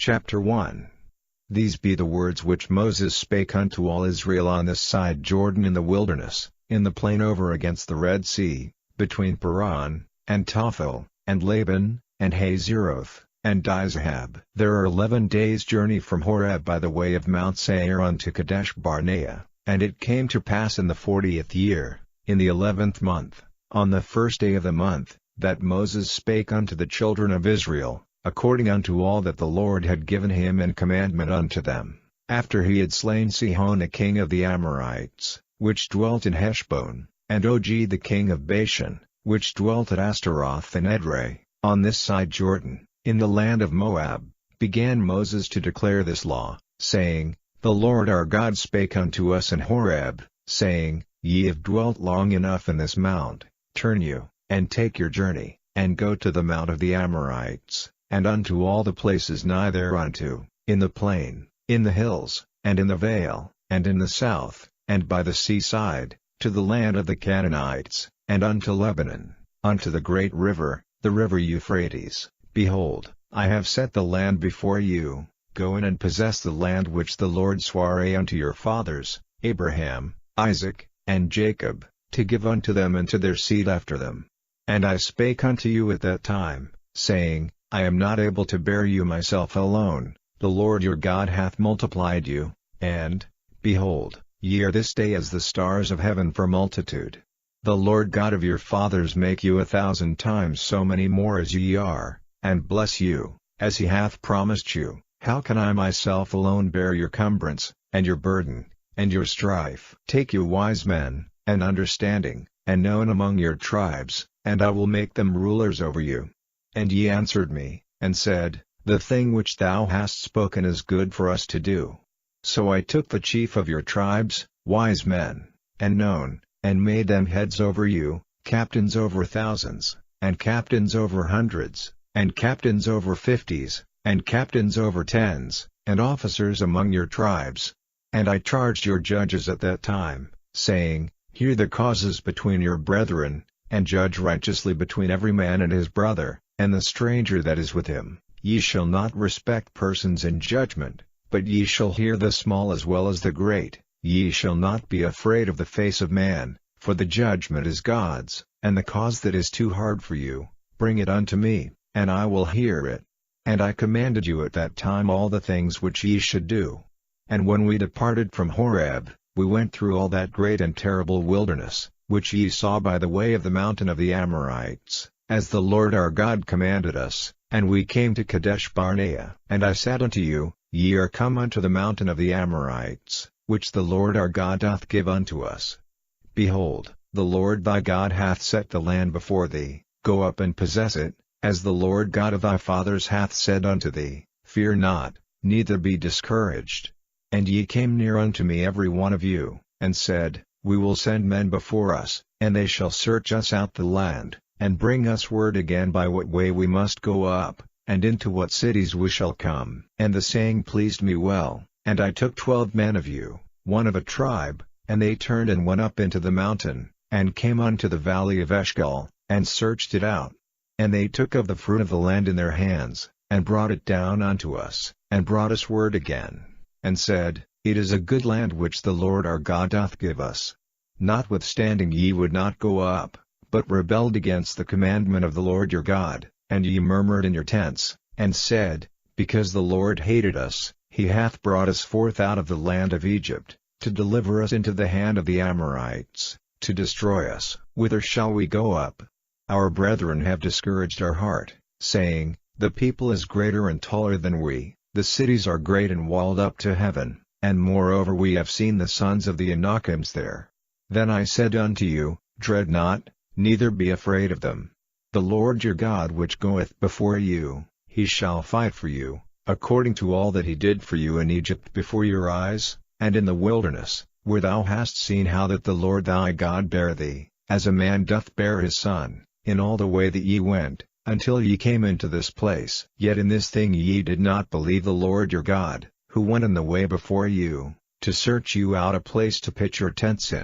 Chapter 1. These be the words which Moses spake unto all Israel on this side Jordan in the wilderness, in the plain over against the Red Sea, between Paran, and Tophel, and Laban, and Hazeroth, and Dizahab. There are 11 days' journey from Horeb by the way of Mount Seir unto Kadesh Barnea. And it came to pass in the 40th year, in the 11th month, on the first day of the month, that Moses spake unto the children of Israel, according unto all that the Lord had given him in commandment unto them, after he had slain Sihon the king of the Amorites, which dwelt in Heshbon, and Og the king of Bashan, which dwelt at Ashtaroth and Edrei, on this side Jordan, in the land of Moab, began Moses to declare this law, saying, The Lord our God spake unto us in Horeb, saying, Ye have dwelt long enough in this mount, turn you, and take your journey, and go to the mount of the Amorites, and unto all the places nigh thereunto, in the plain, in the hills, and in the vale, and in the south, and by the seaside, to the land of the Canaanites, and unto Lebanon, unto the great river, the river Euphrates. Behold, I have set the land before you. Go in and possess the land which the Lord sware unto your fathers, Abraham, Isaac, and Jacob, to give unto them and to their seed after them. And I spake unto you at that time, saying, I am not able to bear you myself alone, the Lord your God hath multiplied you, and, behold, ye are this day as the stars of heaven for multitude. The Lord God of your fathers make you 1,000 times so many more as ye are, and bless you, as he hath promised you. How can I myself alone bear your cumbrance, and your burden, and your strife? Take you wise men, and understanding, and known among your tribes, and I will make them rulers over you. And ye answered me, and said, The thing which thou hast spoken is good for us to do. So I took the chief of your tribes, wise men, and known, and made them heads over you, captains over thousands, and captains over hundreds, and captains over 50s, and captains over 10s, and officers among your tribes. And I charged your judges at that time, saying, Hear the causes between your brethren, and judge righteously between every man and his brother, and the stranger that is with him. Ye shall not respect persons in judgment, but ye shall hear the small as well as the great. Ye shall not be afraid of the face of man, for the judgment is God's, and the cause that is too hard for you, bring it unto me, and I will hear it. And I commanded you at that time all the things which ye should do. And when we departed from Horeb, we went through all that great and terrible wilderness, which ye saw by the way of the mountain of the Amorites, as the Lord our God commanded us, and we came to Kadesh Barnea. And I said unto you, Ye are come unto the mountain of the Amorites, which the Lord our God doth give unto us. Behold, the Lord thy God hath set the land before thee, go up and possess it, as the Lord God of thy fathers hath said unto thee, Fear not, neither be discouraged. And ye came near unto me every one of you, and said, We will send men before us, and they shall search us out the land, and bring us word again by what way we must go up, and into what cities we shall come. And the saying pleased me well, and I took 12 men of you, one of a tribe, and they turned and went up into the mountain, and came unto the valley of Eshcol, and searched it out. And they took of the fruit of the land in their hands, and brought it down unto us, and brought us word again, and said, It is a good land which the Lord our God doth give us. Notwithstanding ye would not go up, but rebelled against the commandment of the Lord your God, and ye murmured in your tents, and said, Because the Lord hated us, he hath brought us forth out of the land of Egypt, to deliver us into the hand of the Amorites, to destroy us. Whither shall we go up? Our brethren have discouraged our heart, saying, The people is greater and taller than we, the cities are great and walled up to heaven, and moreover we have seen the sons of the Anakims there. Then I said unto you, Dread not, neither be afraid of them. The Lord your God which goeth before you, he shall fight for you, according to all that he did for you in Egypt before your eyes, and in the wilderness, where thou hast seen how that the Lord thy God bare thee, as a man doth bear his son, in all the way that ye went, until ye came into this place. Yet in this thing ye did not believe the Lord your God, who went in the way before you, to search you out a place to pitch your tents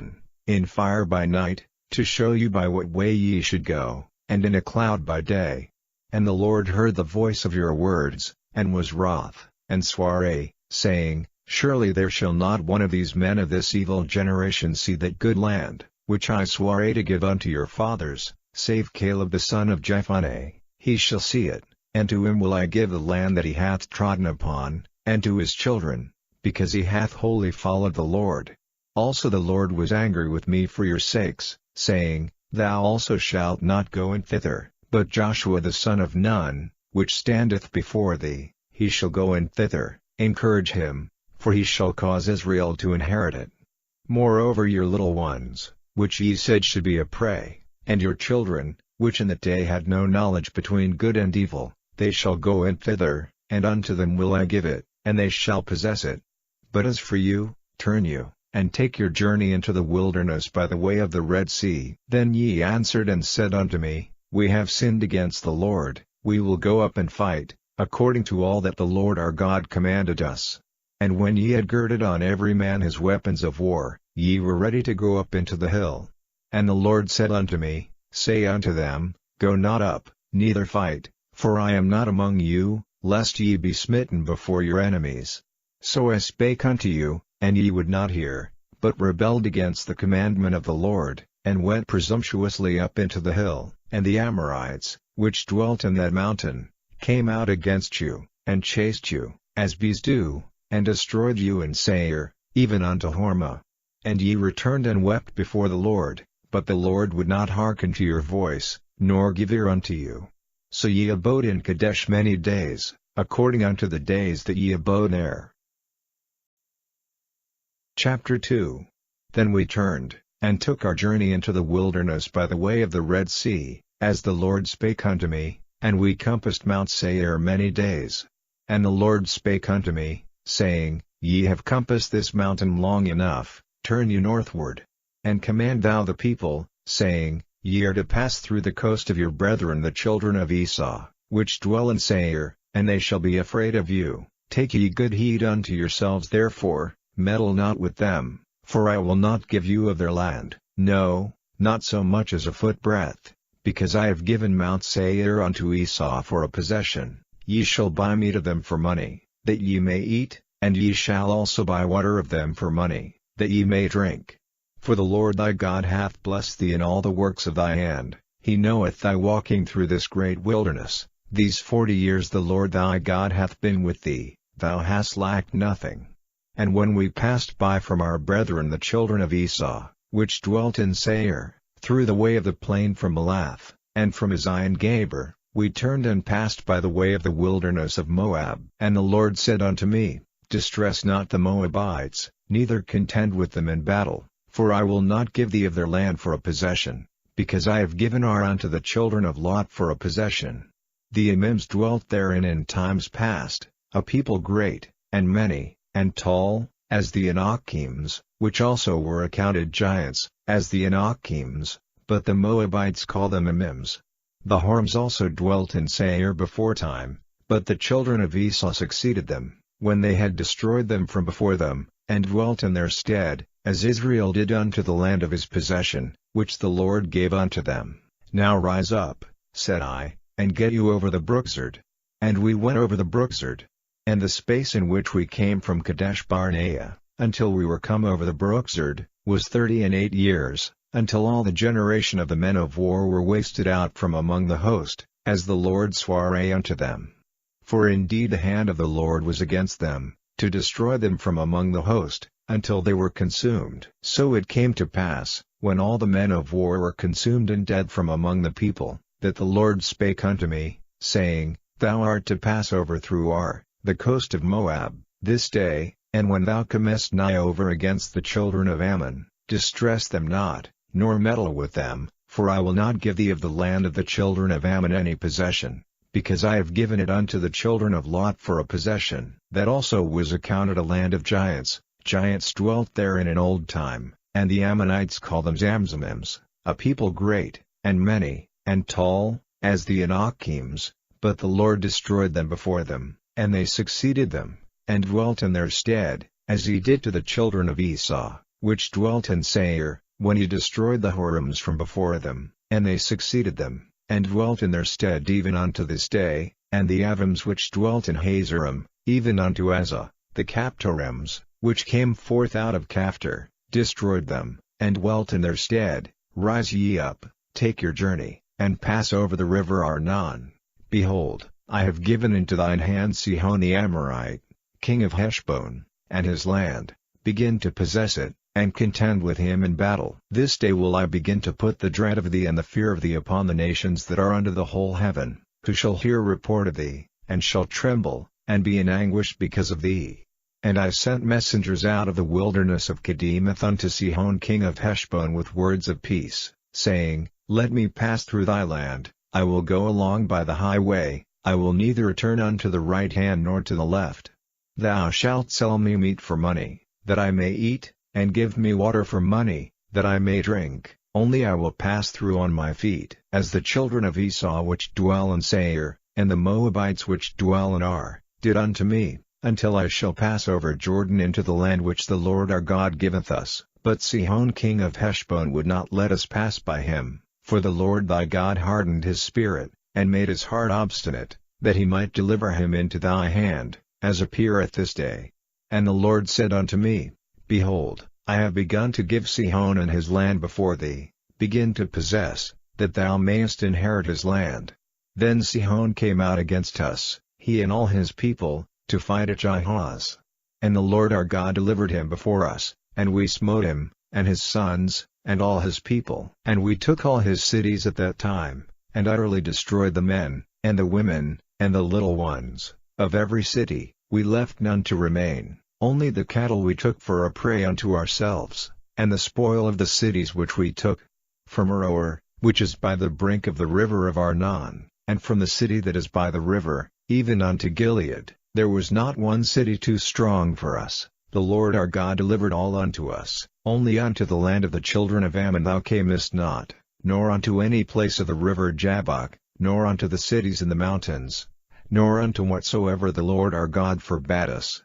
in fire by night, to show you by what way ye should go, and in a cloud by day. And the Lord heard the voice of your words, and was wroth, and sware, saying, Surely there shall not one of these men of this evil generation see that good land, which I sware to give unto your fathers, save Caleb the son of Jephunneh. He shall see it, and to him will I give the land that he hath trodden upon, and to his children, because he hath wholly followed the Lord. Also the Lord was angry with me for your sakes, saying, Thou also shalt not go in thither, but Joshua the son of Nun, which standeth before thee, he shall go in thither. Encourage him, for he shall cause Israel to inherit it. Moreover your little ones, which ye said should be a prey, and your children, which in that day had no knowledge between good and evil, they shall go in thither, and unto them will I give it, and they shall possess it. But as for you, turn you, and take your journey into the wilderness by the way of the Red Sea. Then ye answered and said unto me, We have sinned against the Lord, we will go up and fight, according to all that the Lord our God commanded us. And when ye had girded on every man his weapons of war, ye were ready to go up into the hill. And the Lord said unto me, Say unto them, Go not up, neither fight, for I am not among you, lest ye be smitten before your enemies. So I spake unto you, and ye would not hear, but rebelled against the commandment of the Lord, and went presumptuously up into the hill. And the Amorites, which dwelt in that mountain, came out against you, and chased you, as bees do, and destroyed you in Seir, even unto Hormah. And ye returned and wept before the Lord, but the Lord would not hearken to your voice, nor give ear unto you. So ye abode in Kadesh many days, according unto the days that ye abode there. Chapter 2. Then we turned, and took our journey into the wilderness by the way of the Red Sea, as the Lord spake unto me, and we compassed Mount Seir many days. And the Lord spake unto me, saying, Ye have compassed this mountain long enough, turn you northward. And command thou the people, saying, Ye are to pass through the coast of your brethren the children of Esau, which dwell in Seir, and they shall be afraid of you. Take ye good heed unto yourselves therefore, meddle not with them, for I will not give you of their land, no, not so much as a foot breadth, because I have given Mount Seir unto Esau for a possession. Ye shall buy meat of them for money, that ye may eat, and ye shall also buy water of them for money, that ye may drink. For the Lord thy God hath blessed thee in all the works of thy hand, he knoweth thy walking through this great wilderness. These 40 years the Lord thy God hath been with thee, thou hast lacked nothing. And when we passed by from our brethren the children of Esau, which dwelt in Seir, through the way of the plain from Elath, and from Ezion-Geber, we turned and passed by the way of the wilderness of Moab. And the Lord said unto me, Distress not the Moabites, neither contend with them in battle, for I will not give thee of their land for a possession, because I have given Ar unto the children of Lot for a possession. The Emims dwelt therein in times past, a people great, and many, and tall, as the Anakims, which also were accounted giants, as the Anakims, but the Moabites call them Emims. The Horims also dwelt in Seir beforetime, but the children of Esau succeeded them, when they had destroyed them from before them, and dwelt in their stead, as Israel did unto the land of his possession, which the Lord gave unto them. Now rise up, said I, and get you over the Brookzard. And we went over the Brookzard. And the space in which we came from Kadesh Barnea, until we were come over the Brookzard, was 38 years, until all the generation of the men of war were wasted out from among the host, as the Lord sware unto them. For indeed the hand of the Lord was against them, to destroy them from among the host, until they were consumed. So it came to pass, when all the men of war were consumed and dead from among the people, that the Lord spake unto me, saying, Thou art to pass over through Ar, the coast of Moab, this day, and when thou comest nigh over against the children of Ammon, distress them not, nor meddle with them, for I will not give thee of the land of the children of Ammon any possession, because I have given it unto the children of Lot for a possession. That also was accounted a land of giants. Giants dwelt therein in old time, and the Ammonites call them Zamzummims, a people great, and many, and tall, as the Anakims, but the Lord destroyed them before them, and they succeeded them, and dwelt in their stead, as he did to the children of Esau, which dwelt in Seir, when he destroyed the Horims from before them, and they succeeded them, and dwelt in their stead even unto this day, and the Avims which dwelt in Hazeroth, even unto Azza, the Captorims, which came forth out of Caphtor, destroyed them, and dwelt in their stead. Rise ye up, take your journey, and pass over the river Arnon. Behold, I have given into thine hand Sihon the Amorite, king of Heshbon, and his land. Begin to possess it, and contend with him in battle. This day will I begin to put the dread of thee and the fear of thee upon the nations that are under the whole heaven, who shall hear report of thee, and shall tremble, and be in anguish because of thee. And I sent messengers out of the wilderness of Kedemoth unto Sihon king of Heshbon with words of peace, saying, Let me pass through thy land, I will go along by the highway, I will neither turn unto the right hand nor to the left. Thou shalt sell me meat for money, that I may eat, and give me water for money, that I may drink, only I will pass through on my feet. As the children of Esau which dwell in Seir, and the Moabites which dwell in Ar, did unto me, until I shall pass over Jordan into the land which the Lord our God giveth us. But Sihon king of Heshbon would not let us pass by him, for the Lord thy God hardened his spirit, and made his heart obstinate, that he might deliver him into thy hand, as appeareth this day. And the Lord said unto me, Behold, I have begun to give Sihon and his land before thee, begin to possess, that thou mayest inherit his land. Then Sihon came out against us, he and all his people, to fight at Jahaz. And the Lord our God delivered him before us, and we smote him, and his sons, and all his people. And we took all his cities at that time, and utterly destroyed the men, and the women, and the little ones, of every city. We left none to remain, only the cattle we took for a prey unto ourselves, and the spoil of the cities which we took. From Aroer, which is by the brink of the river of Arnon, and from the city that is by the river, even unto Gilead, there was not one city too strong for us. The Lord our God delivered all unto us. Only unto the land of the children of Ammon thou camest not, nor unto any place of the river Jabbok, nor unto the cities in the mountains, nor unto whatsoever the Lord our God forbade us.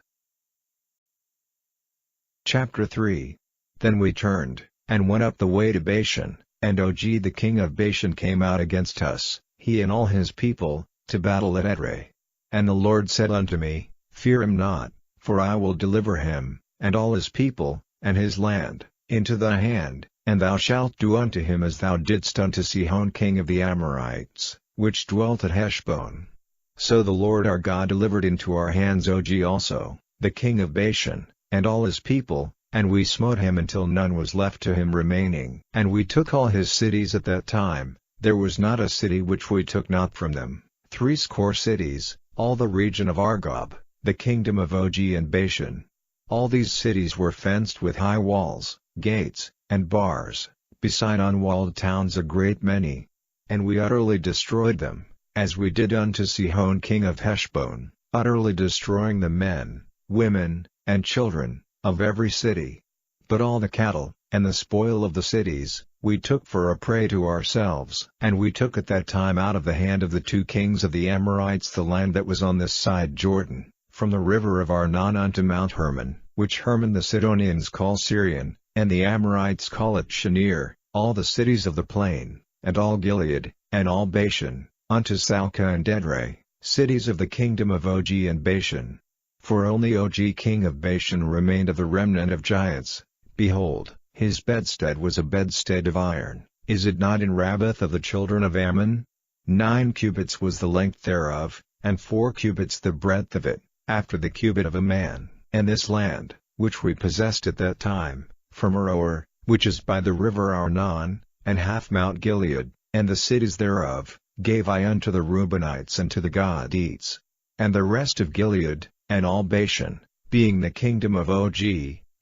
Chapter 3. Then we turned, and went up the way to Bashan, and Og the king of Bashan came out against us, he and all his people, to battle at Edrei. And the Lord said unto me, Fear him not, for I will deliver him, and all his people, and his land, into thy hand, and thou shalt do unto him as thou didst unto Sihon king of the Amorites, which dwelt at Heshbon. So the Lord our God delivered into our hands Og also, the king of Bashan, and all his people, and we smote him until none was left to him remaining. And we took all his cities at that time, there was not a city which we took not from them, 80 cities, all the region of Argob, the kingdom of Og and Bashan. All these cities were fenced with high walls, gates, and bars, beside unwalled towns a great many. And we utterly destroyed them, as we did unto Sihon king of Heshbon, utterly destroying the men, women, and children, of every city. But all the cattle, and the spoil of the cities, we took for a prey to ourselves. And we took at that time out of the hand of the 2 kings of the Amorites the land that was on this side Jordan, from the river of Arnon unto Mount Hermon, which Hermon the Sidonians call Syrian, and the Amorites call it Shinir, all the cities of the plain, and all Gilead, and all Bashan, unto Salcah and Edrei, cities of the kingdom of Og and Bashan. For only Og king of Bashan remained of the remnant of giants. Behold, his bedstead was a bedstead of iron. Is it not in Rabbath of the children of Ammon? 9 cubits was the length thereof, and 4 cubits the breadth of it, after the cubit of a man. And this land, which we possessed at that time, from Aroer, which is by the river Arnon, and half Mount Gilead, and the cities thereof, gave I unto the Reubenites and to the Gadites. And the rest of Gilead, and all Bashan, being the kingdom of Og,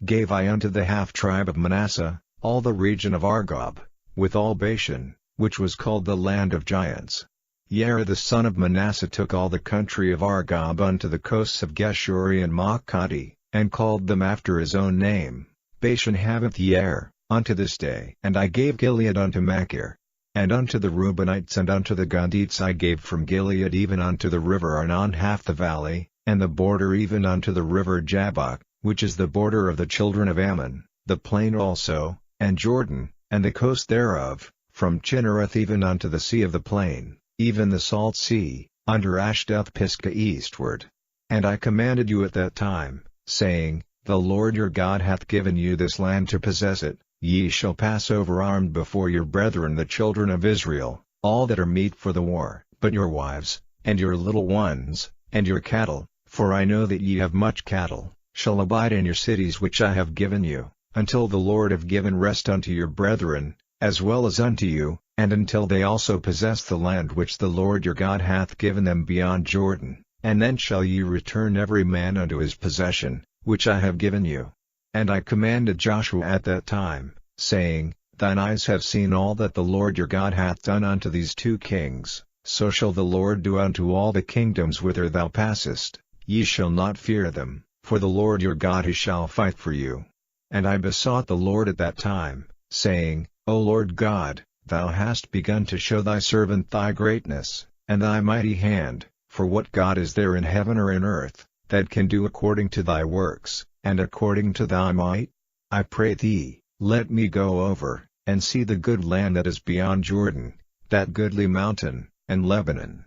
gave I unto the half-tribe of Manasseh, all the region of Argob, with all Bashan, which was called the land of giants. Yair the son of Manasseh took all the country of Argob unto the coasts of Geshuri and Maachati, and called them after his own name. Bashan haveth Yair, unto this day. And I gave Gilead unto Machir. And unto the Reubenites and unto the Gadites I gave from Gilead even unto the river Arnon half the valley, and the border even unto the river Jabbok, which is the border of the children of Ammon, the plain also, and Jordan, and the coast thereof, from Chinnereth even unto the sea of the plain, even the salt sea, under Ashdoth Pisgah eastward. And I commanded you at that time, saying, The Lord your God hath given you this land to possess it. Ye shall pass over armed before your brethren the children of Israel, all that are meet for the war, but your wives, and your little ones, and your cattle, for I know that ye have much cattle, shall abide in your cities which I have given you, until the Lord have given rest unto your brethren, as well as unto you, and until they also possess the land which the Lord your God hath given them beyond Jordan, and then shall ye return every man unto his possession, which I have given you. And I commanded Joshua at that time, saying, Thine eyes have seen all that the Lord your God hath done unto these two kings, so shall the Lord do unto all the kingdoms whither thou passest. Ye shall not fear them, for the Lord your God he shall fight for you. And I besought the Lord at that time, saying, O Lord God, thou hast begun to show thy servant thy greatness, and thy mighty hand, for what God is there in heaven or in earth, that can do according to thy works, and according to thy might? I pray thee, let me go over, and see the good land that is beyond Jordan, that goodly mountain, and Lebanon.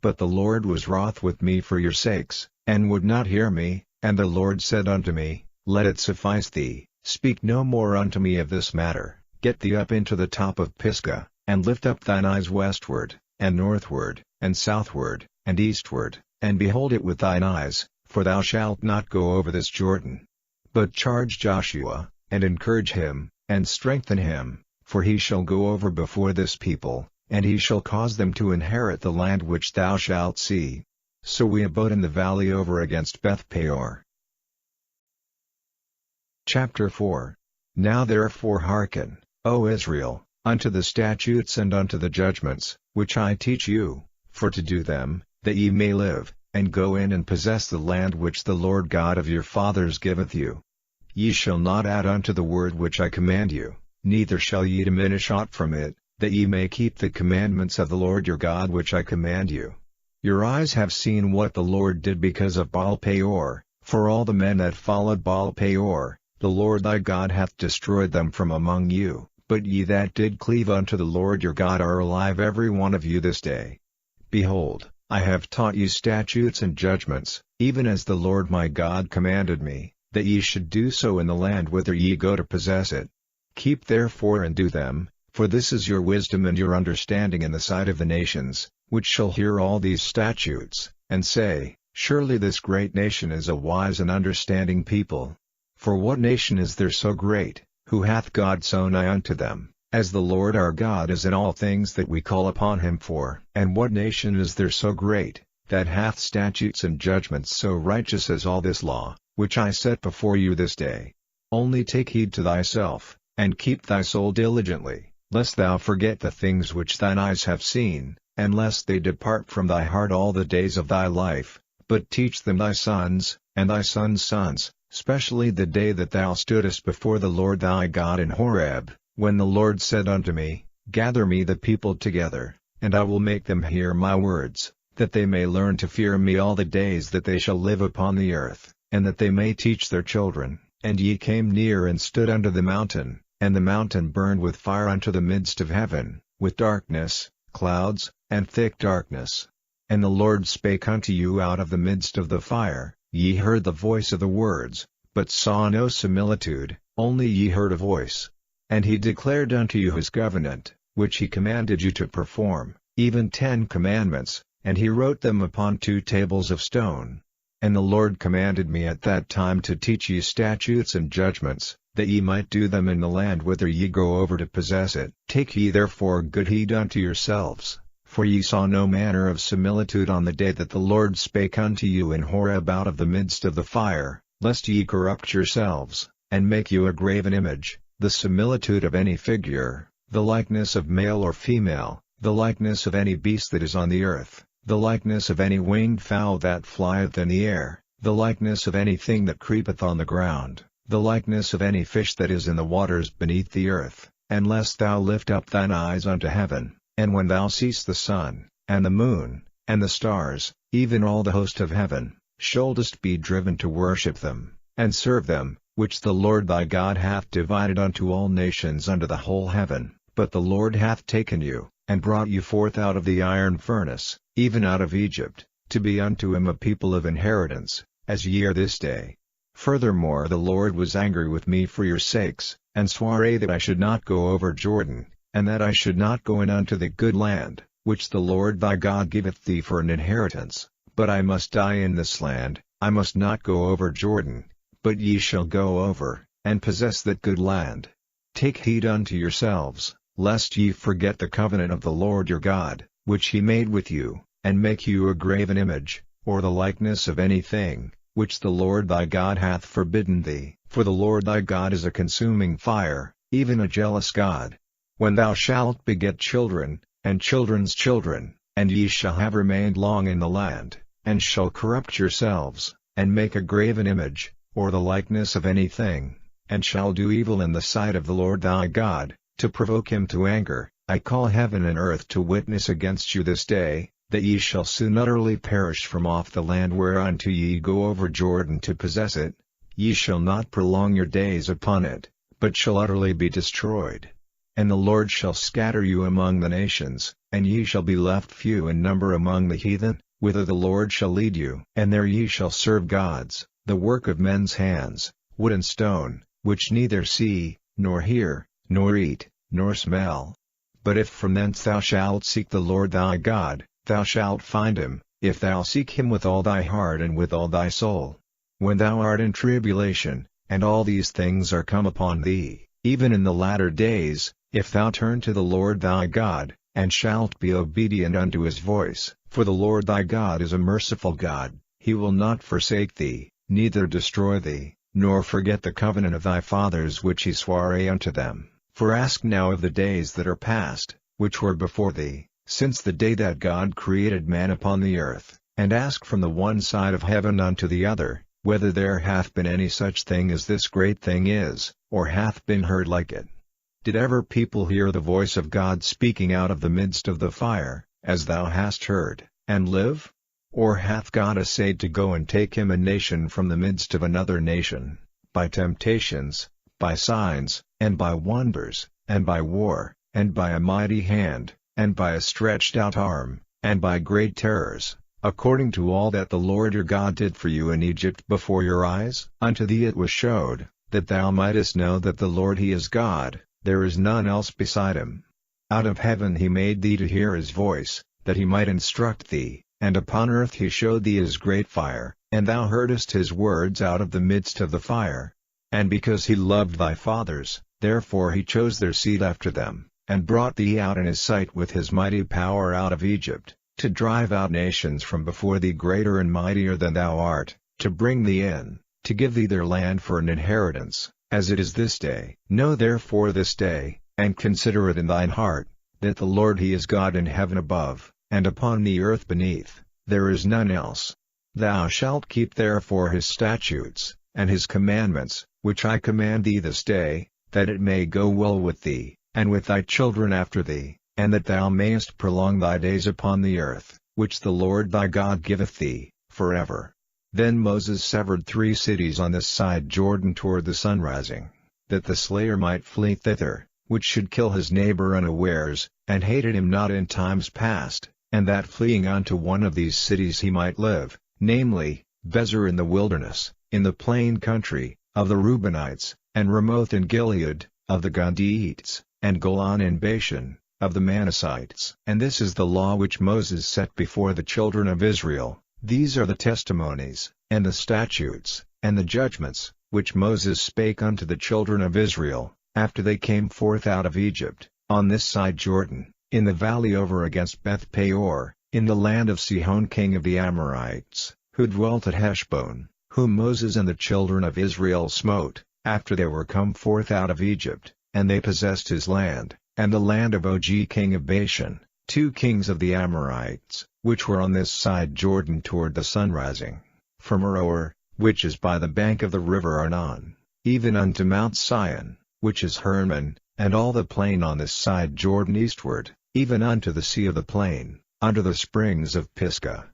But the Lord was wroth with me for your sakes, and would not hear me, and the Lord said unto me, Let it suffice thee, speak no more unto me of this matter. Get thee up into the top of Pisgah, and lift up thine eyes westward, and northward, and southward, and eastward, and behold it with thine eyes, for thou shalt not go over this Jordan. But charge Joshua, and encourage him, and strengthen him, for he shall go over before this people, and he shall cause them to inherit the land which thou shalt see. So we abode in the valley over against Beth Peor. Chapter 4. Now therefore hearken, O Israel, unto the statutes and unto the judgments, which I teach you, for to do them, that ye may live, and go in and possess the land which the Lord God of your fathers giveth you. Ye shall not add unto the word which I command you, neither shall ye diminish aught from it, that ye may keep the commandments of the Lord your God which I command you. Your eyes have seen what the Lord did because of Baal Peor, for all the men that followed Baal Peor, the Lord thy God hath destroyed them from among you, but ye that did cleave unto the Lord your God are alive every one of you this day. Behold, I have taught you statutes and judgments, even as the Lord my God commanded me, that ye should do so in the land whither ye go to possess it. Keep therefore and do them, for this is your wisdom and your understanding in the sight of the nations, which shall hear all these statutes, and say, Surely this great nation is a wise and understanding people. For what nation is there so great, who hath God so nigh unto them, as the Lord our God is in all things that we call upon him for? And what nation is there so great, that hath statutes and judgments so righteous as all this law, which I set before you this day? Only take heed to thyself, and keep thy soul diligently, lest thou forget the things which thine eyes have seen, and lest they depart from thy heart all the days of thy life, but teach them thy sons, and thy sons' sons, especially the day that thou stoodest before the Lord thy God in Horeb, when the Lord said unto me, Gather me the people together, and I will make them hear my words, that they may learn to fear me all the days that they shall live upon the earth, and that they may teach their children. And ye came near and stood under the mountain, and the mountain burned with fire unto the midst of heaven, with darkness, clouds, and thick darkness. And the Lord spake unto you out of the midst of the fire. Ye heard the voice of the words, but saw no similitude, only ye heard a voice. And he declared unto you his covenant, which he commanded you to perform, even 10 commandments, and he wrote them upon 2 tables of stone. And the Lord commanded me at that time to teach ye statutes and judgments, that ye might do them in the land whither ye go over to possess it. Take ye therefore good heed unto yourselves, for ye saw no manner of similitude on the day that the Lord spake unto you in Horeb out of the midst of the fire, lest ye corrupt yourselves, and make you a graven image, the similitude of any figure, the likeness of male or female, the likeness of any beast that is on the earth, the likeness of any winged fowl that flieth in the air, the likeness of anything that creepeth on the ground, the likeness of any fish that is in the waters beneath the earth, unless thou lift up thine eyes unto heaven, and when thou seest the sun, and the moon, and the stars, even all the host of heaven, shouldest be driven to worship them, and serve them, which the Lord thy God hath divided unto all nations under the whole heaven. But the Lord hath taken you, and brought you forth out of the iron furnace, even out of Egypt, to be unto him a people of inheritance, as ye are this day. Furthermore the Lord was angry with me for your sakes, and sware that I should not go over Jordan, and that I should not go in unto the good land, which the Lord thy God giveth thee for an inheritance, but I must die in this land. I must not go over Jordan, but ye shall go over, and possess that good land. Take heed unto yourselves, lest ye forget the covenant of the Lord your God, which he made with you, and make you a graven image, or the likeness of anything, which the Lord thy God hath forbidden thee. For the Lord thy God is a consuming fire, even a jealous God. When thou shalt beget children, and children's children, and ye shall have remained long in the land, and shall corrupt yourselves, and make a graven image, or the likeness of anything, and shall do evil in the sight of the Lord thy God, to provoke him to anger, I call heaven and earth to witness against you this day, that ye shall soon utterly perish from off the land whereunto ye go over Jordan to possess it. Ye shall not prolong your days upon it, but shall utterly be destroyed. And the Lord shall scatter you among the nations, and ye shall be left few in number among the heathen, whither the Lord shall lead you. And there ye shall serve gods, the work of men's hands, wood and stone, which neither see, nor hear, nor eat, nor smell. But if from thence thou shalt seek the Lord thy God, thou shalt find him, if thou seek him with all thy heart and with all thy soul. When thou art in tribulation, and all these things are come upon thee, even in the latter days, if thou turn to the Lord thy God, and shalt be obedient unto his voice, for the Lord thy God is a merciful God, he will not forsake thee, neither destroy thee, nor forget the covenant of thy fathers which he sware unto them. For ask now of the days that are past, which were before thee, since the day that God created man upon the earth, and ask from the one side of heaven unto the other, whether there hath been any such thing as this great thing is, or hath been heard like it. Did ever people hear the voice of God speaking out of the midst of the fire, as thou hast heard, and live? Or hath God essayed to go and take him a nation from the midst of another nation, by temptations, by signs, and by wonders, and by war, and by a mighty hand, and by a stretched out arm, and by great terrors, according to all that the Lord your God did for you in Egypt before your eyes? Unto thee it was showed, that thou mightest know that the Lord he is God, there is none else beside him. Out of heaven he made thee to hear his voice, that he might instruct thee, and upon earth he showed thee his great fire, and thou heardest his words out of the midst of the fire. And because he loved thy fathers, therefore he chose their seed after them, and brought thee out in his sight with his mighty power out of Egypt, to drive out nations from before thee greater and mightier than thou art, to bring thee in, to give thee their land for an inheritance, as it is this day. Know therefore this day, and consider it in thine heart, that the Lord he is God in heaven above, and upon the earth beneath, there is none else. Thou shalt keep therefore his statutes, and his commandments, which I command thee this day, that it may go well with thee, and with thy children after thee, and that thou mayest prolong thy days upon the earth, which the Lord thy God giveth thee, forever. Then Moses severed 3 cities on this side Jordan toward the sunrising, that the slayer might flee thither, which should kill his neighbor unawares, and hated him not in times past, and that fleeing unto one of these cities he might live, namely, Bezer in the wilderness, in the plain country, of the Reubenites, and Ramoth in Gilead, of the Gadiites, and Golan in Bashan, of the Manassites. And this is the law which Moses set before the children of Israel. These are the testimonies, and the statutes, and the judgments, which Moses spake unto the children of Israel, after they came forth out of Egypt, on this side Jordan, in the valley over against Beth Peor, in the land of Sihon king of the Amorites, who dwelt at Heshbon, whom Moses and the children of Israel smote, after they were come forth out of Egypt, and they possessed his land, and the land of Og king of Bashan, 2 kings of the Amorites, which were on this side Jordan toward the sunrising, from Aroer, which is by the bank of the river Arnon, even unto Mount Sion, which is Hermon, and all the plain on this side Jordan eastward, even unto the sea of the plain, unto the springs of Pisgah.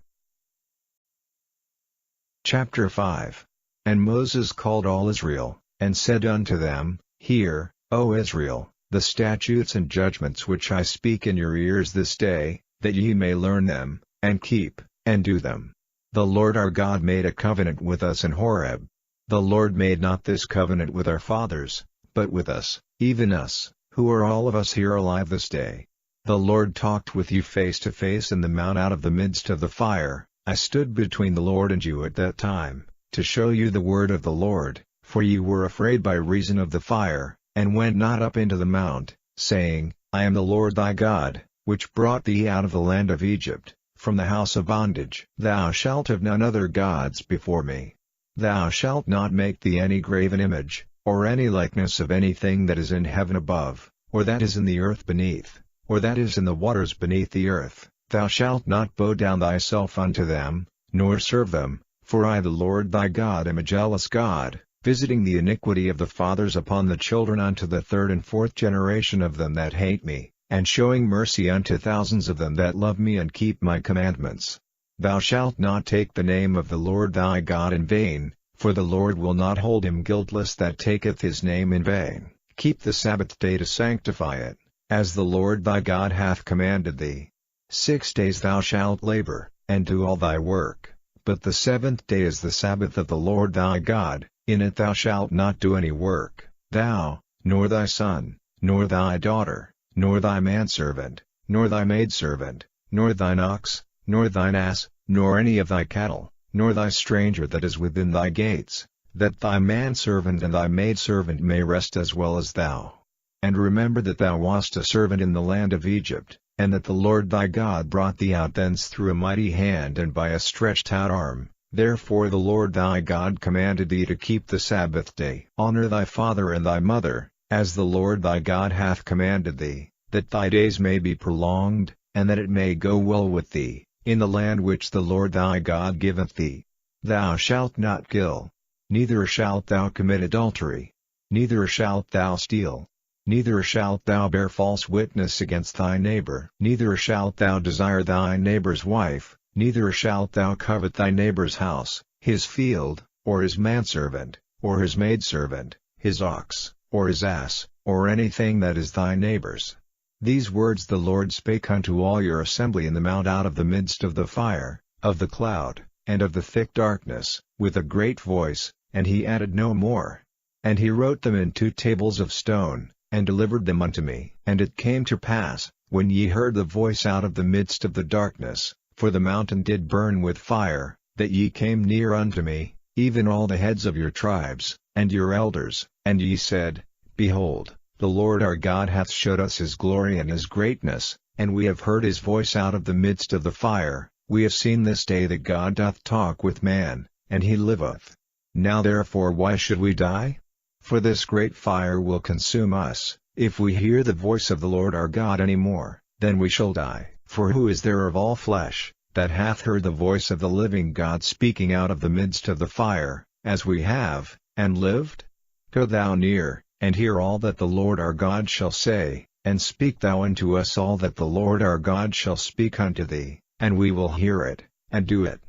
Chapter 5. And Moses called all Israel, and said unto them, Hear, O Israel, the statutes and judgments which I speak in your ears this day, that ye may learn them, and keep, and do them. The Lord our God made a covenant with us in Horeb. The Lord made not this covenant with our fathers, but with us, even us, who are all of us here alive this day. The Lord talked with you face to face in the mount out of the midst of the fire. I stood between the Lord and you at that time, to show you the word of the Lord, for you were afraid by reason of the fire, and went not up into the mount, saying, I am the Lord thy God, which brought thee out of the land of Egypt, from the house of bondage. Thou shalt have none other gods before me. Thou shalt not make thee any graven image, or any likeness of anything that is in heaven above, or that is in the earth beneath, or that is in the waters beneath the earth. Thou shalt not bow down thyself unto them, nor serve them, for I the Lord thy God am a jealous God, visiting the iniquity of the fathers upon the children unto the third and fourth generation of them that hate me, and showing mercy unto thousands of them that love me and keep my commandments. Thou shalt not take the name of the Lord thy God in vain, for the Lord will not hold him guiltless that taketh his name in vain. Keep the Sabbath day to sanctify it, as the Lord thy God hath commanded thee. 6 days thou shalt labor, and do all thy work, but the seventh day is the Sabbath of the Lord thy God. In it thou shalt not do any work, thou, nor thy son, nor thy daughter, nor thy manservant, nor thy maidservant, nor thine ox, nor thine ass, nor any of thy cattle, nor thy stranger that is within thy gates, that thy manservant and thy maidservant may rest as well as thou. And remember that thou wast a servant in the land of Egypt, and that the Lord thy God brought thee out thence through a mighty hand and by a stretched out arm. Therefore the Lord thy God commanded thee to keep the Sabbath day. Honor thy father and thy mother, as the Lord thy God hath commanded thee, that thy days may be prolonged, and that it may go well with thee, in the land which the Lord thy God giveth thee. Thou shalt not kill. Neither shalt thou commit adultery. Neither shalt thou steal. Neither shalt thou bear false witness against thy neighbor. Neither shalt thou desire thy neighbor's wife. Neither shalt thou covet thy neighbor's house, his field, or his manservant, or his maidservant, his ox, or his ass, or anything that is thy neighbor's. These words the Lord spake unto all your assembly in the mount out of the midst of the fire, of the cloud, and of the thick darkness, with a great voice, and he added no more. And he wrote them in 2 tables of stone, and delivered them unto me. And it came to pass, when ye heard the voice out of the midst of the darkness, for the mountain did burn with fire, that ye came near unto me, even all the heads of your tribes, and your elders, and ye said, Behold, the Lord our God hath showed us his glory and his greatness, and we have heard his voice out of the midst of the fire. We have seen this day that God doth talk with man, and he liveth. Now therefore why should we die? For this great fire will consume us. If we hear the voice of the Lord our God any more, then we shall die. For who is there of all flesh, that hath heard the voice of the living God speaking out of the midst of the fire, as we have, and lived? Go thou near, and hear all that the Lord our God shall say, and speak thou unto us all that the Lord our God shall speak unto thee, and we will hear it, and do it.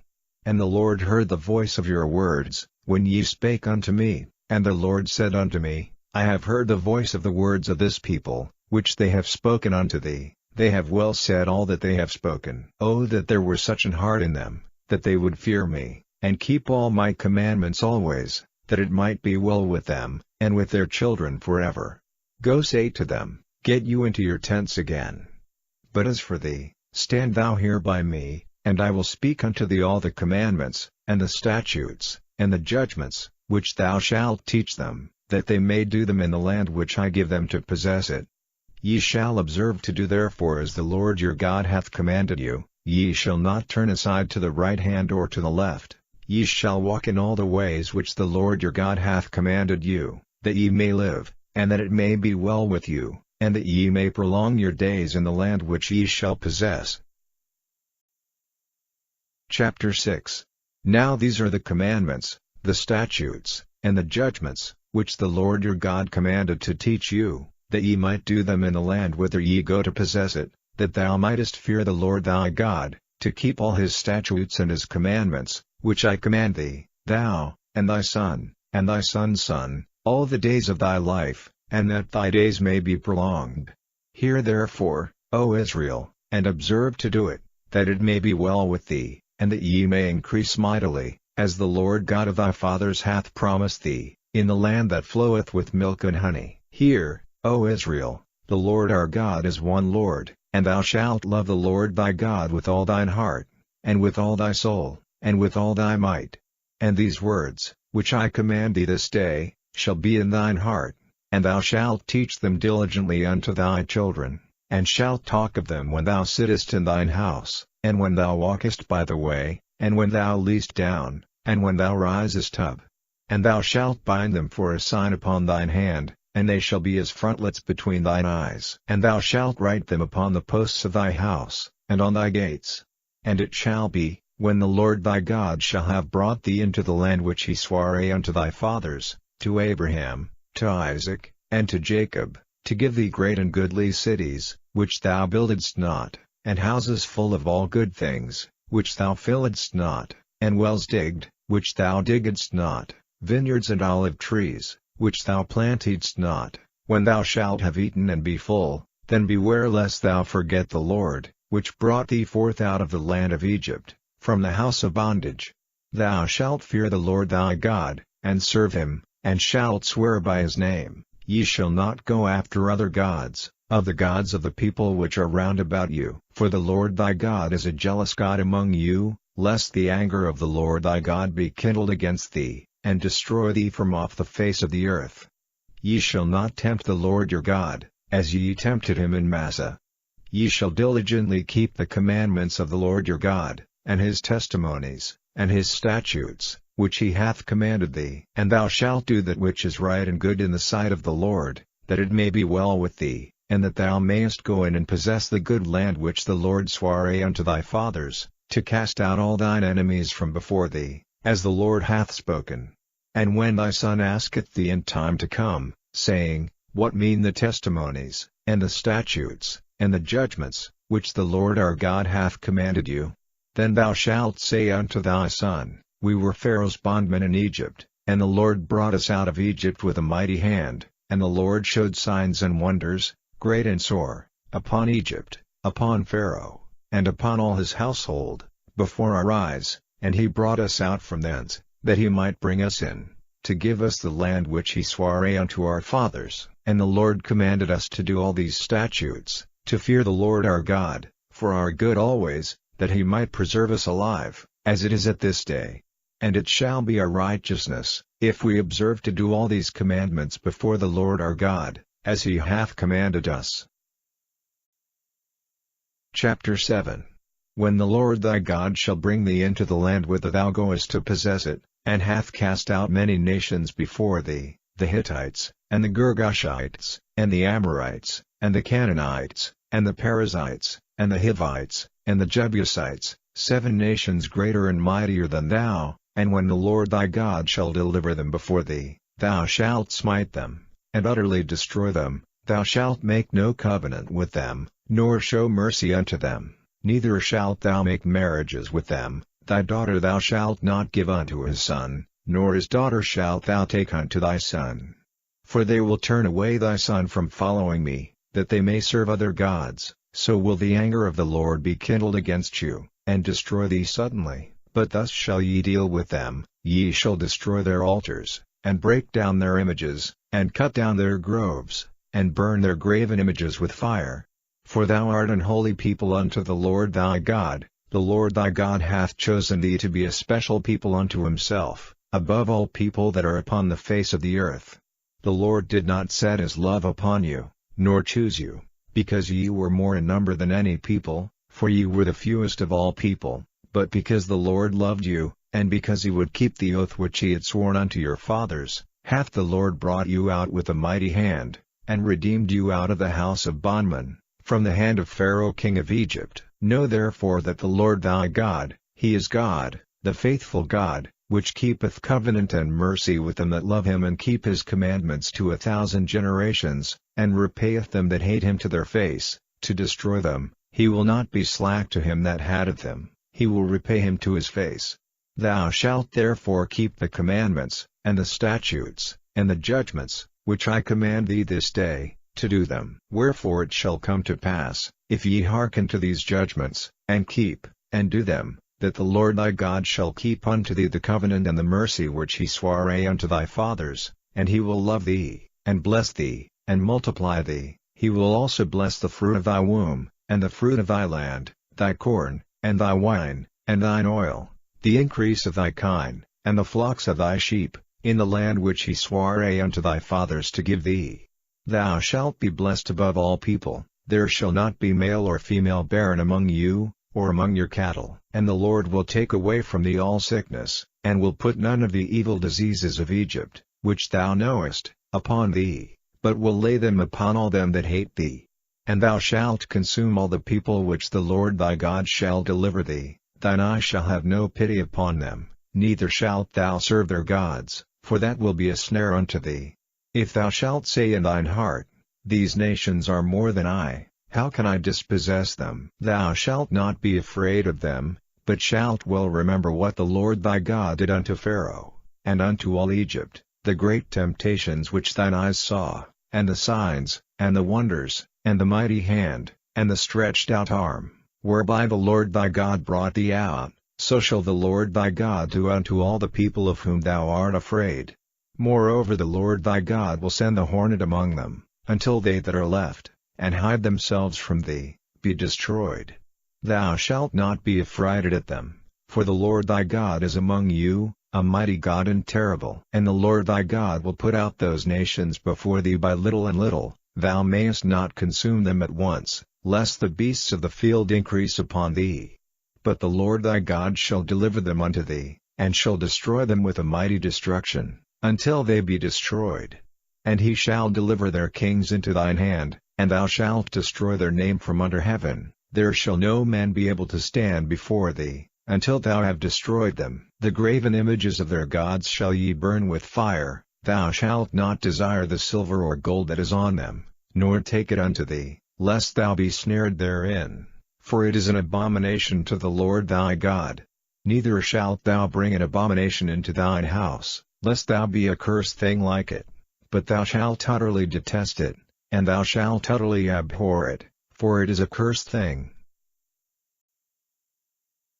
And the Lord heard the voice of your words, when ye spake unto me, and the Lord said unto me, I have heard the voice of the words of this people, which they have spoken unto thee. They have well said all that they have spoken. Oh, that there were such an heart in them, that they would fear me, and keep all my commandments always, that it might be well with them, and with their children forever. Go say to them, Get you into your tents again. But as for thee, stand thou here by me, and I will speak unto thee all the commandments, and the statutes, and the judgments, which thou shalt teach them, that they may do them in the land which I give them to possess it. Ye shall observe to do therefore as the Lord your God hath commanded you. Ye shall not turn aside to the right hand or to the left. Ye shall walk in all the ways which the Lord your God hath commanded you, that ye may live, and that it may be well with you, and that ye may prolong your days in the land which ye shall possess. Chapter 6. Now these are the commandments, the statutes, and the judgments, which the Lord your God commanded to teach you, that ye might do them in the land whither ye go to possess it, that thou mightest fear the Lord thy God, to keep all his statutes and his commandments, which I command thee, thou, and thy son, and thy son's son, all the days of thy life, and that thy days may be prolonged. Hear therefore, O Israel, and observe to do it, that it may be well with thee, and that ye may increase mightily, as the Lord God of thy fathers hath promised thee, in the land that floweth with milk and honey. Hear, O Israel, the Lord our God is one Lord, and thou shalt love the Lord thy God with all thine heart, and with all thy soul, and with all thy might. And these words, which I command thee this day, shall be in thine heart, and thou shalt teach them diligently unto thy children, and shalt talk of them when thou sittest in thine house, and when thou walkest by the way, and when thou liest down, and when thou risest up. And thou shalt bind them for a sign upon thine hand, and they shall be as frontlets between thine eyes. And thou shalt write them upon the posts of thy house, and on thy gates. And it shall be, when the Lord thy God shall have brought thee into the land which he sware unto thy fathers, to Abraham, to Isaac, and to Jacob, to give thee great and goodly cities, which thou buildedst not, and houses full of all good things, which thou filledst not, and wells digged, which thou diggedst not, vineyards and olive trees, which thou plantedst not. When thou shalt have eaten and be full, then beware lest thou forget the Lord, which brought thee forth out of the land of Egypt, from the house of bondage. Thou shalt fear the Lord thy God, and serve him, and shalt swear by his name. Ye shall not go after other gods, of the gods of the people which are round about you. For the Lord thy God is a jealous God among you, lest the anger of the Lord thy God be kindled against thee, and destroy thee from off the face of the earth. Ye shall not tempt the Lord your God, as ye tempted him in Massah. Ye shall diligently keep the commandments of the Lord your God, and his testimonies, and his statutes, which he hath commanded thee. And thou shalt do that which is right and good in the sight of the Lord, that it may be well with thee, and that thou mayest go in and possess the good land which the Lord sware unto thy fathers, to cast out all thine enemies from before thee, as the Lord hath spoken. And when thy son asketh thee in time to come, saying, What mean the testimonies, and the statutes, and the judgments, which the Lord our God hath commanded you? Then thou shalt say unto thy son, We were Pharaoh's bondmen in Egypt, and the Lord brought us out of Egypt with a mighty hand, and the Lord showed signs and wonders, great and sore, upon Egypt, upon Pharaoh, and upon all his household, before our eyes, and he brought us out from thence, that he might bring us in, to give us the land which he sware unto our fathers. And the Lord commanded us to do all these statutes, to fear the Lord our God, for our good always, that he might preserve us alive, as it is at this day. And it shall be our righteousness, if we observe to do all these commandments before the Lord our God, as he hath commanded us. Chapter 7. When the Lord thy God shall bring thee into the land whither thou goest to possess it, and hath cast out many nations before thee, the Hittites, and the Girgashites, and the Amorites, and the Canaanites, and the Perizzites, and the Hivites, and the Jebusites, 7 nations greater and mightier than thou, and when the Lord thy God shall deliver them before thee, thou shalt smite them, and utterly destroy them. Thou shalt make no covenant with them, nor show mercy unto them, neither shalt thou make marriages with them. Thy daughter thou shalt not give unto his son, nor his daughter shalt thou take unto thy son. For they will turn away thy son from following me, that they may serve other gods, so will the anger of the Lord be kindled against you, and destroy thee suddenly. But thus shall ye deal with them, ye shall destroy their altars, and break down their images, and cut down their groves, and burn their graven images with fire. For thou art an holy people unto the Lord thy God. The Lord thy God hath chosen thee to be a special people unto himself, above all people that are upon the face of the earth. The Lord did not set his love upon you, nor choose you, because ye were more in number than any people, for ye were the fewest of all people, but because the Lord loved you, and because he would keep the oath which he had sworn unto your fathers, hath the Lord brought you out with a mighty hand, and redeemed you out of the house of bondmen, from the hand of Pharaoh king of Egypt. Know therefore that the Lord thy God, he is God, the faithful God, which keepeth covenant and mercy with them that love him and keep his commandments to 1,000 generations, and repayeth them that hate him to their face, to destroy them. He will not be slack to him that hateth him, he will repay him to his face. Thou shalt therefore keep the commandments, and the statutes, and the judgments, which I command thee this day, to do them. Wherefore it shall come to pass, if ye hearken to these judgments, and keep, and do them, that the Lord thy God shall keep unto thee the covenant and the mercy which he sware unto thy fathers, and he will love thee, and bless thee, and multiply thee. He will also bless the fruit of thy womb, and the fruit of thy land, thy corn, and thy wine, and thine oil, the increase of thy kine, and the flocks of thy sheep, in the land which he sware unto thy fathers to give thee. Thou shalt be blessed above all people, there shall not be male or female barren among you, or among your cattle. And the Lord will take away from thee all sickness, and will put none of the evil diseases of Egypt, which thou knowest, upon thee, but will lay them upon all them that hate thee. And thou shalt consume all the people which the Lord thy God shall deliver thee, thine eye shall have no pity upon them, neither shalt thou serve their gods, for that will be a snare unto thee. If thou shalt say in thine heart, These nations are more than I, how can I dispossess them? Thou shalt not be afraid of them, but shalt well remember what the Lord thy God did unto Pharaoh, and unto all Egypt, the great temptations which thine eyes saw, and the signs, and the wonders, and the mighty hand, and the stretched out arm, whereby the Lord thy God brought thee out, so shall the Lord thy God do unto all the people of whom thou art afraid. Moreover the Lord thy God will send the hornet among them, until they that are left, and hide themselves from thee, be destroyed. Thou shalt not be affrighted at them, for the Lord thy God is among you, a mighty God and terrible. And the Lord thy God will put out those nations before thee by little and little, thou mayest not consume them at once, lest the beasts of the field increase upon thee. But the Lord thy God shall deliver them unto thee, and shall destroy them with a mighty destruction, until they be destroyed. And he shall deliver their kings into thine hand, and thou shalt destroy their name from under heaven. There shall no man be able to stand before thee, until thou have destroyed them. The graven images of their gods shall ye burn with fire. Thou shalt not desire the silver or gold that is on them, nor take it unto thee, lest thou be snared therein, for it is an abomination to the Lord thy God. Neither shalt thou bring an abomination into thine house, lest thou be a cursed thing like it. But thou shalt utterly detest it, and thou shalt utterly abhor it, for it is a cursed thing.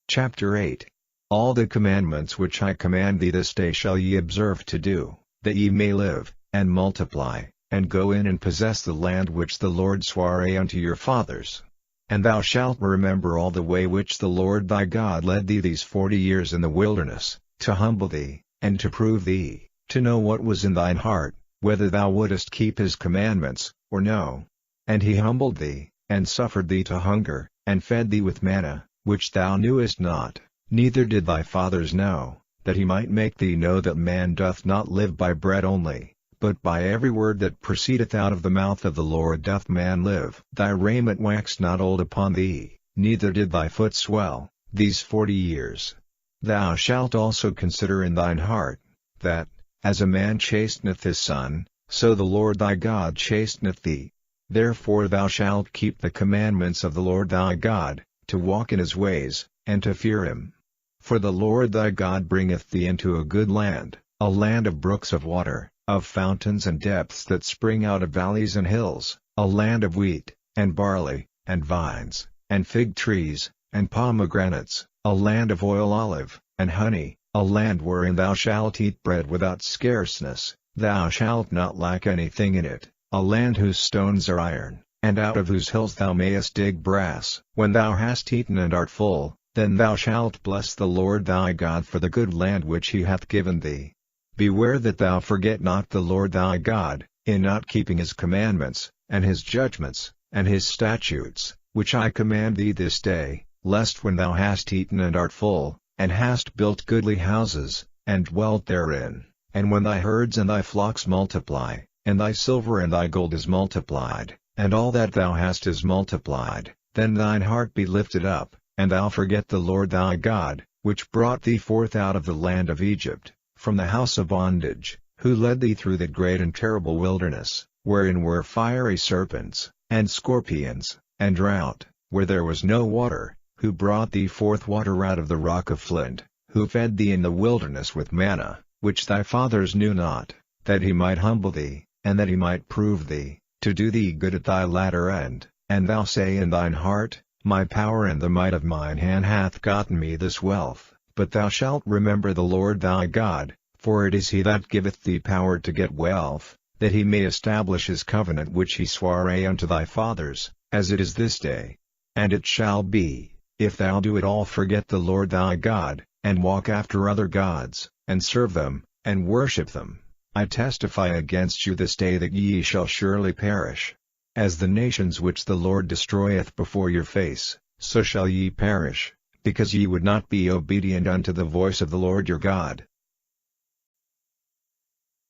Chapter 8. All the commandments which I command thee this day shall ye observe to do, that ye may live, and multiply, and go in and possess the land which the Lord sware unto your fathers. And thou shalt remember all the way which the Lord thy God led thee these 40 years in the wilderness, to humble thee, and to prove thee, to know what was in thine heart, whether thou wouldest keep his commandments, or no. And he humbled thee, and suffered thee to hunger, and fed thee with manna, which thou knewest not, neither did thy fathers know, that he might make thee know that man doth not live by bread only, but by every word that proceedeth out of the mouth of the Lord doth man live. Thy raiment waxed not old upon thee, neither did thy foot swell, these 40 years. Thou shalt also consider in thine heart, that, as a man chasteneth his son, so the Lord thy God chasteneth thee. Therefore thou shalt keep the commandments of the Lord thy God, to walk in his ways, and to fear him. For the Lord thy God bringeth thee into a good land, a land of brooks of water, of fountains and depths that spring out of valleys and hills, a land of wheat, and barley, and vines, and fig trees, and pomegranates, a land of oil olive, and honey, a land wherein thou shalt eat bread without scarceness, thou shalt not lack anything in it, a land whose stones are iron, and out of whose hills thou mayest dig brass. When thou hast eaten and art full, then thou shalt bless the Lord thy God for the good land which he hath given thee. Beware that thou forget not the Lord thy God, in not keeping his commandments, and his judgments, and his statutes, which I command thee this day, lest when thou hast eaten and art full, and hast built goodly houses, and dwelt therein, and when thy herds and thy flocks multiply, and thy silver and thy gold is multiplied, and all that thou hast is multiplied, then thine heart be lifted up, and thou forget the Lord thy God, which brought thee forth out of the land of Egypt, from the house of bondage, who led thee through the great and terrible wilderness, wherein were fiery serpents, and scorpions, and drought, where there was no water, who brought thee forth water out of the rock of flint, who fed thee in the wilderness with manna, which thy fathers knew not, that he might humble thee, and that he might prove thee, to do thee good at thy latter end, and thou say in thine heart, My power and the might of mine hand hath gotten me this wealth, but thou shalt remember the Lord thy God, for it is he that giveth thee power to get wealth, that he may establish his covenant which he sware unto thy fathers, as it is this day. And it shall be, if thou do at all forget the Lord thy God, and walk after other gods, and serve them, and worship them, I testify against you this day that ye shall surely perish. As the nations which the Lord destroyeth before your face, so shall ye perish, because ye would not be obedient unto the voice of the Lord your God.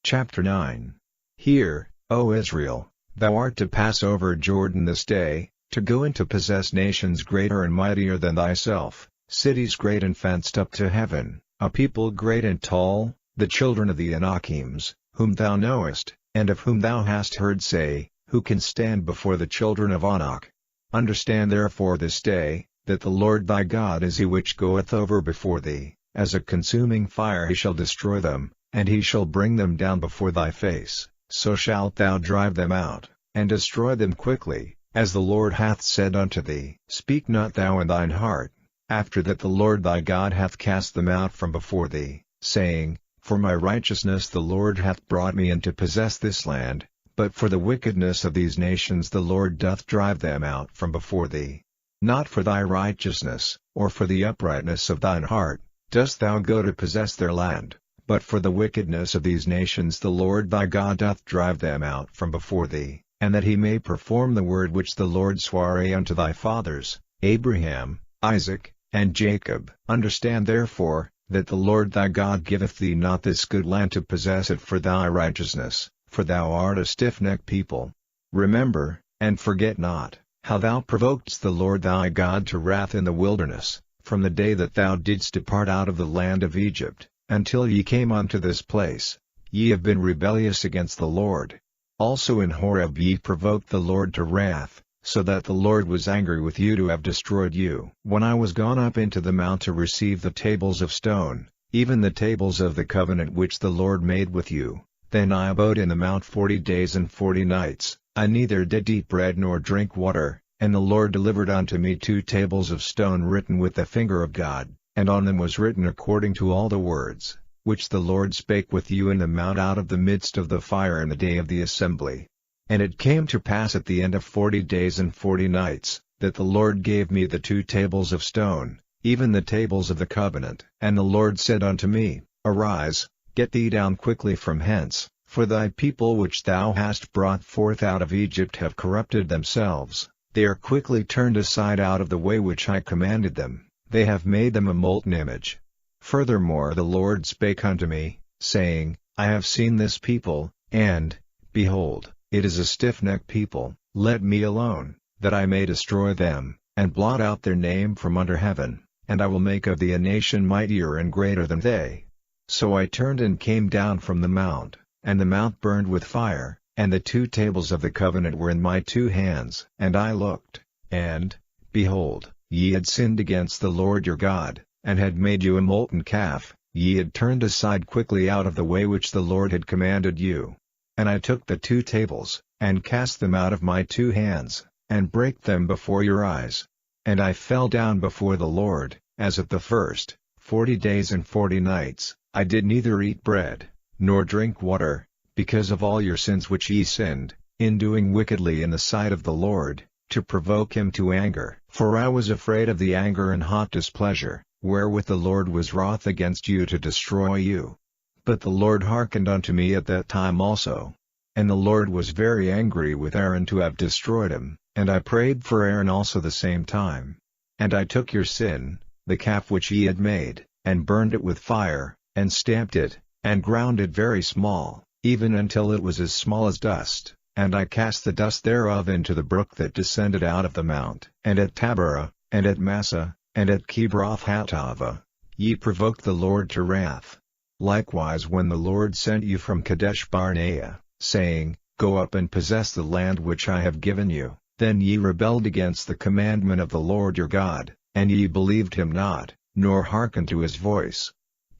Chapter 9. Hear, O Israel, thou art to pass over Jordan this day, to go and to possess nations greater and mightier than thyself, cities great and fenced up to heaven, a people great and tall, the children of the Anakims, whom thou knowest, and of whom thou hast heard say, Who can stand before the children of Anak? Understand therefore this day, that the Lord thy God is he which goeth over before thee, as a consuming fire he shall destroy them, and he shall bring them down before thy face, so shalt thou drive them out, and destroy them quickly, as the Lord hath said unto thee. Speak not thou in thine heart, after that the Lord thy God hath cast them out from before thee, saying, For my righteousness the Lord hath brought me in to possess this land, but for the wickedness of these nations the Lord doth drive them out from before thee. Not for thy righteousness, or for the uprightness of thine heart, dost thou go to possess their land, but for the wickedness of these nations the Lord thy God doth drive them out from before thee, and that he may perform the word which the Lord sware unto thy fathers, Abraham, Isaac, and Jacob. Understand therefore, that the Lord thy God giveth thee not this good land to possess it for thy righteousness, for thou art a stiff-necked people. Remember, and forget not, how thou provokedst the Lord thy God to wrath in the wilderness, from the day that thou didst depart out of the land of Egypt, until ye came unto this place. Ye have been rebellious against the Lord. Also in Horeb ye provoked the Lord to wrath, so that the Lord was angry with you to have destroyed you. When I was gone up into the mount to receive the tables of stone, even the tables of the covenant which the Lord made with you, then I abode in the mount 40 days and 40 nights, I neither did eat bread nor drink water, and the Lord delivered unto me 2 tables of stone written with the finger of God, and on them was written according to all the words, which the Lord spake with you in the mount out of the midst of the fire in the day of the assembly. And it came to pass at the end of 40 days and 40 nights, that the Lord gave me the 2 tables of stone, even the tables of the covenant. And the Lord said unto me, Arise, get thee down quickly from hence, for thy people which thou hast brought forth out of Egypt have corrupted themselves, they are quickly turned aside out of the way which I commanded them, they have made them a molten image. Furthermore the Lord spake unto me, saying, I have seen this people, and, behold, it is a stiff-necked people. Let me alone, that I may destroy them, and blot out their name from under heaven, and I will make of thee a nation mightier and greater than they. So I turned and came down from the mount, and the mount burned with fire, and the 2 tables of the covenant were in my 2 hands. And I looked, and, behold, ye had sinned against the Lord your God, and had made you a molten calf, ye had turned aside quickly out of the way which the Lord had commanded you. And I took the 2 tables, and cast them out of my 2 hands, and brake them before your eyes. And I fell down before the Lord, as at the first, 40 days and 40 nights, I did neither eat bread, nor drink water, because of all your sins which ye sinned, in doing wickedly in the sight of the Lord, to provoke him to anger. For I was afraid of the anger and hot displeasure, wherewith the Lord was wroth against you to destroy you. But the Lord hearkened unto me at that time also. And the Lord was very angry with Aaron to have destroyed him, and I prayed for Aaron also the same time. And I took your sin, the calf which ye had made, and burned it with fire, and stamped it, and ground it very small, even until it was as small as dust, and I cast the dust thereof into the brook that descended out of the mount. And at Taberah, and at Massah, and at Kibroth-Hattaavah, ye provoked the Lord to wrath. Likewise when the Lord sent you from Kadesh-barnea, saying, Go up and possess the land which I have given you, then ye rebelled against the commandment of the Lord your God, and ye believed him not, nor hearkened to his voice.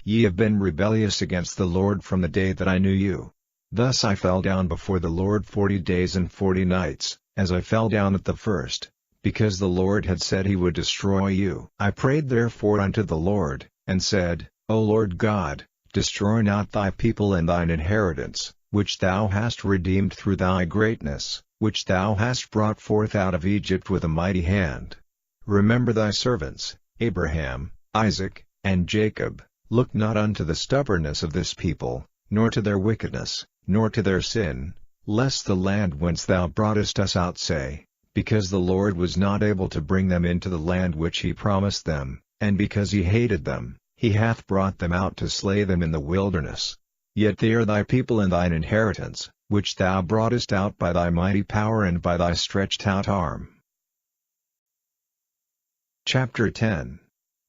Ye have been rebellious against the Lord from the day that I knew you. Thus I fell down before the Lord 40 days and 40 nights, as I fell down at the first, because the Lord had said he would destroy you. I prayed therefore unto the Lord, and said, O Lord God, destroy not thy people and thine inheritance, which thou hast redeemed through thy greatness, which thou hast brought forth out of Egypt with a mighty hand. Remember thy servants, Abraham, Isaac, and Jacob. Look not unto the stubbornness of this people, nor to their wickedness, nor to their sin, lest the land whence thou broughtest us out say, because the Lord was not able to bring them into the land which he promised them, and because he hated them, he hath brought them out to slay them in the wilderness. Yet they are thy people and thine inheritance, which thou broughtest out by thy mighty power and by thy stretched out arm. Chapter 10.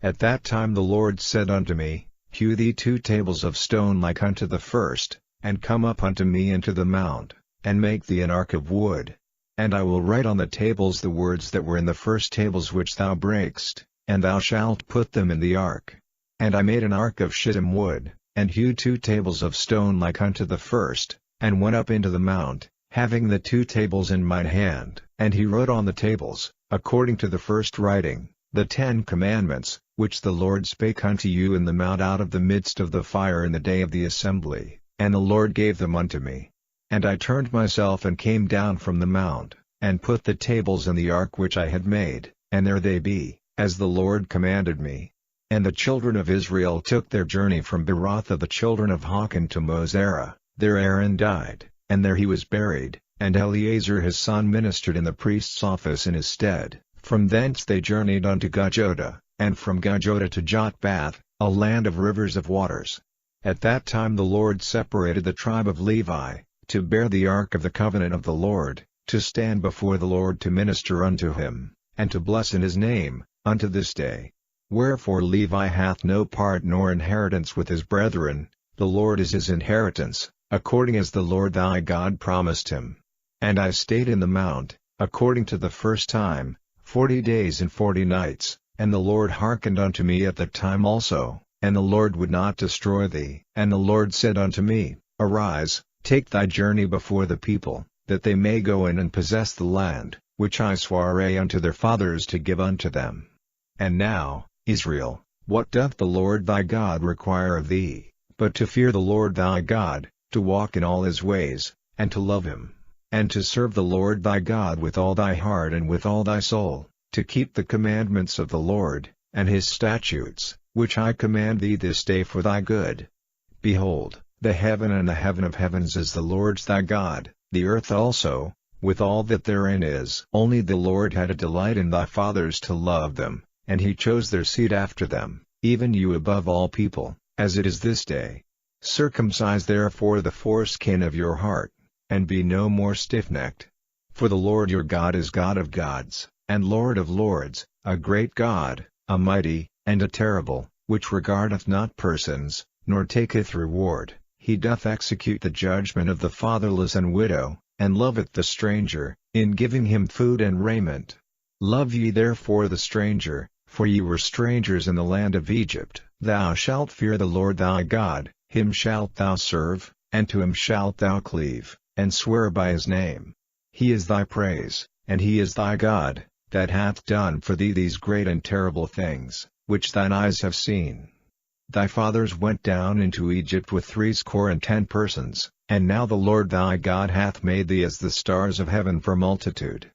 At that time the Lord said unto me, Hew thee 2 tables of stone like unto the first, and come up unto me into the mount, and make thee an ark of wood. And I will write on the tables the words that were in the first tables which thou breakest, and thou shalt put them in the ark. And I made an ark of shittim wood, and hewed 2 tables of stone like unto the first, and went up into the mount, having the 2 tables in mine hand. And he wrote on the tables, according to the first writing, the 10 commandments, which the Lord spake unto you in the mount out of the midst of the fire in the day of the assembly, and the Lord gave them unto me. And I turned myself and came down from the mount, and put the tables in the ark which I had made, and there they be, as the Lord commanded me. And the children of Israel took their journey from Beroth of the children of Hochin to Mosera. There Aaron died, and there he was buried, and Eleazar his son ministered in the priest's office in his stead. From thence they journeyed unto Gajota, and from Gajota to Jotbath, a land of rivers of waters. At that time the Lord separated the tribe of Levi, to bear the ark of the covenant of the Lord, to stand before the Lord to minister unto him, and to bless in his name, unto this day. Wherefore Levi hath no part nor inheritance with his brethren, the Lord is his inheritance, according as the Lord thy God promised him. And I stayed in the mount, according to the first time, 40 days and 40 nights, and the Lord hearkened unto me at that time also, and the Lord would not destroy thee. And the Lord said unto me, Arise, take thy journey before the people, that they may go in and possess the land, which I sware unto their fathers to give unto them. And now, Israel, what doth the Lord thy God require of thee, but to fear the Lord thy God, to walk in all his ways, and to love him, and to serve the Lord thy God with all thy heart and with all thy soul, to keep the commandments of the Lord, and his statutes, which I command thee this day for thy good. Behold, the heaven and the heaven of heavens is the Lord's thy God, the earth also, with all that therein is. Only the Lord had a delight in thy fathers to love them, and he chose their seed after them, even you above all people, as it is this day. Circumcise therefore the foreskin of your heart, and be no more stiff-necked. For the Lord your God is God of gods, and Lord of lords, a great God, a mighty, and a terrible, which regardeth not persons, nor taketh reward. He doth execute the judgment of the fatherless and widow, and loveth the stranger, in giving him food and raiment. Love ye therefore the stranger, for ye were strangers in the land of Egypt. Thou shalt fear the Lord thy God, him shalt thou serve, and to him shalt thou cleave, and swear by his name. He is thy praise, and he is thy God, that hath done for thee these great and terrible things, which thine eyes have seen. Thy fathers went down into Egypt with 70 persons, and now the Lord thy God hath made thee as the stars of heaven for multitude.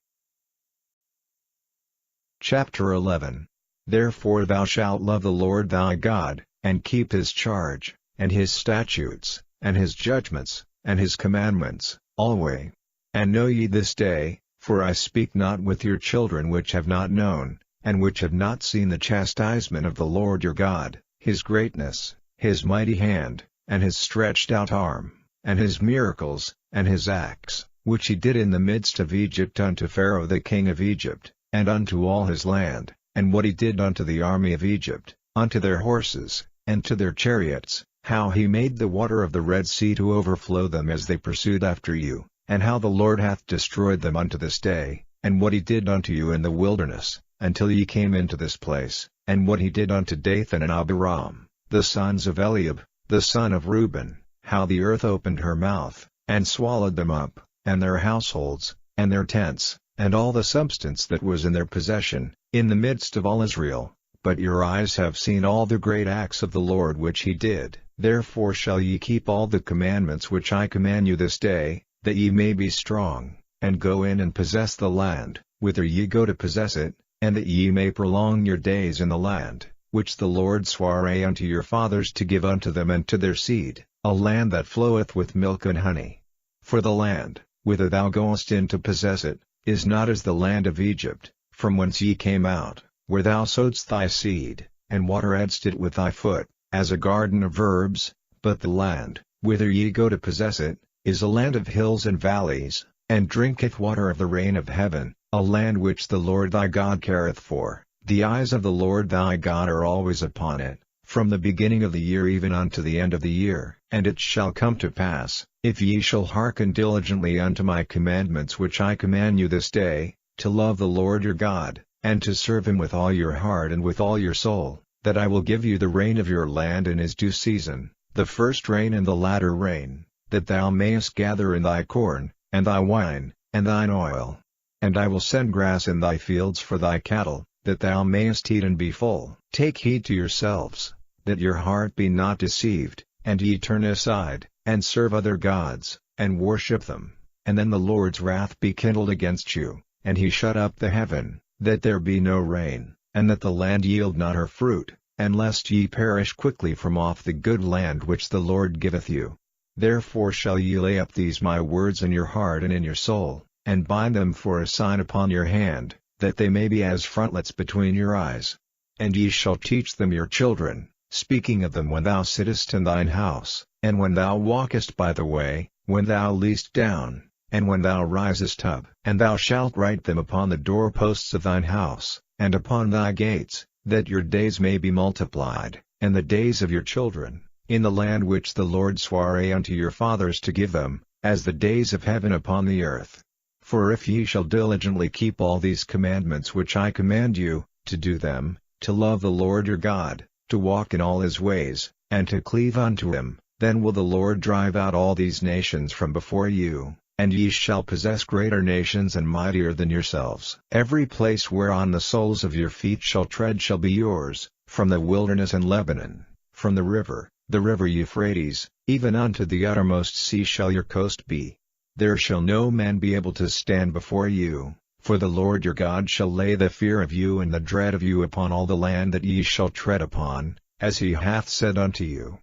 Chapter 11. Therefore thou shalt love the Lord thy God, and keep his charge, and his statutes, and his judgments, and his commandments, alway. And know ye this day, for I speak not with your children which have not known, and which have not seen the chastisement of the Lord your God, his greatness, his mighty hand, and his stretched out arm, and his miracles, and his acts, which he did in the midst of Egypt unto Pharaoh the king of Egypt, and unto all his land, and what he did unto the army of Egypt, unto their horses, and to their chariots, how he made the water of the Red Sea to overflow them as they pursued after you, and how the Lord hath destroyed them unto this day, and what he did unto you in the wilderness, until ye came into this place, and what he did unto Dathan and Abiram, the sons of Eliab, the son of Reuben, how the earth opened her mouth, and swallowed them up, and their households, and their tents, and all the substance that was in their possession, in the midst of all Israel. But your eyes have seen all the great acts of the Lord which he did. Therefore shall ye keep all the commandments which I command you this day, that ye may be strong, and go in and possess the land, whither ye go to possess it, and that ye may prolong your days in the land, which the Lord sware unto your fathers to give unto them and to their seed, a land that floweth with milk and honey. For the land, whither thou goest in to possess it, is not as the land of Egypt, from whence ye came out, where thou sowedst thy seed, and wateredst it with thy foot, as a garden of herbs, but the land, whither ye go to possess it, is a land of hills and valleys, and drinketh water of the rain of heaven, a land which the Lord thy God careth for. The eyes of the Lord thy God are always upon it, from the beginning of the year even unto the end of the year. And it shall come to pass, if ye shall hearken diligently unto my commandments which I command you this day, to love the Lord your God, and to serve him with all your heart and with all your soul, that I will give you the rain of your land in his due season, the first rain and the latter rain, that thou mayest gather in thy corn, and thy wine, and thine oil. And I will send grass in thy fields for thy cattle, that thou mayest eat and be full. Take heed to yourselves, that your heart be not deceived, and ye turn aside, and serve other gods, and worship them, and then the Lord's wrath be kindled against you, and he shut up the heaven, that there be no rain, and that the land yield not her fruit, and lest ye perish quickly from off the good land which the Lord giveth you. Therefore shall ye lay up these my words in your heart and in your soul, and bind them for a sign upon your hand, that they may be as frontlets between your eyes. And ye shall teach them your children, speaking of them when thou sittest in thine house, and when thou walkest by the way, when thou liest down, and when thou risest up. And thou shalt write them upon the doorposts of thine house, and upon thy gates, that your days may be multiplied, and the days of your children, in the land which the Lord sware unto your fathers to give them, as the days of heaven upon the earth. For if ye shall diligently keep all these commandments which I command you, to do them, to love the Lord your God, to walk in all his ways, and to cleave unto him, then will the Lord drive out all these nations from before you, and ye shall possess greater nations and mightier than yourselves. Every place whereon the soles of your feet shall tread shall be yours, from the wilderness and Lebanon, from the river Euphrates, even unto the uttermost sea shall your coast be. There shall no man be able to stand before you, for the Lord your God shall lay the fear of you and the dread of you upon all the land that ye shall tread upon, as he hath said unto you.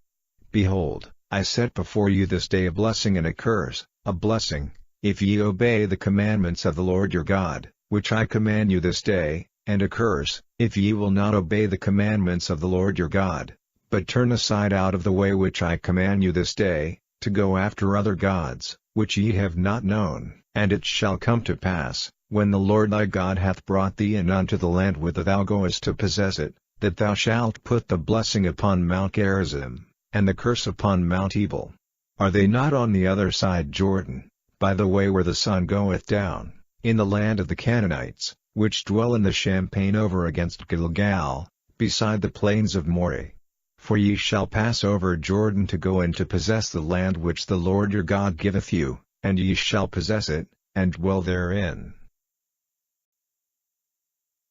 Behold, I set before you this day a blessing and a curse. A blessing, if ye obey the commandments of the Lord your God, which I command you this day, and a curse, if ye will not obey the commandments of the Lord your God, but turn aside out of the way which I command you this day, to go after other gods, which ye have not known. And it shall come to pass, when the Lord thy God hath brought thee in unto the land whither thou goest to possess it, that thou shalt put the blessing upon Mount Gerizim, and the curse upon Mount Ebal. Are they not on the other side Jordan, by the way where the sun goeth down, in the land of the Canaanites, which dwell in the champaign over against Gilgal, beside the plains of Moreh? For ye shall pass over Jordan to go in to possess the land which the Lord your God giveth you, and ye shall possess it, and dwell therein.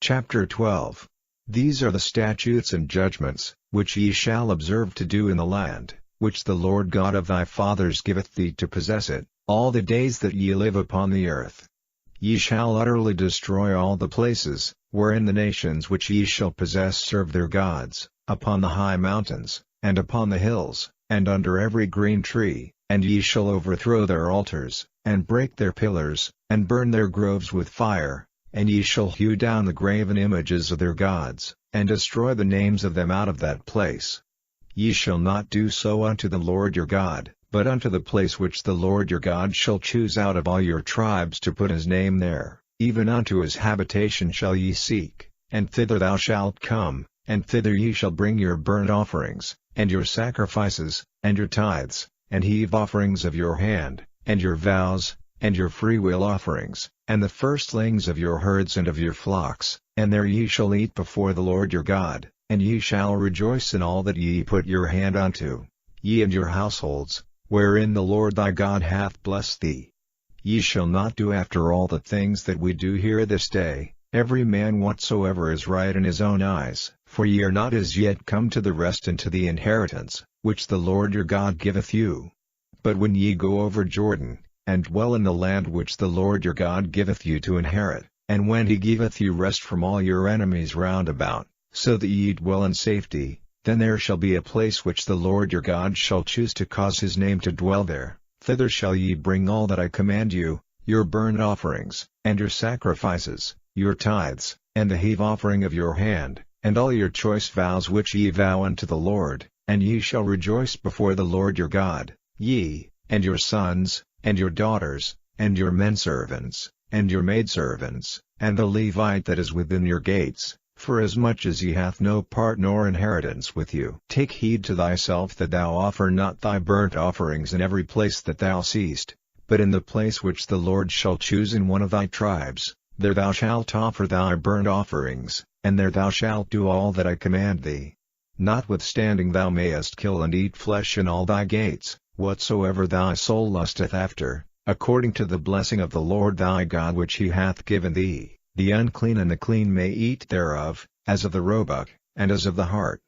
Chapter 12. These are the statutes and judgments, which ye shall observe to do in the land, which the Lord God of thy fathers giveth thee to possess it, all the days that ye live upon the earth. Ye shall utterly destroy all the places, wherein the nations which ye shall possess serve their gods, upon the high mountains, and upon the hills, and under every green tree, and ye shall overthrow their altars, and break their pillars, and burn their groves with fire, and ye shall hew down the graven images of their gods, and destroy the names of them out of that place. Ye shall not do so unto the Lord your God, but unto the place which the Lord your God shall choose out of all your tribes to put his name there, even unto his habitation shall ye seek, and thither thou shalt come, and thither ye shall bring your burnt offerings, and your sacrifices, and your tithes, and heave offerings of your hand, and your vows, and your freewill offerings, and the firstlings of your herds and of your flocks, and there ye shall eat before the Lord your God, and ye shall rejoice in all that ye put your hand unto, ye and your households, wherein the Lord thy God hath blessed thee. Ye shall not do after all the things that we do here this day, every man whatsoever is right in his own eyes. For ye are not as yet come to the rest and to the inheritance, which the Lord your God giveth you. But when ye go over Jordan, and dwell in the land which the Lord your God giveth you to inherit, and when he giveth you rest from all your enemies round about, so that ye dwell in safety, then there shall be a place which the Lord your God shall choose to cause his name to dwell there. Thither shall ye bring all that I command you, your burnt offerings, and your sacrifices, your tithes, and the heave offering of your hand, and all your choice vows which ye vow unto the Lord, and ye shall rejoice before the Lord your God, ye, and your sons, and your daughters, and your menservants, and your maidservants, and the Levite that is within your gates, forasmuch as he hath no part nor inheritance with you. Take heed to thyself that thou offer not thy burnt offerings in every place that thou seest, but in the place which the Lord shall choose in one of thy tribes, there thou shalt offer thy burnt offerings, and there thou shalt do all that I command thee. Notwithstanding thou mayest kill and eat flesh in all thy gates, whatsoever thy soul lusteth after, according to the blessing of the Lord thy God which he hath given thee. The unclean and the clean may eat thereof, as of the roebuck, and as of the hart.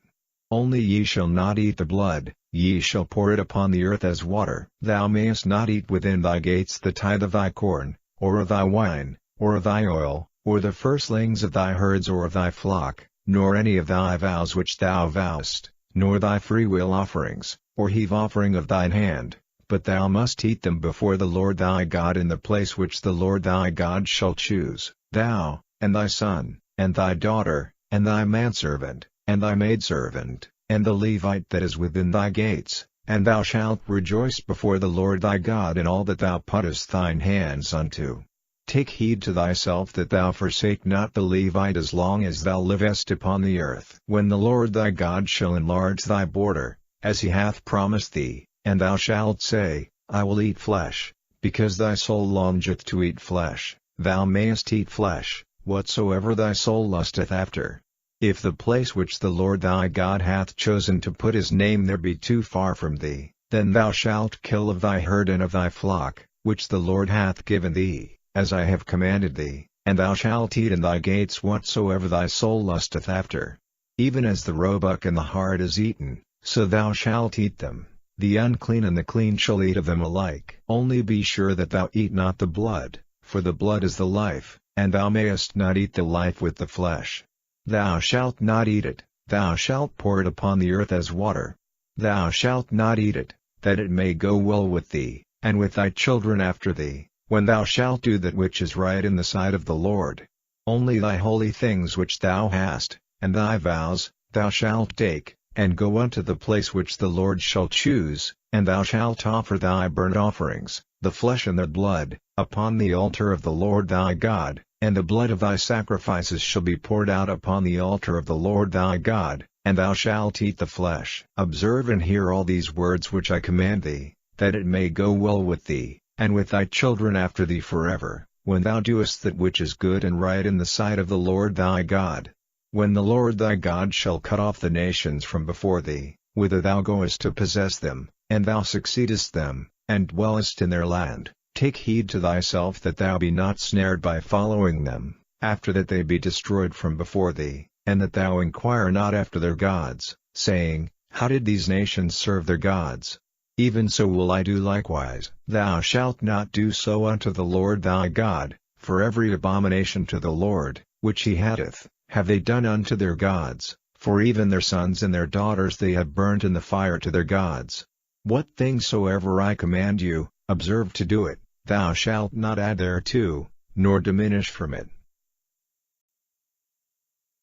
Only ye shall not eat the blood, ye shall pour it upon the earth as water. Thou mayest not eat within thy gates the tithe of thy corn, or of thy wine, or of thy oil, or the firstlings of thy herds or of thy flock, nor any of thy vows which thou vowest, nor thy freewill offerings, or heave offering of thine hand, but thou must eat them before the Lord thy God in the place which the Lord thy God shall choose. Thou, and thy son, and thy daughter, and thy manservant, and thy maidservant, and the Levite that is within thy gates, and thou shalt rejoice before the Lord thy God in all that thou puttest thine hands unto. Take heed to thyself that thou forsake not the Levite as long as thou livest upon the earth. When the Lord thy God shall enlarge thy border, as he hath promised thee, and thou shalt say, I will eat flesh, because thy soul longeth to eat flesh, thou mayest eat flesh, whatsoever thy soul lusteth after. If the place which the Lord thy God hath chosen to put his name there be too far from thee, then thou shalt kill of thy herd and of thy flock, which the Lord hath given thee, as I have commanded thee, and thou shalt eat in thy gates whatsoever thy soul lusteth after. Even as the roebuck and the hart is eaten, so thou shalt eat them. The unclean and the clean shall eat of them alike. Only be sure that thou eat not the blood, for the blood is the life, and thou mayest not eat the life with the flesh. Thou shalt not eat it, thou shalt pour it upon the earth as water. Thou shalt not eat it, that it may go well with thee, and with thy children after thee, when thou shalt do that which is right in the sight of the Lord. Only thy holy things which thou hast, and thy vows, thou shalt take, and go unto the place which the Lord shall choose, and thou shalt offer thy burnt offerings, the flesh and the blood, upon the altar of the Lord thy God, and the blood of thy sacrifices shall be poured out upon the altar of the Lord thy God, and thou shalt eat the flesh. Observe and hear all these words which I command thee, that it may go well with thee, and with thy children after thee forever, when thou doest that which is good and right in the sight of the Lord thy God. When the Lord thy God shall cut off the nations from before thee, whither thou goest to possess them, and thou succeedest them, and dwellest in their land, take heed to thyself that thou be not snared by following them, after that they be destroyed from before thee, and that thou inquire not after their gods, saying, How did these nations serve their gods? Even so will I do likewise. Thou shalt not do so unto the Lord thy God, for every abomination to the Lord, which he hateth, have they done unto their gods, for even their sons and their daughters they have burnt in the fire to their gods. What things soever I command you, observe to do it, thou shalt not add thereto, nor diminish from it.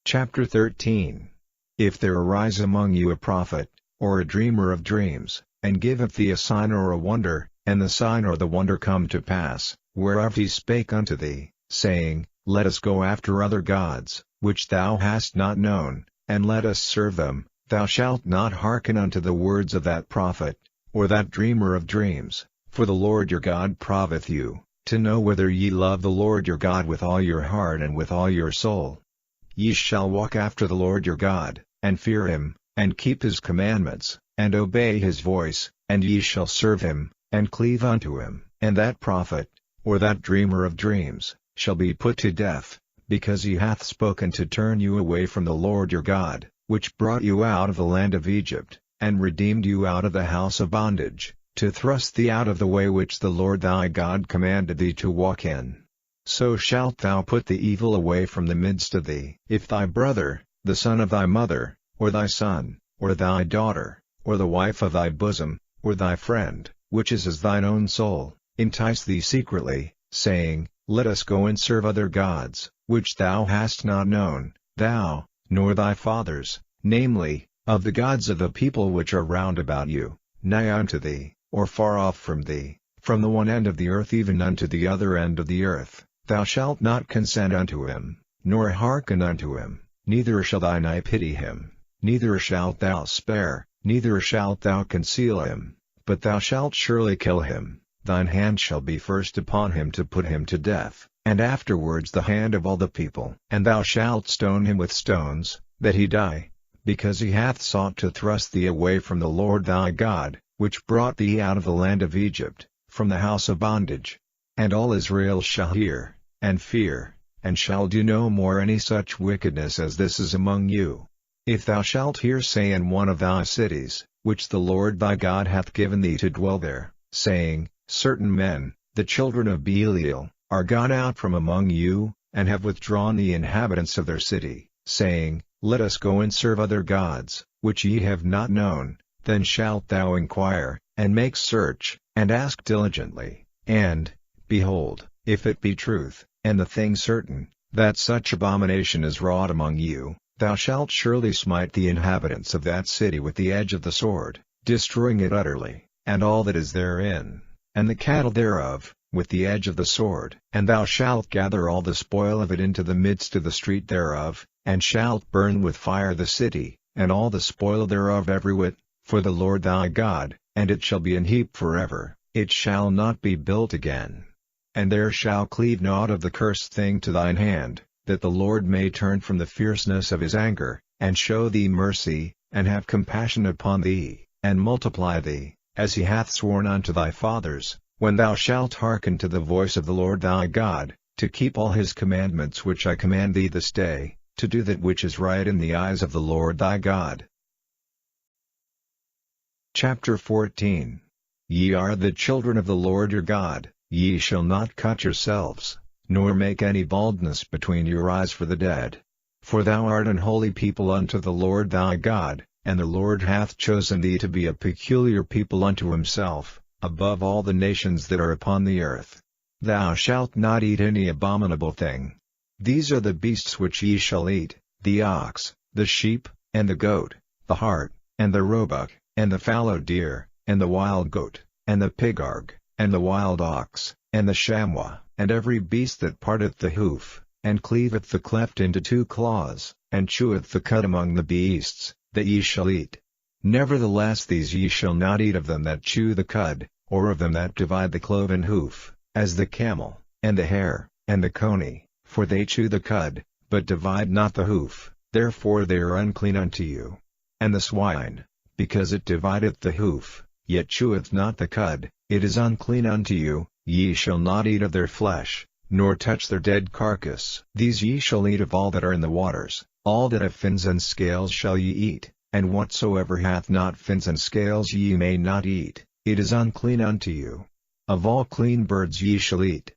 Chapter 13. If there arise among you a prophet, or a dreamer of dreams, and giveth thee a sign or a wonder, and the sign or the wonder come to pass, whereof he spake unto thee, saying, Let us go after other gods, which thou hast not known, and let us serve them, thou shalt not hearken unto the words of that prophet, or that dreamer of dreams, for the Lord your God proveth you, to know whether ye love the Lord your God with all your heart and with all your soul. Ye shall walk after the Lord your God, and fear him, and keep his commandments, and obey his voice, and ye shall serve him, and cleave unto him. And that prophet, or that dreamer of dreams, shall be put to death, because he hath spoken to turn you away from the Lord your God, which brought you out of the land of Egypt, and redeemed you out of the house of bondage, to thrust thee out of the way which the Lord thy God commanded thee to walk in. So shalt thou put the evil away from the midst of thee. If thy brother, the son of thy mother, or thy son, or thy daughter, or the wife of thy bosom, or thy friend, which is as thine own soul, entice thee secretly, saying, Let us go and serve other gods, which thou hast not known, thou, nor thy fathers, namely, of the gods of the people which are round about you, nigh unto thee, or far off from thee, from the one end of the earth even unto the other end of the earth, thou shalt not consent unto him, nor hearken unto him, neither shall thine eye pity him, neither shalt thou spare, neither shalt thou conceal him, but thou shalt surely kill him. Thine hand shall be first upon him to put him to death, and afterwards the hand of all the people. And thou shalt stone him with stones, that he die, because he hath sought to thrust thee away from the Lord thy God, which brought thee out of the land of Egypt, from the house of bondage. And all Israel shall hear, and fear, and shall do no more any such wickedness as this is among you. If thou shalt hear say in one of thy cities, which the Lord thy God hath given thee to dwell there, saying, Certain men, the children of Belial, are gone out from among you, and have withdrawn the inhabitants of their city, saying, Let us go and serve other gods, which ye have not known, then shalt thou inquire, and make search, and ask diligently, and, behold, if it be truth, and the thing certain, that such abomination is wrought among you, thou shalt surely smite the inhabitants of that city with the edge of the sword, destroying it utterly, and all that is therein, and the cattle thereof, with the edge of the sword. And thou shalt gather all the spoil of it into the midst of the street thereof, and shalt burn with fire the city, and all the spoil thereof every whit, for the Lord thy God, and it shall be an heap forever, it shall not be built again. And there shall cleave naught of the cursed thing to thine hand, that the Lord may turn from the fierceness of his anger, and show thee mercy, and have compassion upon thee, and multiply thee, as he hath sworn unto thy fathers, when thou shalt hearken to the voice of the Lord thy God, to keep all his commandments which I command thee this day, to do that which is right in the eyes of the Lord thy God. Chapter 14. Ye are the children of the Lord your God, ye shall not cut yourselves, nor make any baldness between your eyes for the dead. For thou art an holy people unto the Lord thy God, and the Lord hath chosen thee to be a peculiar people unto himself, above all the nations that are upon the earth. Thou shalt not eat any abominable thing. These are the beasts which ye shall eat, the ox, the sheep, and the goat, the hart, and the roebuck, and the fallow deer, and the wild goat, and the pigarg, and the wild ox, and the chamois, and every beast that parteth the hoof, and cleaveth the cleft into two claws, and cheweth the cud among the beasts, that ye shall eat. Nevertheless these ye shall not eat of them that chew the cud, or of them that divide the cloven hoof, as the camel, and the hare, and the coney, for they chew the cud, but divide not the hoof, therefore they are unclean unto you. And the swine, because it divideth the hoof, yet cheweth not the cud, it is unclean unto you, ye shall not eat of their flesh, nor touch their dead carcass. These ye shall eat of all that are in the waters, all that have fins and scales shall ye eat, and whatsoever hath not fins and scales ye may not eat, it is unclean unto you. Of all clean birds ye shall eat.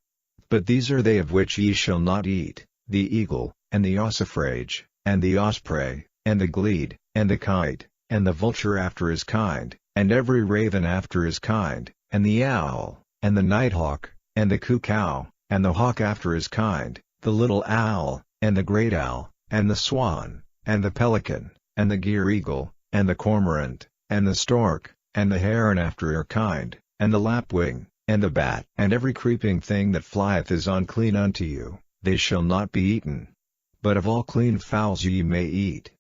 But these are they of which ye shall not eat, the eagle, and the ossifrage, and the osprey, and the glede, and the kite, and the vulture after his kind, and every raven after his kind, and the owl, and the nighthawk, and the cuckoo, and the hawk after his kind, the little owl, and the great owl, and the swan, and the pelican, and the gyre-eagle, and the cormorant, and the stork, and the heron after her kind, and the lapwing, and the bat. And every creeping thing that flieth is unclean unto you, they shall not be eaten. But of all clean fowls ye may eat.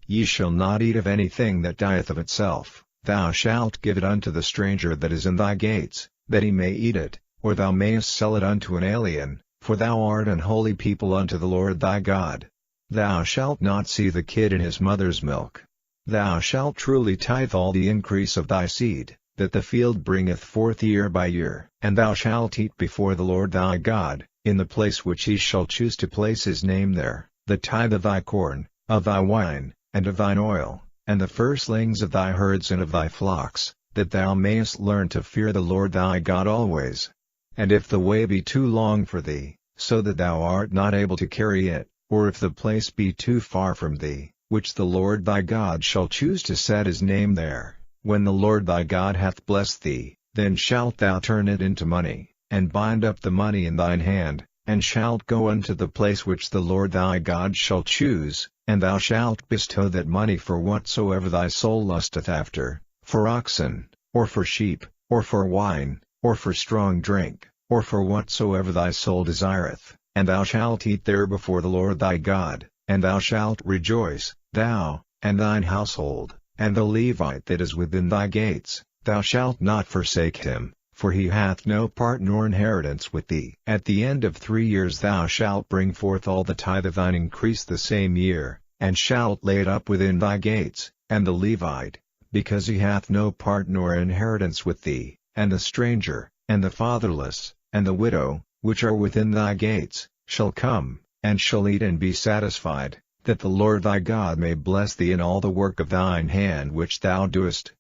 Ye shall not eat of anything that dieth of itself, thou shalt give it unto the stranger that is in thy gates, that he may eat it, or thou mayest sell it unto an alien, for thou art an holy people unto the Lord thy God. Thou shalt not see the kid in his mother's milk. Thou shalt truly tithe all the increase of thy seed, that the field bringeth forth year by year. And thou shalt eat before the Lord thy God, in the place which he shall choose to place his name there, the tithe of thy corn, of thy wine, and of thine oil, and the firstlings of thy herds and of thy flocks, that thou mayest learn to fear the Lord thy God always. And if the way be too long for thee, so that thou art not able to carry it, or if the place be too far from thee, which the Lord thy God shall choose to set his name there, when the Lord thy God hath blessed thee, then shalt thou turn it into money, and bind up the money in thine hand, and shalt go unto the place which the Lord thy God shall choose, and thou shalt bestow that money for whatsoever thy soul lusteth after, for oxen, or for sheep, or for wine, or for strong drink, or for whatsoever thy soul desireth, and thou shalt eat there before the Lord thy God, and thou shalt rejoice, thou, and thine household, and the Levite that is within thy gates. Thou shalt not forsake him, for he hath no part nor inheritance with thee. At the end of 3 years thou shalt bring forth all the tithe of thine increase the same year, and shalt lay it up within thy gates, and the Levite, because he hath no part nor inheritance with thee, and the stranger, and the fatherless, and the widow, which are within thy gates, shall come, and shall eat and be satisfied, that the Lord thy God may bless thee in all the work of thine hand which thou doest.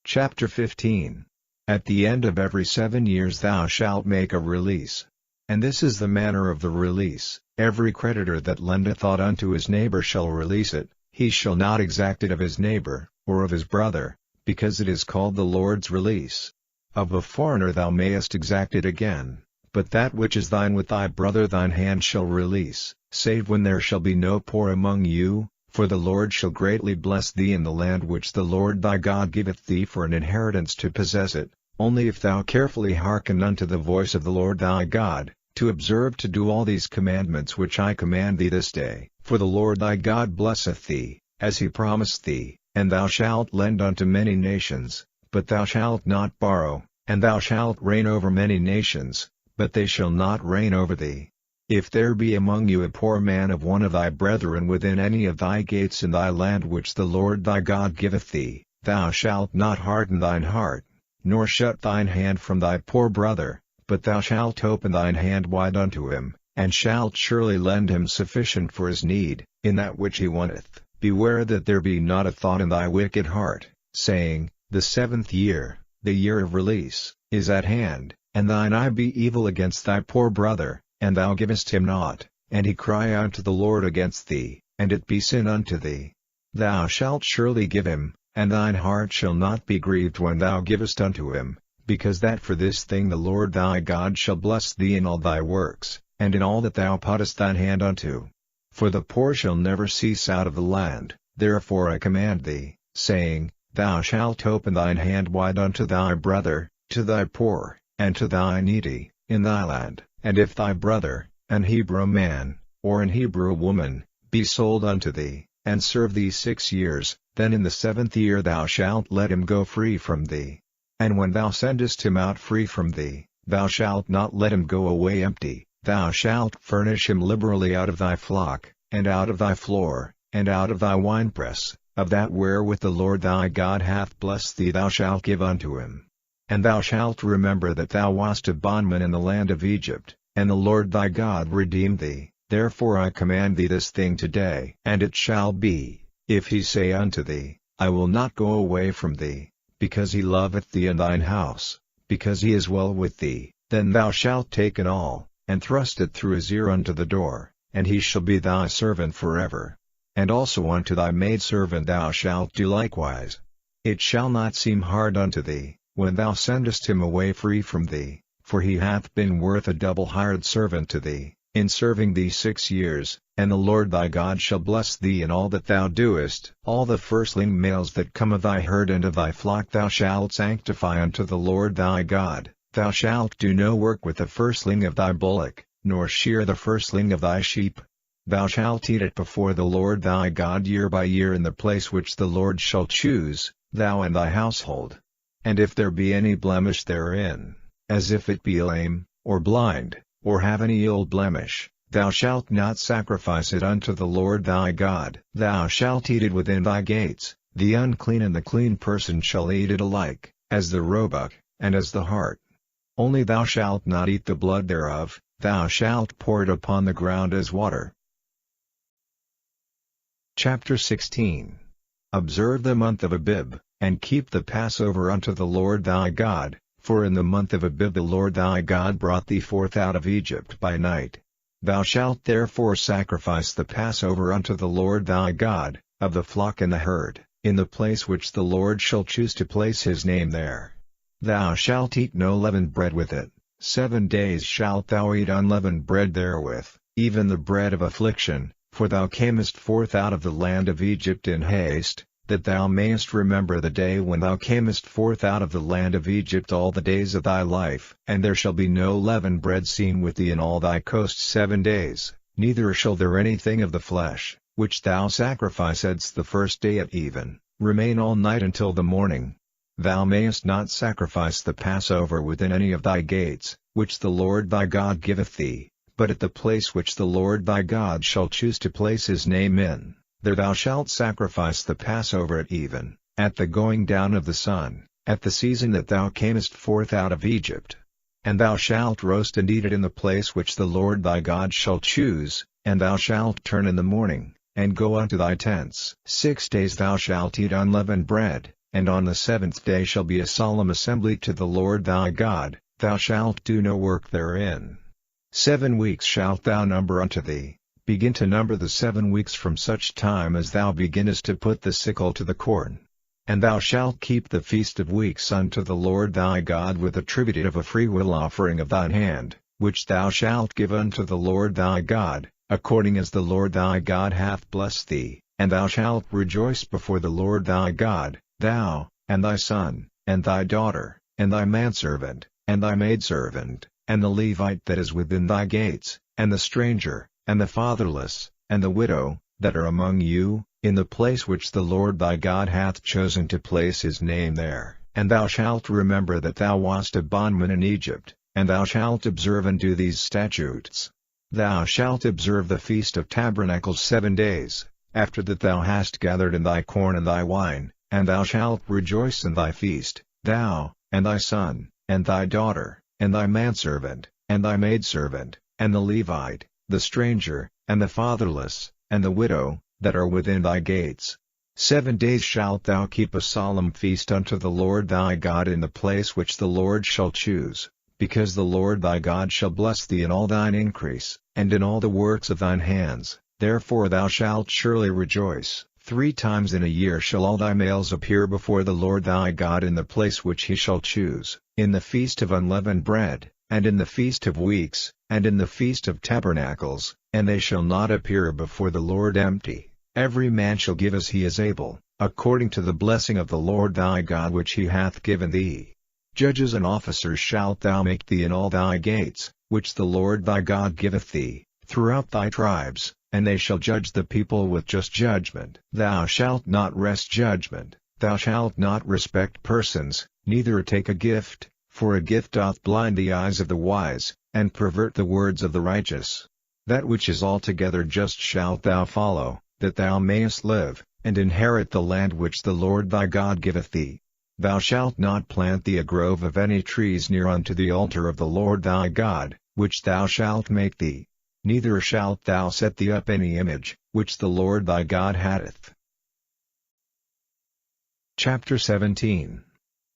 Chapter 15. At the end of every 7 years thou shalt make a release. And this is the manner of the release: every creditor that lendeth aught unto his neighbor shall release it, he shall not exact it of his neighbor, or of his brother, because it is called the Lord's release. Of a foreigner thou mayest exact it again, but that which is thine with thy brother thine hand shall release, save when there shall be no poor among you, for the Lord shall greatly bless thee in the land which the Lord thy God giveth thee for an inheritance to possess it, only if thou carefully hearken unto the voice of the Lord thy God, to observe to do all these commandments which I command thee this day. For the Lord thy God blesseth thee, as he promised thee, and thou shalt lend unto many nations, but thou shalt not borrow, and thou shalt reign over many nations, but they shall not reign over thee. If there be among you a poor man of one of thy brethren within any of thy gates in thy land which the Lord thy God giveth thee, thou shalt not harden thine heart, nor shut thine hand from thy poor brother, but thou shalt open thine hand wide unto him, and shalt surely lend him sufficient for his need, in that which he wanteth. Beware that there be not a thought in thy wicked heart, saying, The 7th year, the year of release, is at hand, and thine eye be evil against thy poor brother, and thou givest him naught, and he cry unto the Lord against thee, and it be sin unto thee. Thou shalt surely give him, and thine heart shall not be grieved when thou givest unto him, because that for this thing the Lord thy God shall bless thee in all thy works, and in all that thou puttest thine hand unto. For the poor shall never cease out of the land, therefore I command thee, saying, Thou shalt open thine hand wide unto thy brother, to thy poor, and to thy needy, in thy land. And if thy brother, an Hebrew man, or an Hebrew woman, be sold unto thee, and serve thee 6 years, then in the 7th year thou shalt let him go free from thee. And when thou sendest him out free from thee, thou shalt not let him go away empty, thou shalt furnish him liberally out of thy flock, and out of thy floor, and out of thy winepress, of that wherewith the Lord thy God hath blessed thee thou shalt give unto him. And thou shalt remember that thou wast a bondman in the land of Egypt, and the Lord thy God redeemed thee. Therefore I command thee this thing today. And it shall be, if he say unto thee, I will not go away from thee, because he loveth thee and thine house, because he is well with thee, then thou shalt take an awl, and thrust it through his ear unto the door, and he shall be thy servant forever. And also unto thy maidservant thou shalt do likewise. It shall not seem hard unto thee, when thou sendest him away free from thee, for he hath been worth a double hired servant to thee, in serving thee 6 years, and the Lord thy God shall bless thee in all that thou doest. All the firstling males that come of thy herd and of thy flock thou shalt sanctify unto the Lord thy God. Thou shalt do no work with the firstling of thy bullock, nor shear the firstling of thy sheep. Thou shalt eat it before the Lord thy God year by year in the place which the Lord shall choose, thou and thy household. And if there be any blemish therein, as if it be lame, or blind, or have any ill blemish, thou shalt not sacrifice it unto the Lord thy God. Thou shalt eat it within thy gates, The unclean and the clean person shall eat it alike, as the roebuck, and as the hart. Only thou shalt not eat the blood thereof, thou shalt pour it upon the ground as water. Chapter 16. Observe the month of Abib, and keep the Passover unto the Lord thy God, for in the month of Abib the Lord thy God brought thee forth out of Egypt by night. Thou shalt therefore sacrifice the Passover unto the Lord thy God, of the flock and the herd, in the place which the Lord shall choose to place his name there. Thou shalt eat no leavened bread with it, 7 days shalt thou eat unleavened bread therewith, even the bread of affliction, for thou camest forth out of the land of Egypt in haste, that thou mayest remember the day when thou camest forth out of the land of Egypt all the days of thy life. And there shall be no leavened bread seen with thee in all thy coast 7 days, neither shall there anything of the flesh, which thou sacrificedst the first day at even, remain all night until the morning. Thou mayest not sacrifice the Passover within any of thy gates, which the Lord thy God giveth thee, but at the place which the Lord thy God shall choose to place his name in. There thou shalt sacrifice the Passover at even, at the going down of the sun, at the season that thou camest forth out of Egypt. And thou shalt roast and eat it in the place which the Lord thy God shall choose, and thou shalt turn in the morning, and go unto thy tents. 6 days thou shalt eat unleavened bread, and on the 7th day shall be a solemn assembly to the Lord thy God, thou shalt do no work therein. 7 weeks shalt thou number unto thee. Begin to number the 7 weeks from such time as thou beginnest to put the sickle to the corn. And thou shalt keep the feast of weeks unto the Lord thy God with a tribute of a freewill offering of thine hand, which thou shalt give unto the Lord thy God, according as the Lord thy God hath blessed thee. And thou shalt rejoice before the Lord thy God, thou, and thy son, and thy daughter, and thy manservant, and thy maidservant, and the Levite that is within thy gates, and the stranger, and the fatherless, and the widow, that are among you, in the place which the Lord thy God hath chosen to place his name there. And thou shalt remember that thou wast a bondman in Egypt, and thou shalt observe and do these statutes. Thou shalt observe the Feast of Tabernacles 7 days, after that thou hast gathered in thy corn and thy wine, and thou shalt rejoice in thy feast, thou, and thy son, and thy daughter, and thy manservant, and thy maidservant, and the Levite, the stranger, and the fatherless, and the widow, that are within thy gates. 7 days shalt thou keep a solemn feast unto the Lord thy God in the place which the Lord shall choose, because the Lord thy God shall bless thee in all thine increase, and in all the works of thine hands. Therefore thou shalt surely rejoice. 3 times in a year shall all thy males appear before the Lord thy God in the place which he shall choose, in the feast of unleavened bread, and in the feast of weeks, and in the feast of tabernacles, and they shall not appear before the Lord empty. Every man shall give as he is able, according to the blessing of the Lord thy God which he hath given thee. Judges and officers shalt thou make thee in all thy gates, which the Lord thy God giveth thee, throughout thy tribes, and they shall judge the people with just judgment. Thou shalt not wrest judgment, thou shalt not respect persons, neither take a gift, for a gift doth blind the eyes of the wise, and pervert the words of the righteous. That which is altogether just shalt thou follow, that thou mayest live, and inherit the land which the Lord thy God giveth thee. Thou shalt not plant thee a grove of any trees near unto the altar of the Lord thy God, which thou shalt make thee. Neither shalt thou set thee up any image, which the Lord thy God hateth. Chapter 17.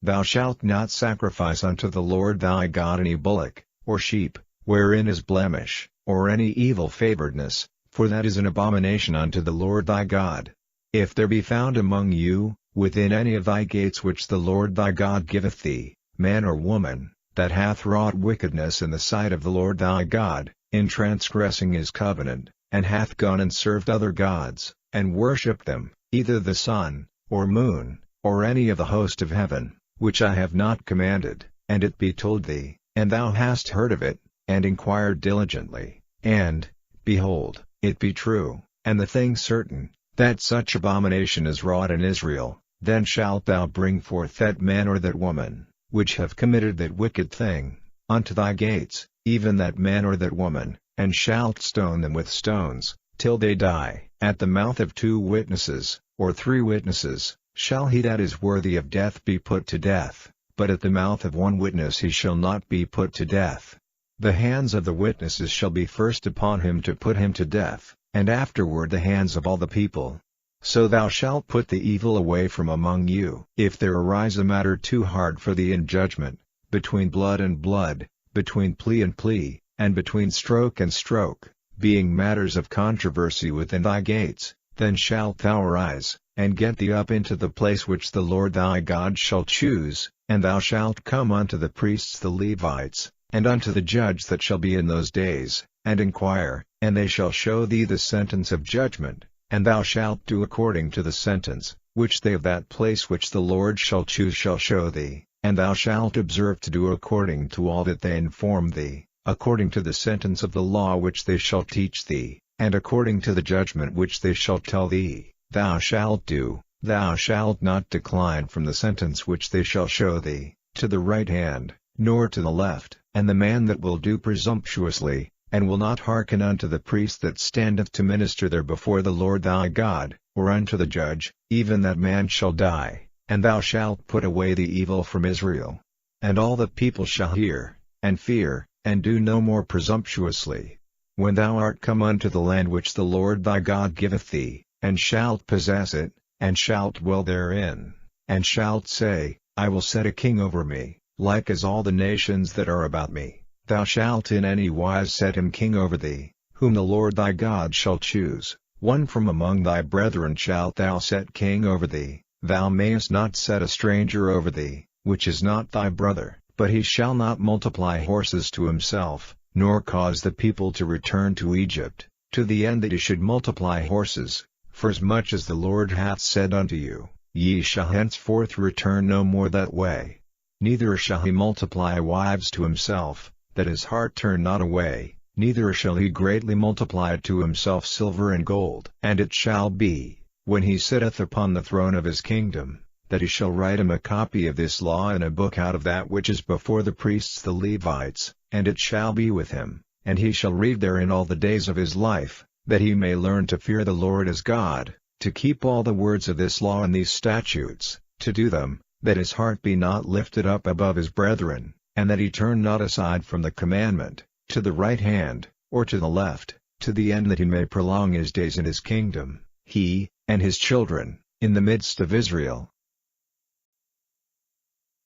Thou shalt not sacrifice unto the Lord thy God any bullock, or sheep, wherein is blemish, or any evil favoredness, for that is an abomination unto the Lord thy God. If there be found among you, within any of thy gates which the Lord thy God giveth thee, man or woman, that hath wrought wickedness in the sight of the Lord thy God, in transgressing his covenant, and hath gone and served other gods, and worshipped them, either the sun, or moon, or any of the host of heaven, which I have not commanded, and it be told thee, and thou hast heard of it, and inquired diligently, and, behold, it be true, and the thing certain, that such abomination is wrought in Israel, then shalt thou bring forth that man or that woman, which have committed that wicked thing, unto thy gates, even that man or that woman, and shalt stone them with stones, till they die. At the mouth of 2 witnesses, or 3 witnesses, shall he that is worthy of death be put to death, but at the mouth of one witness he shall not be put to death. The hands of the witnesses shall be first upon him to put him to death, and afterward the hands of all the people. So thou shalt put the evil away from among you. If there arise a matter too hard for thee in judgment, between blood and blood, between plea and plea, and between stroke and stroke, being matters of controversy within thy gates, then shalt thou arise, and get thee up into the place which the Lord thy God shall choose, and thou shalt come unto the priests the Levites, and unto the judge that shall be in those days, and inquire, and they shall show thee the sentence of judgment, and thou shalt do according to the sentence, which they of that place which the Lord shall choose shall show thee, and thou shalt observe to do according to all that they inform thee, according to the sentence of the law which they shall teach thee, and according to the judgment which they shall tell thee, thou shalt do. Thou shalt not decline from the sentence which they shall show thee, to the right hand, nor to the left. And the man that will do presumptuously, and will not hearken unto the priest that standeth to minister there before the Lord thy God, or unto the judge, even that man shall die, and thou shalt put away the evil from Israel. And all the people shall hear, and fear, and do no more presumptuously. When thou art come unto the land which the Lord thy God giveth thee, and shalt possess it, and shalt dwell therein, and shalt say, I will set a king over me, like as all the nations that are about me, thou shalt in any wise set him king over thee, whom the Lord thy God shall choose, one from among thy brethren shalt thou set king over thee. Thou mayest not set a stranger over thee, which is not thy brother, but he shall not multiply horses to himself, nor cause the people to return to Egypt, to the end that he should multiply horses. Forasmuch as the Lord hath said unto you, Ye shall henceforth return no more that way. Neither shall he multiply wives to himself, that his heart turn not away, neither shall he greatly multiply to himself silver and gold. And it shall be, when he sitteth upon the throne of his kingdom, that he shall write him a copy of this law in a book out of that which is before the priests the Levites, and it shall be with him, and he shall read therein all the days of his life, that he may learn to fear the Lord his God, to keep all the words of this law and these statutes, to do them, that his heart be not lifted up above his brethren, and that he turn not aside from the commandment, to the right hand, or to the left, to the end that he may prolong his days in his kingdom, he, and his children, in the midst of Israel.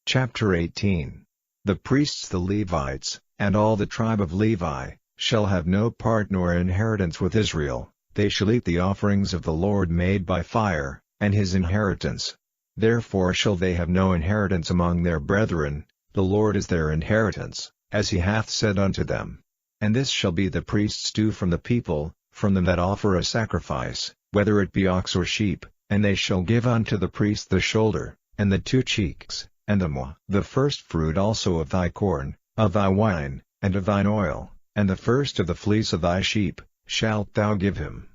Chapter 18. The priests the Levites, and all the tribe of Levi, shall have no part nor inheritance with Israel. They shall eat the offerings of the Lord made by fire, and his inheritance. Therefore shall they have no inheritance among their brethren, the Lord is their inheritance, as he hath said unto them. And this shall be the priest's due from the people, from them that offer a sacrifice, whether it be ox or sheep, and they shall give unto the priest the shoulder, and the 2 cheeks, and the maw. The first fruit also of thy corn, of thy wine, and of thine oil, and the first of the fleece of thy sheep, shalt thou give him.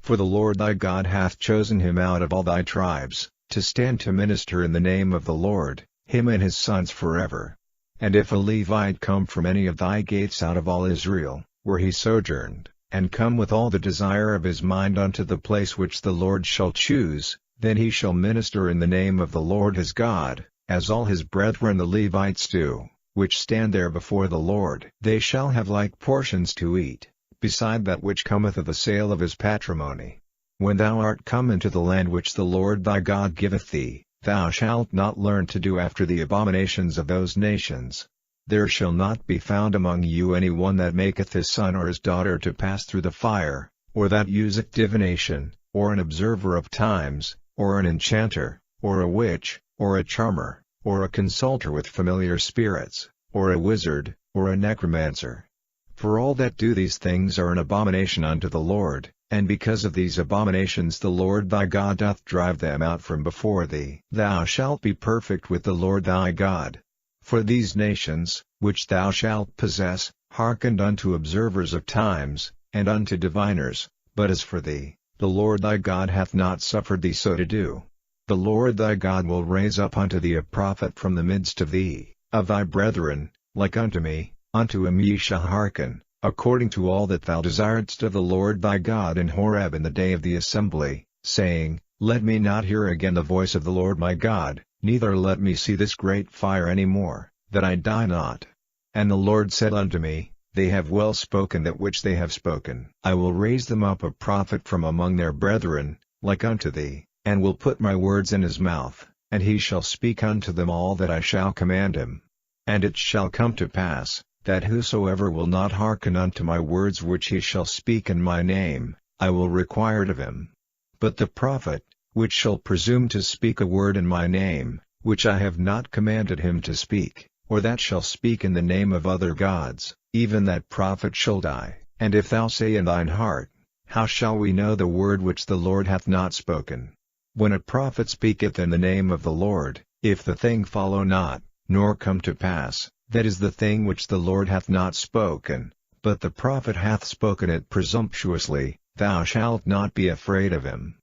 For the Lord thy God hath chosen him out of all thy tribes, to stand to minister in the name of the Lord, him and his sons forever. And if a Levite come from any of thy gates out of all Israel, where he sojourned, and come with all the desire of his mind unto the place which the Lord shall choose, then he shall minister in the name of the Lord his God, as all his brethren the Levites do, which stand there before the Lord. They shall have like portions to eat, beside that which cometh of the sale of his patrimony. When thou art come into the land which the Lord thy God giveth thee, thou shalt not learn to do after the abominations of those nations. There shall not be found among you any one that maketh his son or his daughter to pass through the fire, or that useth divination, or an observer of times, or an enchanter, or a witch, or a charmer, or a consulter with familiar spirits, or a wizard, or a necromancer. For all that do these things are an abomination unto the Lord, and because of these abominations the Lord thy God doth drive them out from before thee. Thou shalt be perfect with the Lord thy God. For these nations, which thou shalt possess, hearkened unto observers of times, and unto diviners, but as for thee, the Lord thy God hath not suffered thee so to do. The Lord thy God will raise up unto thee a prophet from the midst of thee, of thy brethren, like unto me, unto him ye shall hearken, according to all that thou desiredst of the Lord thy God in Horeb in the day of the assembly, saying, let me not hear again the voice of the Lord my God, neither let me see this great fire any more, that I die not. And the Lord said unto me, They have well spoken that which they have spoken. I will raise them up a prophet from among their brethren, like unto thee, and will put my words in his mouth, and he shall speak unto them all that I shall command him. And it shall come to pass, that whosoever will not hearken unto my words which he shall speak in my name, I will require it of him. But the prophet, which shall presume to speak a word in my name, which I have not commanded him to speak, or that shall speak in the name of other gods, even that prophet shall die. And if thou say in thine heart, How shall we know the word which the Lord hath not spoken? When a prophet speaketh in the name of the Lord, if the thing follow not, nor come to pass, that is the thing which the Lord hath not spoken, but the prophet hath spoken it presumptuously, thou shalt not be afraid of him.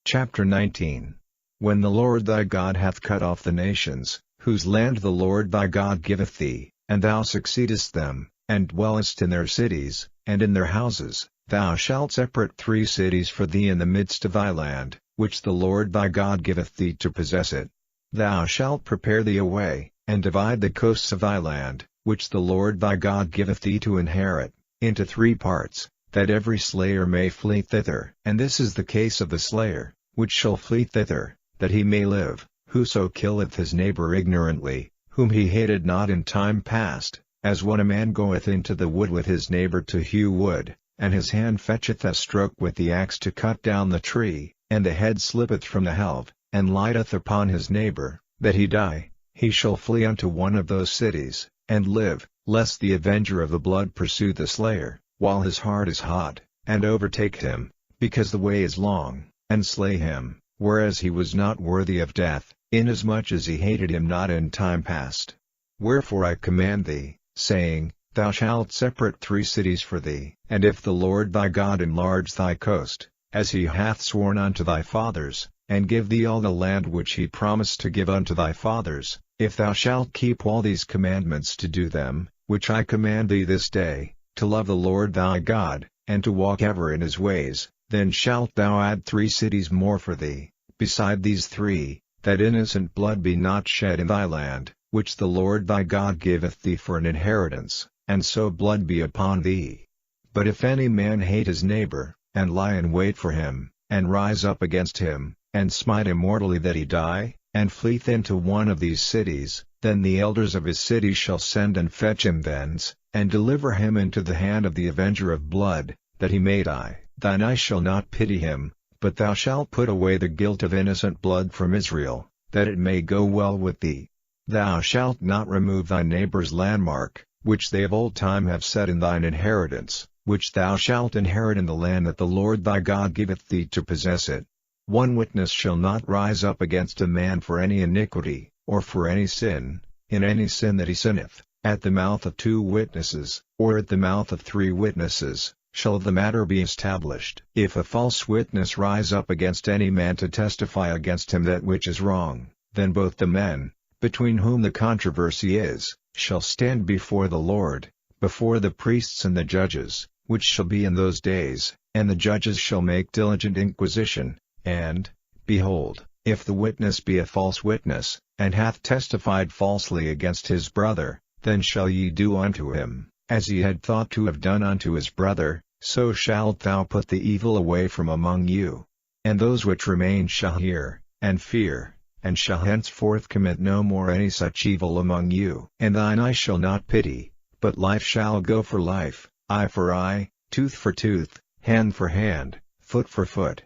Chapter 19. When the Lord thy God hath cut off the nations, whose land the Lord thy God giveth thee, and thou succeedest them, and dwellest in their cities, and in their houses, thou shalt separate 3 cities for thee in the midst of thy land, which the Lord thy God giveth thee to possess it. Thou shalt prepare thee a way, and divide the coasts of thy land, which the Lord thy God giveth thee to inherit, into 3 parts, that every slayer may flee thither. And this is the case of the slayer, which shall flee thither, that he may live, whoso killeth his neighbor ignorantly, whom he hated not in time past, as when a man goeth into the wood with his neighbor to hew wood, and his hand fetcheth a stroke with the axe to cut down the tree, and the head slippeth from the helve, and lighteth upon his neighbor, that he die, he shall flee unto one of those cities, and live, lest the avenger of the blood pursue the slayer, while his heart is hot, and overtake him, because the way is long, and slay him, whereas he was not worthy of death, inasmuch as he hated him not in time past. Wherefore I command thee, saying, Thou shalt separate 3 cities for thee. And if the Lord thy God enlarge thy coast, as he hath sworn unto thy fathers, and give thee all the land which he promised to give unto thy fathers, if thou shalt keep all these commandments to do them, which I command thee this day, to love the Lord thy God, and to walk ever in his ways, then shalt thou add 3 cities more for thee, beside these 3, that innocent blood be not shed in thy land, which the Lord thy God giveth thee for an inheritance, and so blood be upon thee. But if any man hate his neighbor, and lie in wait for him, and rise up against him, and smite him mortally that he die, and fleeth into one of these cities, then the elders of his city shall send and fetch him thence, and deliver him into the hand of the avenger of blood, that he may die. Thine eye shall not pity him, but thou shalt put away the guilt of innocent blood from Israel, that it may go well with thee. Thou shalt not remove thy neighbor's landmark, which they of old time have set in thine inheritance, which thou shalt inherit in the land that the Lord thy God giveth thee to possess it. 1 witness shall not rise up against a man for any iniquity, or for any sin, in any sin that he sinneth, at the mouth of 2 witnesses, or at the mouth of 3 witnesses, shall the matter be established. If a false witness rise up against any man to testify against him that which is wrong, then both the men, between whom the controversy is, shall stand before the Lord, before the priests and the judges, which shall be in those days, and the judges shall make diligent inquisition. And, behold, if the witness be a false witness, and hath testified falsely against his brother, then shall ye do unto him, as he had thought to have done unto his brother, so shalt thou put the evil away from among you. And those which remain shall hear, and fear, and shall henceforth commit no more any such evil among you. And thine eye shall not pity, but life shall go for life, eye for eye, tooth for tooth, hand for hand, foot for foot.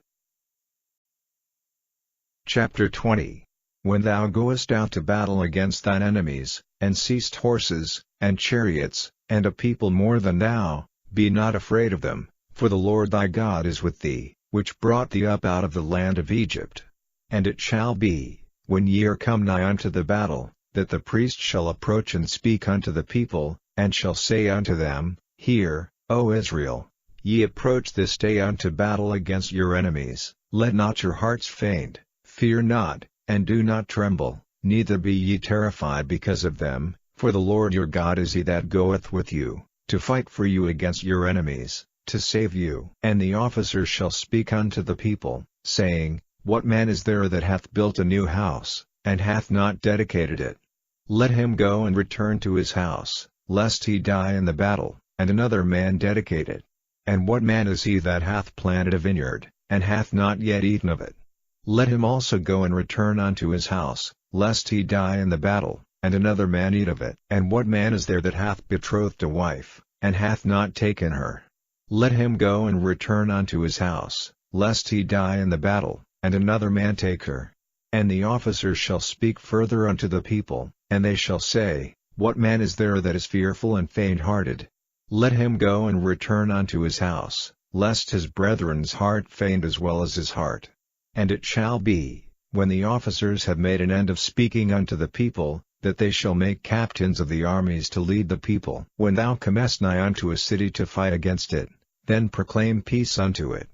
Chapter 20. When thou goest out to battle against thine enemies, and seest horses, and chariots, and a people more than thou, be not afraid of them, for the Lord thy God is with thee, which brought thee up out of the land of Egypt. And it shall be, when ye are come nigh unto the battle, that the priest shall approach and speak unto the people, and shall say unto them, Hear, O Israel, ye approach this day unto battle against your enemies. Let not your hearts faint, fear not, and do not tremble, neither be ye terrified because of them, for the Lord your God is he that goeth with you, to fight for you against your enemies. to save you. And the officers shall speak unto the people, saying, What man is there that hath built a new house, and hath not dedicated it? Let him go and return to his house, lest he die in the battle, and another man dedicate it. And what man is he that hath planted a vineyard, and hath not yet eaten of it? Let him also go and return unto his house, lest he die in the battle, and another man eat of it. And what man is there that hath betrothed a wife, and hath not taken her? Let him go and return unto his house, lest he die in the battle, and another man take her. And the officers shall speak further unto the people, and they shall say, What man is there that is fearful and faint-hearted? Let him go and return unto his house, lest his brethren's heart faint as well as his heart. And it shall be, when the officers have made an end of speaking unto the people, that they shall make captains of the armies to lead the people. When thou comest nigh unto a city to fight against it, then proclaim peace unto it.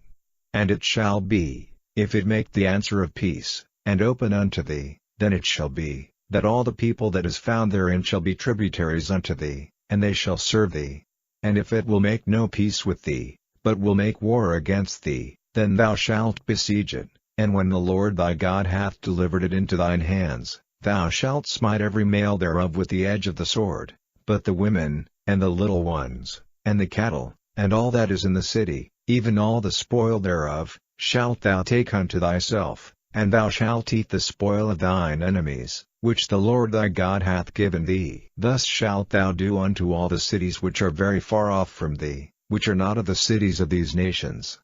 And it shall be, if it make the answer of peace, and open unto thee, then it shall be, that all the people that is found therein shall be tributaries unto thee, and they shall serve thee. And if it will make no peace with thee, but will make war against thee, then thou shalt besiege it. And when the Lord thy God hath delivered it into thine hands, thou shalt smite every male thereof with the edge of the sword, but the women, and the little ones, and the cattle, and all that is in the city, even all the spoil thereof, shalt thou take unto thyself, and thou shalt eat the spoil of thine enemies, which the Lord thy God hath given thee. Thus shalt thou do unto all the cities which are very far off from thee, which are not of the cities of these nations,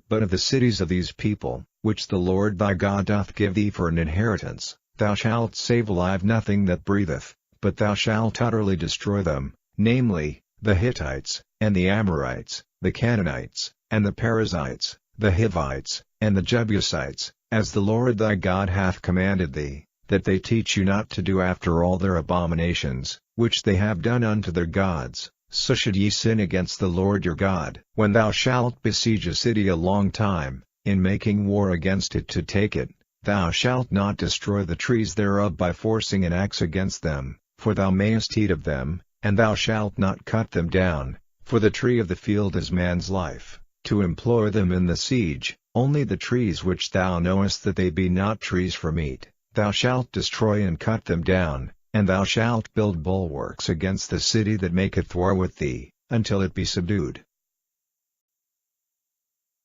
but of the cities of these people, which the Lord thy God doth give thee for an inheritance. Thou shalt save alive nothing that breatheth, but thou shalt utterly destroy them, namely, the Hittites, and the Amorites, the Canaanites, and the Perizzites, the Hivites, and the Jebusites, as the Lord thy God hath commanded thee, that they teach you not to do after all their abominations, which they have done unto their gods, so should ye sin against the Lord your God. When thou shalt besiege a city a long time, in making war against it to take it, thou shalt not destroy the trees thereof by forcing an axe against them, for thou mayest eat of them, and thou shalt not cut them down, for the tree of the field is man's life, to employ them in the siege. Only the trees which thou knowest that they be not trees for meat, thou shalt destroy and cut them down, and thou shalt build bulwarks against the city that maketh war with thee, until it be subdued.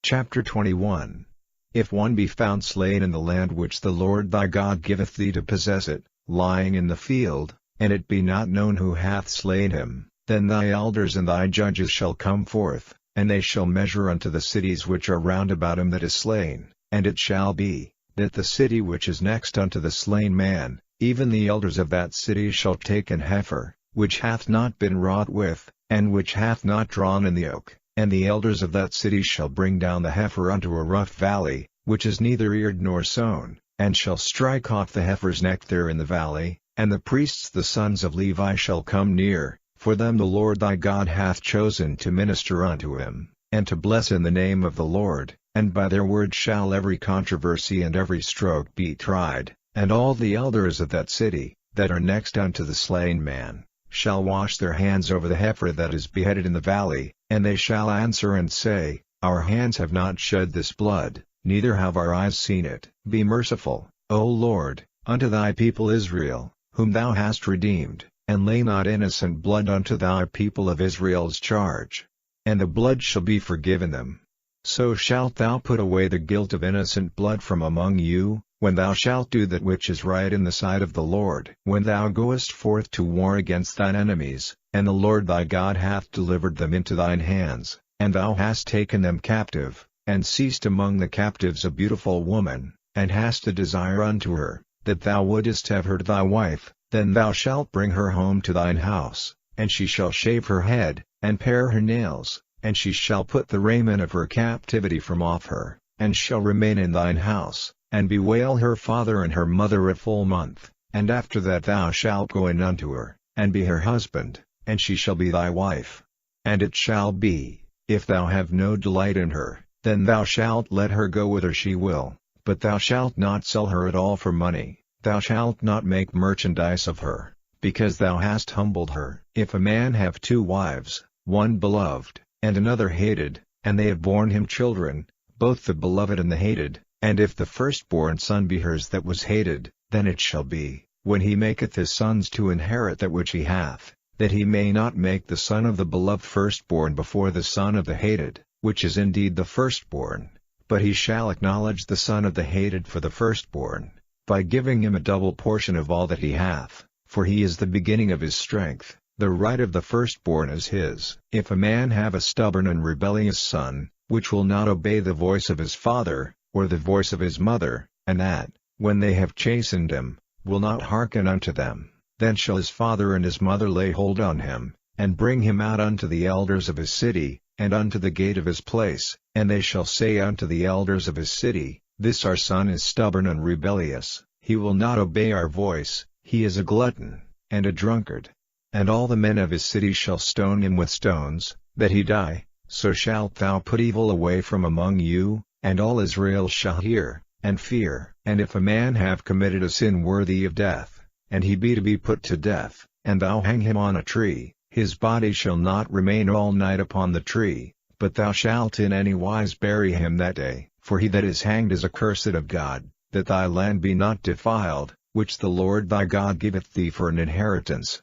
Chapter 21. If one be found slain in the land which the Lord thy God giveth thee to possess it, lying in the field, and it be not known who hath slain him, then thy elders and thy judges shall come forth, and they shall measure unto the cities which are round about him that is slain. And it shall be, that the city which is next unto the slain man, even the elders of that city shall take an heifer, which hath not been wrought with, and which hath not drawn in the yoke. And the elders of that city shall bring down the heifer unto a rough valley, which is neither eared nor sown, and shall strike off the heifer's neck there in the valley, and the priests the sons of Levi shall come near, for them the Lord thy God hath chosen to minister unto him, and to bless in the name of the Lord, and by their word shall every controversy and every stroke be tried. And all the elders of that city, that are next unto the slain man, shall wash their hands over the heifer that is beheaded in the valley, and they shall answer and say, Our hands have not shed this blood, neither have our eyes seen it. Be merciful, O Lord, unto thy people Israel, whom thou hast redeemed, and lay not innocent blood unto thy people of Israel's charge. And the blood shall be forgiven them. So shalt thou put away the guilt of innocent blood from among you, when thou shalt do that which is right in the sight of the Lord. When thou goest forth to war against thine enemies, and the Lord thy God hath delivered them into thine hands, and thou hast taken them captive, and seized among the captives a beautiful woman, and hast a desire unto her, that thou wouldest have her to thy wife, then thou shalt bring her home to thine house, and she shall shave her head, and pare her nails, and she shall put the raiment of her captivity from off her, and shall remain in thine house, and bewail her father and her mother a full month. And after that thou shalt go in unto her, and be her husband, and she shall be thy wife. And it shall be, if thou have no delight in her, then thou shalt let her go whither she will, but thou shalt not sell her at all for money. Thou shalt not make merchandise of her, because thou hast humbled her. If a man have two wives, one beloved, and another hated, and they have borne him children, both the beloved and the hated. And if the firstborn son be hers that was hated, then it shall be, when he maketh his sons to inherit that which he hath, that he may not make the son of the beloved firstborn before the son of the hated, which is indeed the firstborn, but he shall acknowledge the son of the hated for the firstborn, by giving him a double portion of all that he hath, for he is the beginning of his strength. The right of the firstborn is his. If a man have a stubborn and rebellious son, which will not obey the voice of his father, or the voice of his mother, and that, when they have chastened him, will not hearken unto them, then shall his father and his mother lay hold on him, and bring him out unto the elders of his city, and unto the gate of his place, and they shall say unto the elders of his city, This our son is stubborn and rebellious, he will not obey our voice, he is a glutton, and a drunkard. And all the men of his city shall stone him with stones, that he die. So shalt thou put evil away from among you, and all Israel shall hear, and fear. And if a man have committed a sin worthy of death, and he be to be put to death, and thou hang him on a tree, his body shall not remain all night upon the tree, but thou shalt in any wise bury him that day. For he that is hanged is accursed of God, that thy land be not defiled, which the Lord thy God giveth thee for an inheritance.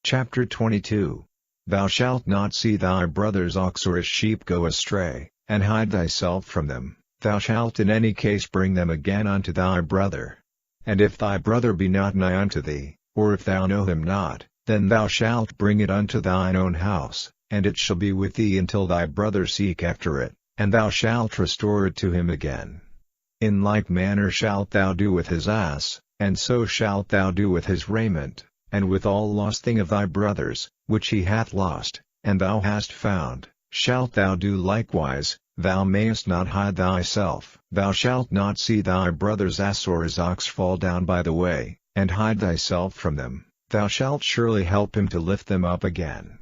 Chapter 22. Thou shalt not see thy brother's ox or his sheep go astray, and hide thyself from them. Thou shalt in any case bring them again unto thy brother. And if thy brother be not nigh unto thee, or if thou know him not, then thou shalt bring it unto thine own house, and it shall be with thee until thy brother seek after it, and thou shalt restore it to him again. In like manner shalt thou do with his ass, and so shalt thou do with his raiment, and with all lost thing of thy brother's, which he hath lost, and thou hast found, shalt thou do likewise. Thou mayest not hide thyself. Thou shalt not see thy brother's ass or his ox fall down by the way, and hide thyself from them. Thou shalt surely help him to lift them up again.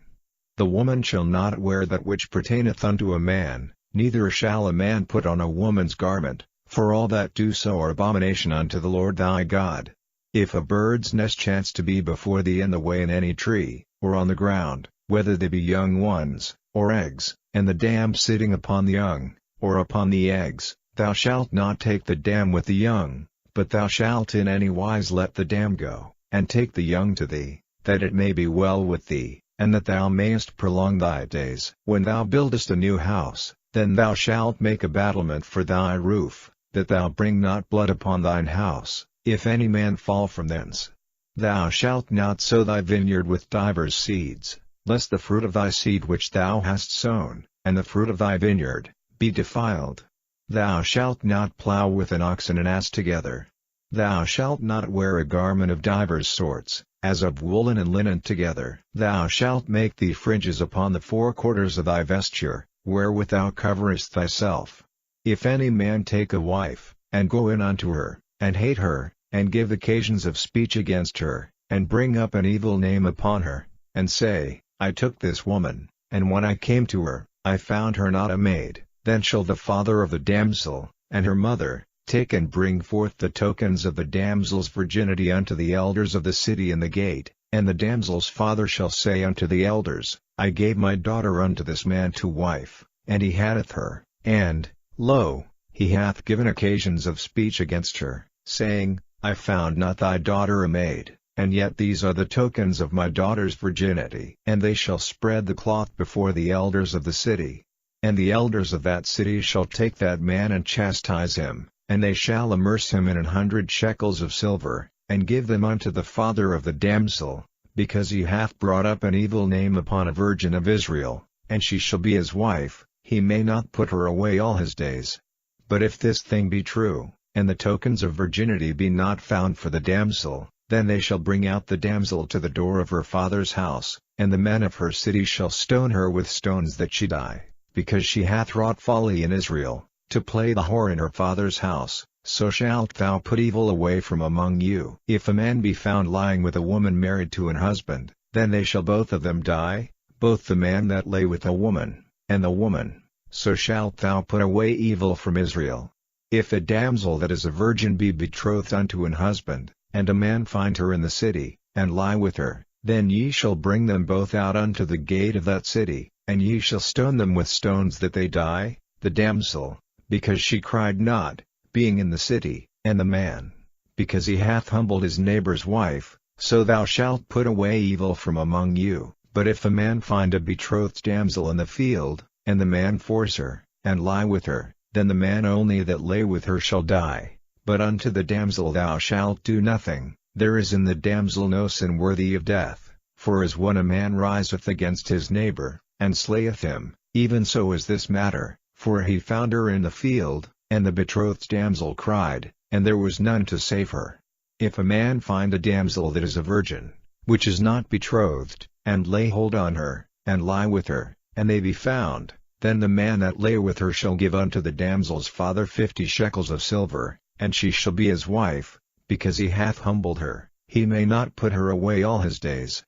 The woman shall not wear that which pertaineth unto a man, neither shall a man put on a woman's garment, for all that do so are abomination unto the Lord thy God. If a bird's nest chance to be before thee in the way in any tree, or on the ground, whether they be young ones, or eggs, and the dam sitting upon the young, or upon the eggs, thou shalt not take the dam with the young, but thou shalt in any wise let the dam go, and take the young to thee, that it may be well with thee, and that thou mayest prolong thy days. When thou buildest a new house, then thou shalt make a battlement for thy roof, that thou bring not blood upon thine house, if any man fall from thence. Thou shalt not sow thy vineyard with divers seeds, lest the fruit of thy seed which thou hast sown, and the fruit of thy vineyard, be defiled. Thou shalt not plow with an ox and an ass together. Thou shalt not wear a garment of divers sorts, as of woolen and linen together. Thou shalt make thee fringes upon the four quarters of thy vesture, wherewith thou coverest thyself. If any man take a wife, and go in unto her, and hate her, and give occasions of speech against her, and bring up an evil name upon her, and say, I took this woman, and when I came to her, I found her not a maid, then shall the father of the damsel, and her mother, take and bring forth the tokens of the damsel's virginity unto the elders of the city in the gate, and the damsel's father shall say unto the elders, I gave my daughter unto this man to wife, and he hadeth her, and, lo, he hath given occasions of speech against her, saying, I found not thy daughter a maid. And yet these are the tokens of my daughter's virginity. And they shall spread the cloth before the elders of the city. And the elders of that city shall take that man and chastise him, and they shall immerse him in 100 shekels of silver, and give them unto the father of the damsel, because he hath brought up an evil name upon a virgin of Israel, and she shall be his wife, he may not put her away all his days. But if this thing be true, and the tokens of virginity be not found for the damsel, then they shall bring out the damsel to the door of her father's house, and the men of her city shall stone her with stones that she die, because she hath wrought folly in Israel, to play the whore in her father's house. So shalt thou put evil away from among you. If a man be found lying with a woman married to an husband, then they shall both of them die, both the man that lay with a woman, and the woman. So shalt thou put away evil from Israel. If a damsel that is a virgin be betrothed unto an husband, and a man find her in the city, and lie with her, then ye shall bring them both out unto the gate of that city, and ye shall stone them with stones that they die, the damsel, because she cried not, being in the city, and the man, because he hath humbled his neighbor's wife, so thou shalt put away evil from among you. But if a man find a betrothed damsel in the field, and the man force her, and lie with her, then the man only that lay with her shall die. But unto the damsel thou shalt do nothing, there is in the damsel no sin worthy of death, for as when a man riseth against his neighbor, and slayeth him, even so is this matter, for he found her in the field, and the betrothed damsel cried, and there was none to save her. If a man find a damsel that is a virgin, which is not betrothed, and lay hold on her, and lie with her, and they be found, then the man that lay with her shall give unto the damsel's father 50 shekels of silver, and she shall be his wife, because he hath humbled her, he may not put her away all his days.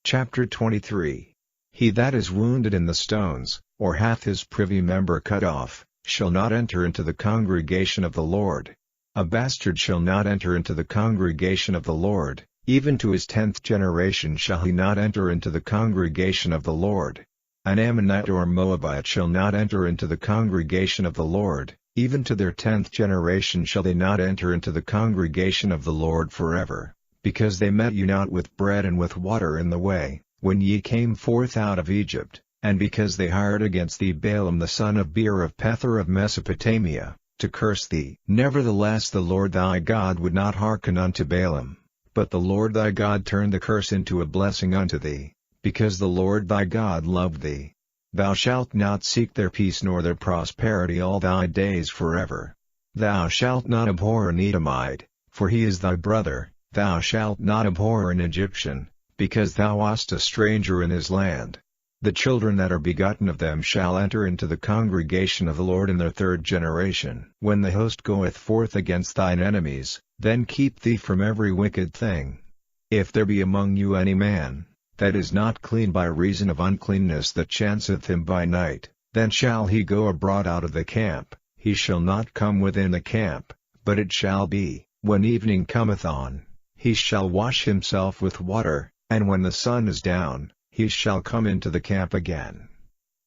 Chapter 23. He that is wounded in the stones, or hath his privy member cut off, shall not enter into the congregation of the Lord. A bastard shall not enter into the congregation of the Lord, even to his 10th generation shall he not enter into the congregation of the Lord. An Ammonite or Moabite shall not enter into the congregation of the Lord, even to their 10th generation shall they not enter into the congregation of the Lord forever, because they met you not with bread and with water in the way, when ye came forth out of Egypt, and because they hired against thee Balaam the son of Beor of Pethor of Mesopotamia, to curse thee. Nevertheless the Lord thy God would not hearken unto Balaam, but the Lord thy God turned the curse into a blessing unto thee, because the Lord thy God loved thee. Thou shalt not seek their peace nor their prosperity all thy days forever. Thou shalt not abhor an Edomite, for he is thy brother. Thou shalt not abhor an Egyptian, because thou wast a stranger in his land. The children that are begotten of them shall enter into the congregation of the Lord in their 3rd generation. When the host goeth forth against thine enemies, then keep thee from every wicked thing. If there be among you any man that is not clean by reason of uncleanness that chanceth him by night, then shall he go abroad out of the camp, he shall not come within the camp, but it shall be, when evening cometh on, he shall wash himself with water, and when the sun is down, he shall come into the camp again.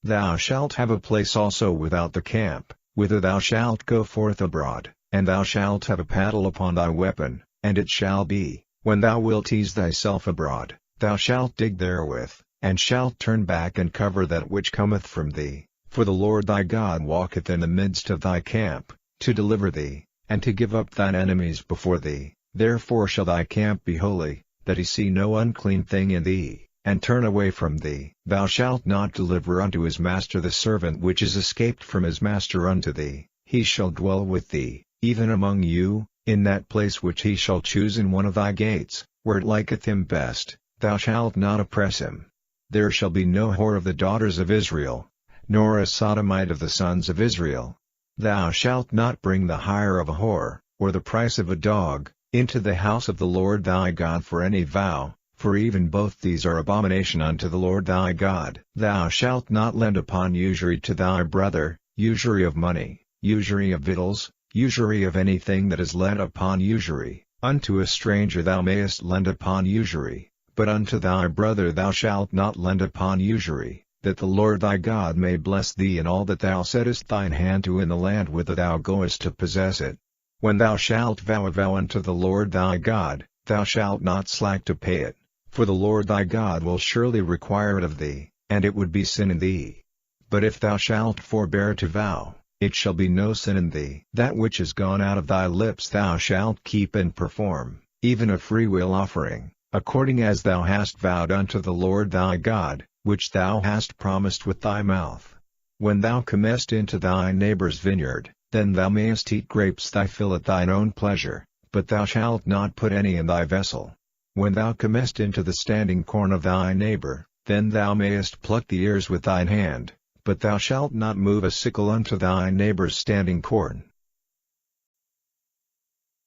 Thou shalt have a place also without the camp, whither thou shalt go forth abroad, and thou shalt have a paddle upon thy weapon, and it shall be, when thou wilt ease thyself abroad, thou shalt dig therewith, and shalt turn back and cover that which cometh from thee, for the Lord thy God walketh in the midst of thy camp, to deliver thee, and to give up thine enemies before thee. Therefore shall thy camp be holy, that he see no unclean thing in thee, and turn away from thee. Thou shalt not deliver unto his master the servant which is escaped from his master unto thee. He shall dwell with thee, even among you, in that place which he shall choose in one of thy gates, where it liketh him best. Thou shalt not oppress him. There shall be no whore of the daughters of Israel, nor a sodomite of the sons of Israel. Thou shalt not bring the hire of a whore, or the price of a dog, into the house of the Lord thy God for any vow, for even both these are abomination unto the Lord thy God. Thou shalt not lend upon usury to thy brother, usury of money, usury of victuals, usury of anything that is lent upon usury. Unto a stranger thou mayest lend upon usury, but unto thy brother thou shalt not lend upon usury, that the Lord thy God may bless thee in all that thou settest thine hand to in the land whither thou goest to possess it. When thou shalt vow a vow unto the Lord thy God, thou shalt not slack to pay it, for the Lord thy God will surely require it of thee, and it would be sin in thee. But if thou shalt forbear to vow, it shall be no sin in thee. That which is gone out of thy lips thou shalt keep and perform, even a freewill offering, according as thou hast vowed unto the Lord thy God, which thou hast promised with thy mouth. When thou comest into thy neighbor's vineyard, then thou mayest eat grapes thy fill at thine own pleasure, but thou shalt not put any in thy vessel. When thou comest into the standing corn of thy neighbor, then thou mayest pluck the ears with thine hand, but thou shalt not move a sickle unto thy neighbor's standing corn.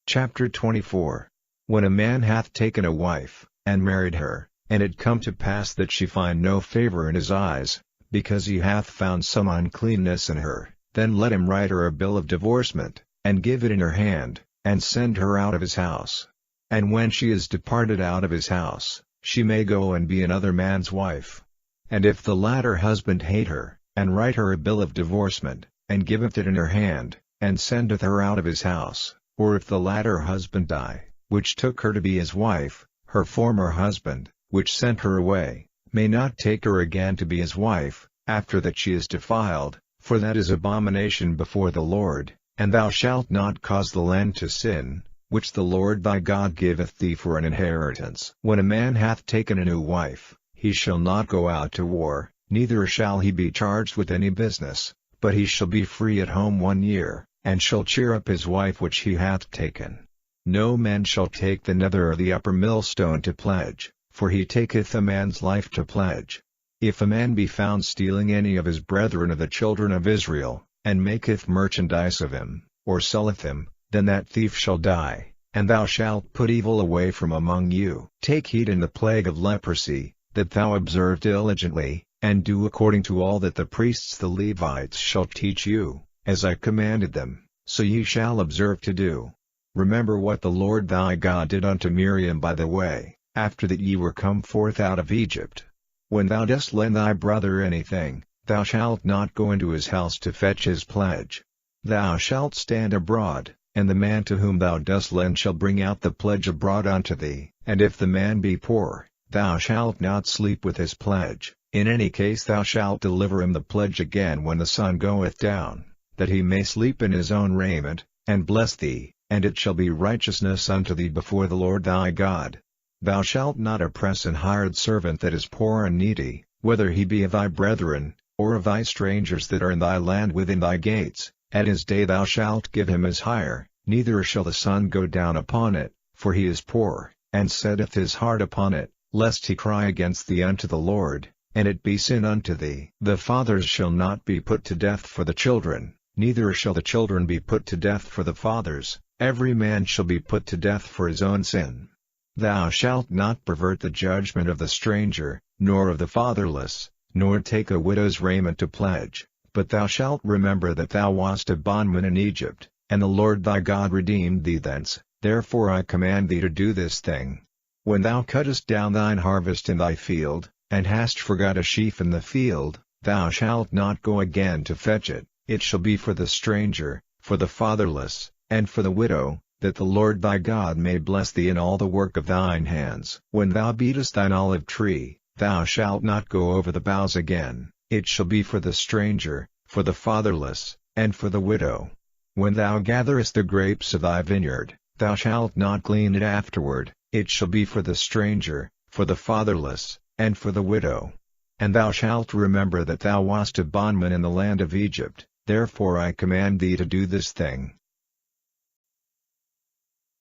Chapter 24. When a man hath taken a wife, and married her, and it come to pass that she find no favor in his eyes, because he hath found some uncleanness in her, then let him write her a bill of divorcement, and give it in her hand, and send her out of his house. And when she is departed out of his house, she may go and be another man's wife. And if the latter husband hate her, and write her a bill of divorcement, and giveth it in her hand, and sendeth her out of his house, or if the latter husband die, which took her to be his wife, her former husband, which sent her away, may not take her again to be his wife, after that she is defiled, for that is abomination before the Lord, and thou shalt not cause the land to sin, which the Lord thy God giveth thee for an inheritance. When a man hath taken a new wife, he shall not go out to war, neither shall he be charged with any business, but he shall be free at home 1 year, and shall cheer up his wife which he hath taken. No man shall take the nether or the upper millstone to pledge, for he taketh a man's life to pledge. If a man be found stealing any of his brethren of the children of Israel, and maketh merchandise of him, or selleth him, then that thief shall die, and thou shalt put evil away from among you. Take heed in the plague of leprosy, that thou observe diligently, and do according to all that the priests the Levites shall teach you, as I commanded them, so ye shall observe to do. Remember what the Lord thy God did unto Miriam by the way, after that ye were come forth out of Egypt. When thou dost lend thy brother anything, thou shalt not go into his house to fetch his pledge. Thou shalt stand abroad, and the man to whom thou dost lend shall bring out the pledge abroad unto thee. And if the man be poor, thou shalt not sleep with his pledge. In any case thou shalt deliver him the pledge again when the sun goeth down, that he may sleep in his own raiment, and bless thee, and it shall be righteousness unto thee before the Lord thy God. Thou shalt not oppress an hired servant that is poor and needy, whether he be of thy brethren, or of thy strangers that are in thy land within thy gates. At his day thou shalt give him his hire, neither shall the sun go down upon it, for he is poor, and setteth his heart upon it, lest he cry against thee unto the Lord, and it be sin unto thee. The fathers shall not be put to death for the children, neither shall the children be put to death for the fathers. Every man shall be put to death for his own sin. Thou shalt not pervert the judgment of the stranger, nor of the fatherless, nor take a widow's raiment to pledge, but thou shalt remember that thou wast a bondman in Egypt, and the Lord thy God redeemed thee thence. Therefore I command thee to do this thing. When thou cuttest down thine harvest in thy field, and hast forgot a sheaf in the field, thou shalt not go again to fetch it. It shall be for the stranger, for the fatherless, and for the widow, that the Lord thy God may bless thee in all the work of thine hands. When thou beatest thine olive tree, thou shalt not go over the boughs again. It shall be for the stranger, for the fatherless, and for the widow. When thou gatherest the grapes of thy vineyard, thou shalt not glean it afterward. It shall be for the stranger, for the fatherless, and for the widow. And thou shalt remember that thou wast a bondman in the land of Egypt. Therefore I command thee to do this thing.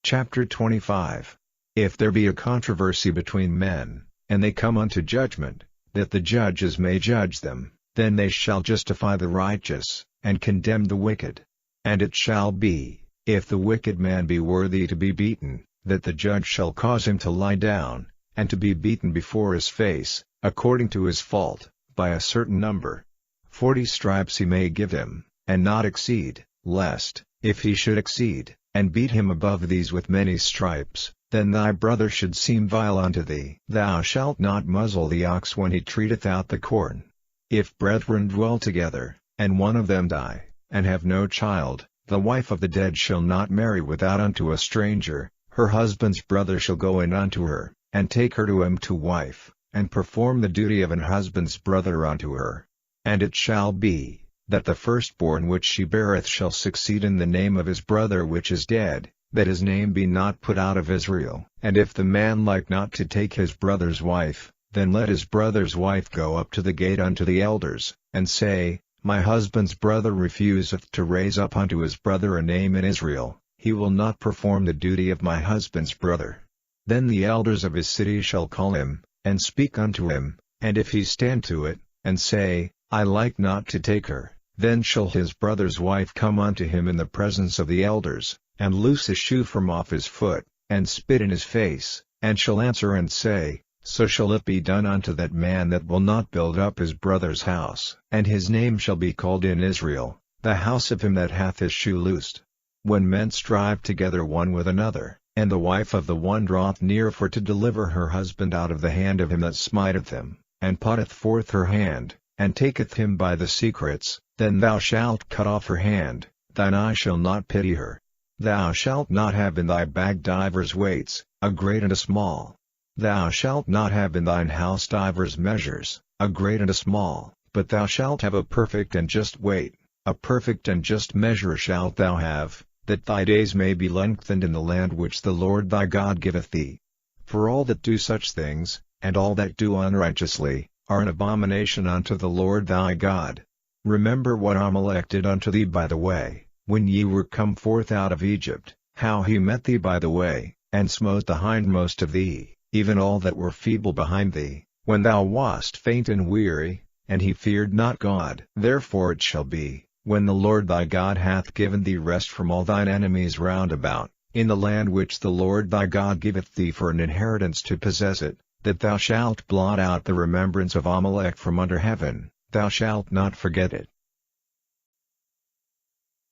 Chapter 25. If there be a controversy between men, and they come unto judgment, that the judges may judge them, then they shall justify the righteous, and condemn the wicked. And it shall be, if the wicked man be worthy to be beaten, that the judge shall cause him to lie down, and to be beaten before his face, according to his fault, by a certain number. 40 stripes he may give him, and not exceed, lest, if he should exceed, and beat him above these with many stripes, then thy brother should seem vile unto thee. Thou shalt not muzzle the ox when he treateth out the corn. If brethren dwell together, and one of them die, and have no child, the wife of the dead shall not marry without unto a stranger. Her husband's brother shall go in unto her, and take her to him to wife, and perform the duty of an husband's brother unto her. And it shall be, that the firstborn which she beareth shall succeed in the name of his brother which is dead, that his name be not put out of Israel. And if the man like not to take his brother's wife, then let his brother's wife go up to the gate unto the elders, and say, My husband's brother refuseth to raise up unto his brother a name in Israel, he will not perform the duty of my husband's brother. Then the elders of his city shall call him, and speak unto him, and if he stand to it, and say, I like not to take her, then shall his brother's wife come unto him in the presence of the elders, and loose his shoe from off his foot, and spit in his face, and shall answer and say, So shall it be done unto that man that will not build up his brother's house. And his name shall be called in Israel, the house of him that hath his shoe loosed. When men strive together one with another, And the wife of the one draweth near for to deliver her husband out of the hand of him that smiteth him, and putteth forth her hand, and taketh him by the secrets, then thou shalt cut off her hand, thine eye shall not pity her. Thou shalt not have in thy bag divers weights, a great and a small. Thou shalt not have in thine house divers measures, a great and a small, but thou shalt have a perfect and just weight, a perfect and just measure shalt thou have, that thy days may be lengthened in the land which the Lord thy God giveth thee. For all that do such things, and all that do unrighteously, are an abomination unto the Lord thy God. Remember what Amalek did unto thee by the way, when ye were come forth out of Egypt, how he met thee by the way, and smote the hindmost of thee, even all that were feeble behind thee, when thou wast faint and weary, and he feared not God. Therefore it shall be, when the Lord thy God hath given thee rest from all thine enemies round about, in the land which the Lord thy God giveth thee for an inheritance to possess it, that thou shalt blot out the remembrance of Amalek from under heaven, thou shalt not forget it.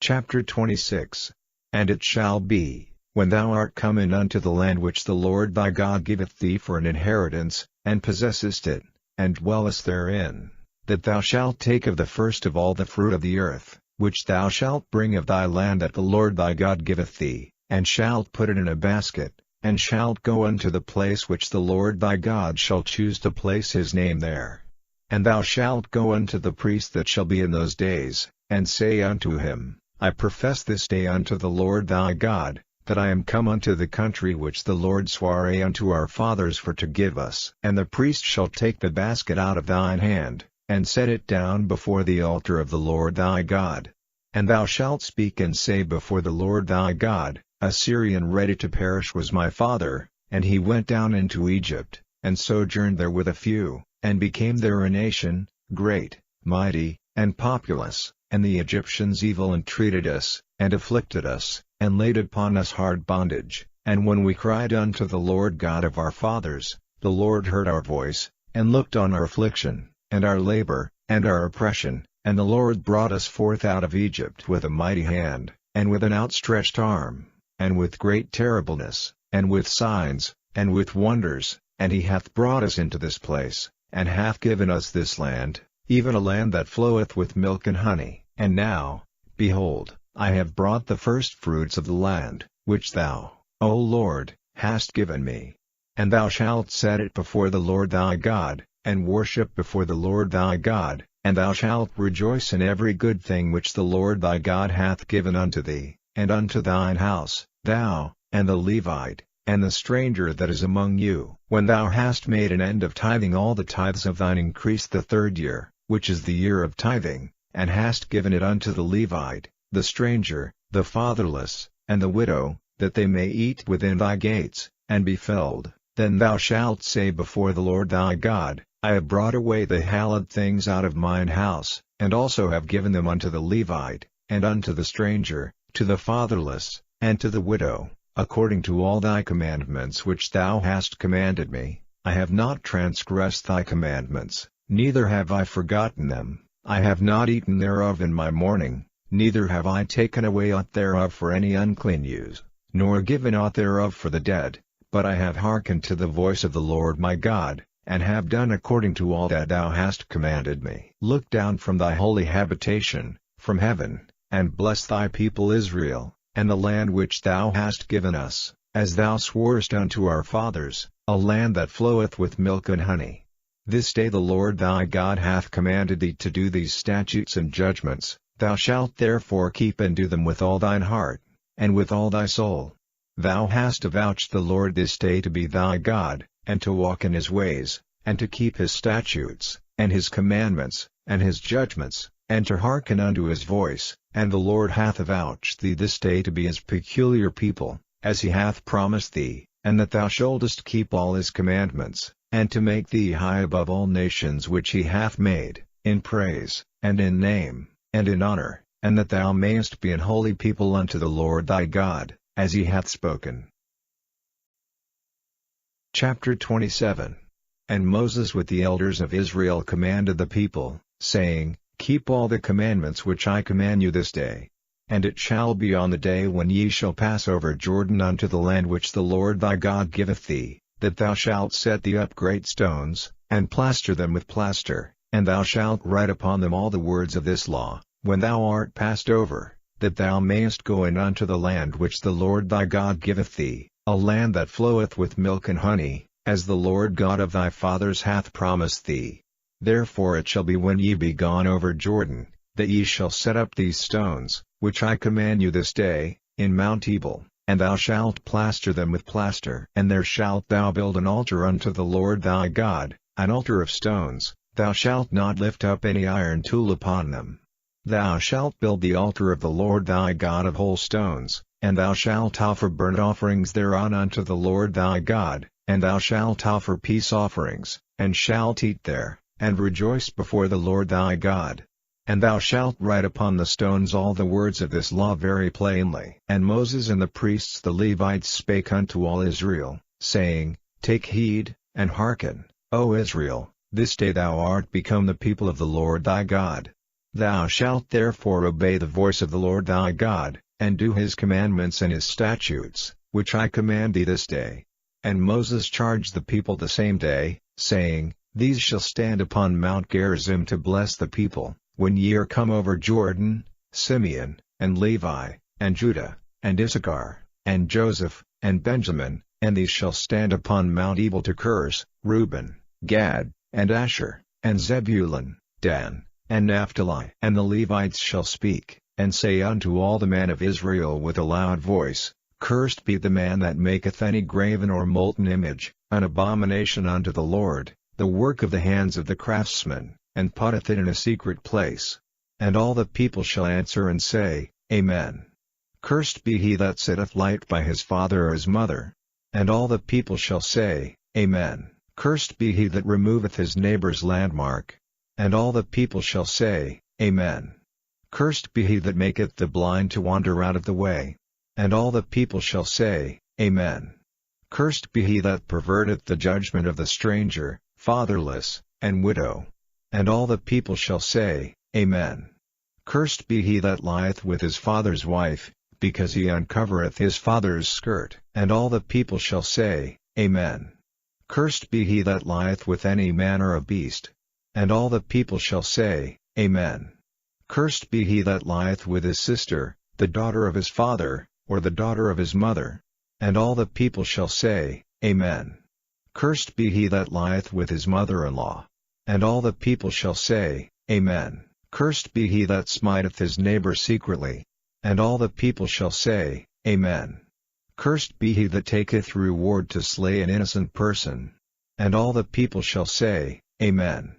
Chapter 26. And it shall be, when thou art come in unto the land which the Lord thy God giveth thee for an inheritance, and possessest it, and dwellest therein, that thou shalt take of the first of all the fruit of the earth, which thou shalt bring of thy land that the Lord thy God giveth thee, and shalt put it in a basket, and shalt go unto the place which the Lord thy God shall choose to place his name there. And thou shalt go unto the priest that shall be in those days, and say unto him, I profess this day unto the Lord thy God, that I am come unto the country which the Lord sware unto our fathers for to give us. And the priest shall take the basket out of thine hand, and set it down before the altar of the Lord thy God. And thou shalt speak and say before the Lord thy God, A Syrian ready to perish was my father, and he went down into Egypt, and sojourned there with a few, and became there a nation, great, mighty, and populous, and the Egyptians evil entreated us, and afflicted us, and laid upon us hard bondage, and when we cried unto the Lord God of our fathers, the Lord heard our voice, and looked on our affliction, and our labor, and our oppression, and the Lord brought us forth out of Egypt with a mighty hand, and with an outstretched arm, and with great terribleness, and with signs, and with wonders, and he hath brought us into this place, and hath given us this land, even a land that floweth with milk and honey. And now, behold, I have brought the firstfruits of the land, which thou, O Lord, hast given me. And thou shalt set it before the Lord thy God, and worship before the Lord thy God, and thou shalt rejoice in every good thing which the Lord thy God hath given unto thee, and unto thine house, thou, and the Levite, and the stranger that is among you. When thou hast made an end of tithing all the tithes of thine increase the third year, which is the year of tithing, and hast given it unto the Levite, the stranger, the fatherless, and the widow, that they may eat within thy gates, and be filled, then thou shalt say before the Lord thy God, I have brought away the hallowed things out of mine house, and also have given them unto the Levite, and unto the stranger, to the fatherless, and to the widow, according to all thy commandments which thou hast commanded me. I have not transgressed thy commandments, neither have I forgotten them. I have not eaten thereof in my mourning, neither have I taken away aught thereof for any unclean use, nor given aught thereof for the dead, but I have hearkened to the voice of the Lord my God, and have done according to all that thou hast commanded me. Look down from thy holy habitation, from heaven, and bless thy people Israel, and the land which thou hast given us, as thou sworest unto our fathers, a land that floweth with milk and honey. This day the Lord thy God hath commanded thee to do these statutes and judgments, thou shalt therefore keep and do them with all thine heart, and with all thy soul. Thou hast avouched the Lord this day to be thy God, and to walk in his ways, and to keep his statutes, and his commandments, and his judgments, and to hearken unto his voice, and the Lord hath avouched thee this day to be his peculiar people, as he hath promised thee, and that thou shouldest keep all his commandments, and to make thee high above all nations which he hath made, in praise, and in name, and in honor, and that thou mayest be an holy people unto the Lord thy God, as he hath spoken. Chapter 27. And Moses with the elders of Israel commanded the people, saying, Keep all the commandments which I command you this day. And it shall be on the day when ye shall pass over Jordan unto the land which the Lord thy God giveth thee, that thou shalt set thee up great stones, and plaster them with plaster, and thou shalt write upon them all the words of this law, when thou art passed over, that thou mayest go in unto the land which the Lord thy God giveth thee, a land that floweth with milk and honey, as the Lord God of thy fathers hath promised thee. Therefore it shall be when ye be gone over Jordan, that ye shall set up these stones, which I command you this day, in Mount Ebal, and thou shalt plaster them with plaster. And there shalt thou build an altar unto the Lord thy God, an altar of stones, thou shalt not lift up any iron tool upon them. Thou shalt build the altar of the Lord thy God of whole stones, and thou shalt offer burnt offerings thereon unto the Lord thy God, and thou shalt offer peace offerings, and shalt eat there, and rejoice before the Lord thy God. And thou shalt write upon the stones all the words of this law very plainly. And Moses and the priests the Levites spake unto all Israel, saying, Take heed, and hearken, O Israel, this day thou art become the people of the Lord thy God. Thou shalt therefore obey the voice of the Lord thy God, and do his commandments and his statutes, which I command thee this day. And Moses charged the people the same day, saying, These shall stand upon Mount Gerizim to bless the people, when ye are come over Jordan, Simeon, and Levi, and Judah, and Issachar, and Joseph, and Benjamin, and these shall stand upon Mount Ebal to curse, Reuben, Gad, and Asher, and Zebulun, Dan, and Naphtali. And the Levites shall speak, and say unto all the men of Israel with a loud voice, Cursed be the man that maketh any graven or molten image, an abomination unto the Lord, the work of the hands of the craftsman, and putteth it in a secret place. And all the people shall answer and say, Amen. Cursed be he that sitteth light by his father or his mother. And all the people shall say, Amen. Cursed be he that removeth his neighbor's landmark. And all the people shall say, Amen. Cursed be he that maketh the blind to wander out of the way. And all the people shall say, Amen. Cursed be he that perverteth the judgment of the stranger, fatherless, and widow. And all the people shall say, Amen. Cursed be he that lieth with his father's wife, because he uncovereth his father's skirt. And all the people shall say, Amen. Cursed be he that lieth with any manner of beast. And all the people shall say, Amen. Cursed be he that lieth with his sister, the daughter of his father, or the daughter of his mother. And all the people shall say, Amen. Cursed be he that lieth with his mother-in-law. And all the people shall say, Amen. Cursed be he that smiteth his neighbor secretly. And all the people shall say, Amen. Cursed be he that taketh reward to slay an innocent person. And all the people shall say, Amen.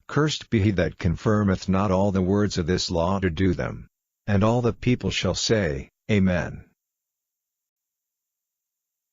Cursed be he that confirmeth not all the words of this law to do them. And all the people shall say, Amen.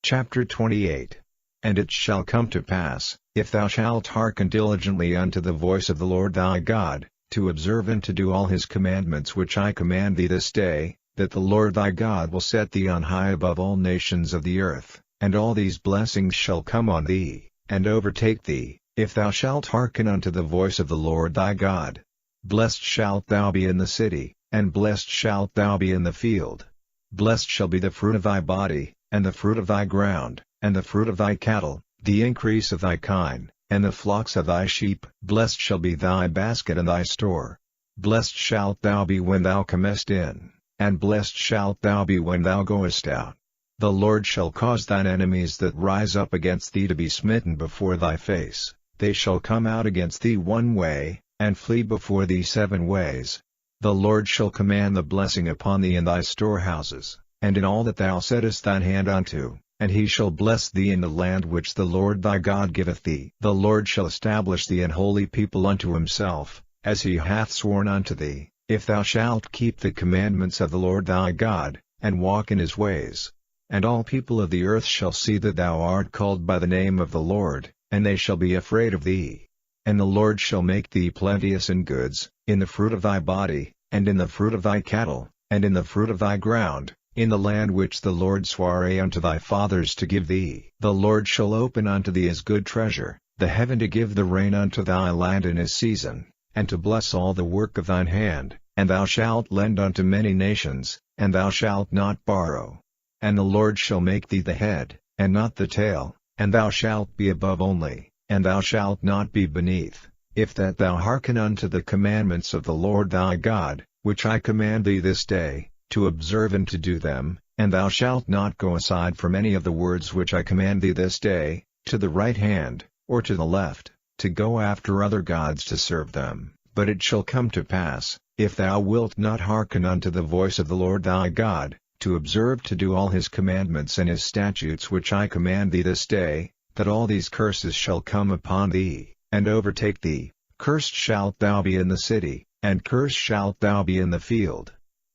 Chapter 28. And it shall come to pass, if thou shalt hearken diligently unto the voice of the Lord thy God, to observe and to do all his commandments which I command thee this day, that the Lord thy God will set thee on high above all nations of the earth, and all these blessings shall come on thee, and overtake thee, if thou shalt hearken unto the voice of the Lord thy God. Blessed shalt thou be in the city, and blessed shalt thou be in the field. Blessed shall be the fruit of thy body, and the fruit of thy ground, and the fruit of thy cattle, the increase of thy kine, and the flocks of thy sheep. Blessed shall be thy basket and thy store. Blessed shalt thou be when thou comest in, and blessed shalt thou be when thou goest out. The Lord shall cause thine enemies that rise up against thee to be smitten before thy face. They shall come out against thee one way, and flee before thee 7 ways. The Lord shall command the blessing upon thee in thy storehouses, and in all that thou settest thine hand unto. And he shall bless thee in the land which the Lord thy God giveth thee. The Lord shall establish thee an holy people unto himself, as he hath sworn unto thee, if thou shalt keep the commandments of the Lord thy God, and walk in his ways. And all people of the earth shall see that thou art called by the name of the Lord, and they shall be afraid of thee. And the Lord shall make thee plenteous in goods, in the fruit of thy body, and in the fruit of thy cattle, and in the fruit of thy ground, in the land which the Lord sware unto thy fathers to give thee. The Lord shall open unto thee his good treasure, the heaven to give the rain unto thy land in his season, and to bless all the work of thine hand, and thou shalt lend unto many nations, and thou shalt not borrow. And the Lord shall make thee the head, and not the tail, and thou shalt be above only, and thou shalt not be beneath, if that thou hearken unto the commandments of the Lord thy God, which I command thee this day, to observe and to do them, and thou shalt not go aside from any of the words which I command thee this day, to the right hand, or to the left, to go after other gods to serve them. But it shall come to pass, if thou wilt not hearken unto the voice of the Lord thy God, to observe to do all his commandments and his statutes which I command thee this day, that all these curses shall come upon thee, and overtake thee. Cursed shalt thou be in the city, and cursed shalt thou be in the field.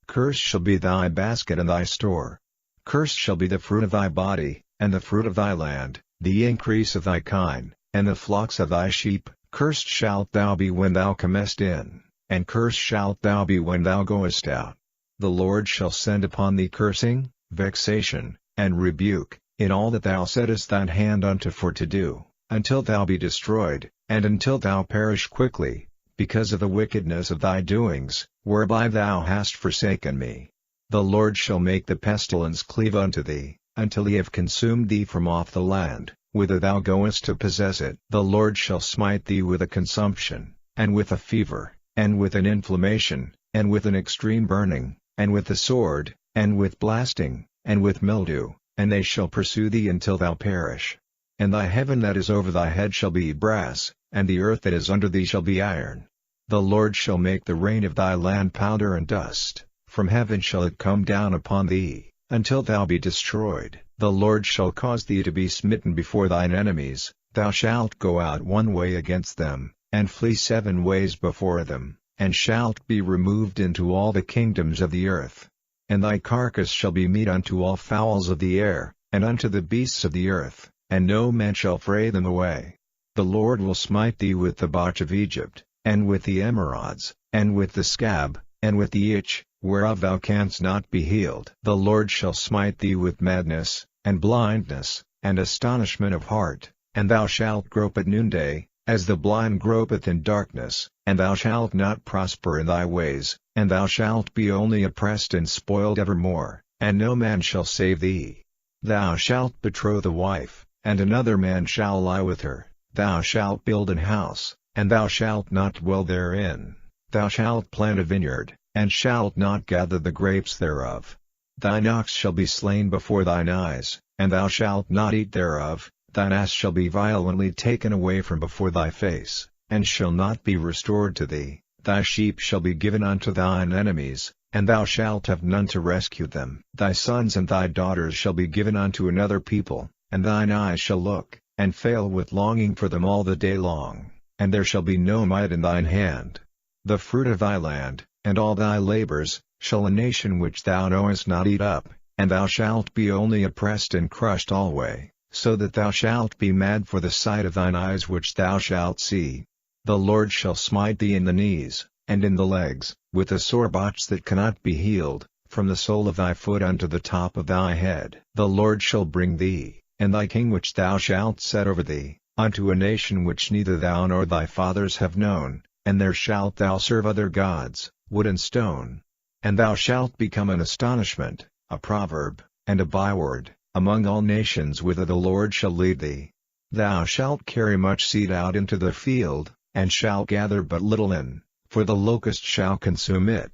Cursed shall be thy basket and thy store. Cursed shall be the fruit of thy body, and the fruit of thy land, the increase of thy kine, and the flocks of thy sheep. Cursed shalt thou be when thou comest in, and cursed shalt thou be when thou goest out. The Lord shall send upon thee cursing, vexation, and rebuke, in all that thou settest thine hand unto for to do, until thou be destroyed, and until thou perish quickly, because of the wickedness of thy doings, whereby thou hast forsaken me. The Lord shall make the pestilence cleave unto thee, until he have consumed thee from off the land, whither thou goest to possess it. The Lord shall smite thee with a consumption, and with a fever, and with an inflammation, and with an extreme burning, and with the sword, and with blasting, and with mildew, and they shall pursue thee until thou perish. And thy heaven that is over thy head shall be brass, and the earth that is under thee shall be iron. The Lord shall make the rain of thy land powder and dust, from heaven shall it come down upon thee, until thou be destroyed. The Lord shall cause thee to be smitten before thine enemies, thou shalt go out one way against them, and flee 7 ways before them, and shalt be removed into all the kingdoms of the earth. And thy carcass shall be meat unto all fowls of the air, and unto the beasts of the earth, and no man shall fray them away. The Lord will smite thee with the botch of Egypt, and with the emerods, and with the scab, and with the itch, whereof thou canst not be healed. The Lord shall smite thee with madness, and blindness, and astonishment of heart, and thou shalt grope at noonday, as the blind gropeth in darkness, and thou shalt not prosper in thy ways, and thou shalt be only oppressed and spoiled evermore, and no man shall save thee. Thou shalt betroth a wife, and another man shall lie with her. Thou shalt build an house, and thou shalt not dwell therein. Thou shalt plant a vineyard, and shalt not gather the grapes thereof. Thine ox shall be slain before thine eyes, and thou shalt not eat thereof. Thine ass shall be violently taken away from before thy face, and shall not be restored to thee. Thy sheep shall be given unto thine enemies, and thou shalt have none to rescue them. Thy sons and thy daughters shall be given unto another people, and thine eyes shall look, and fail with longing for them all the day long, and there shall be no might in thine hand. The fruit of thy land, and all thy labors, shall a nation which thou knowest not eat up, and thou shalt be only oppressed and crushed alway, so that thou shalt be mad for the sight of thine eyes which thou shalt see. The Lord shall smite thee in the knees, and in the legs, with a sore botch that cannot be healed, from the sole of thy foot unto the top of thy head. The Lord shall bring thee, and thy king which thou shalt set over thee, unto a nation which neither thou nor thy fathers have known, and there shalt thou serve other gods, wood and stone. And thou shalt become an astonishment, a proverb, and a byword, among all nations whither the Lord shall lead thee. Thou shalt carry much seed out into the field, and shalt gather but little in, for the locust shall consume it.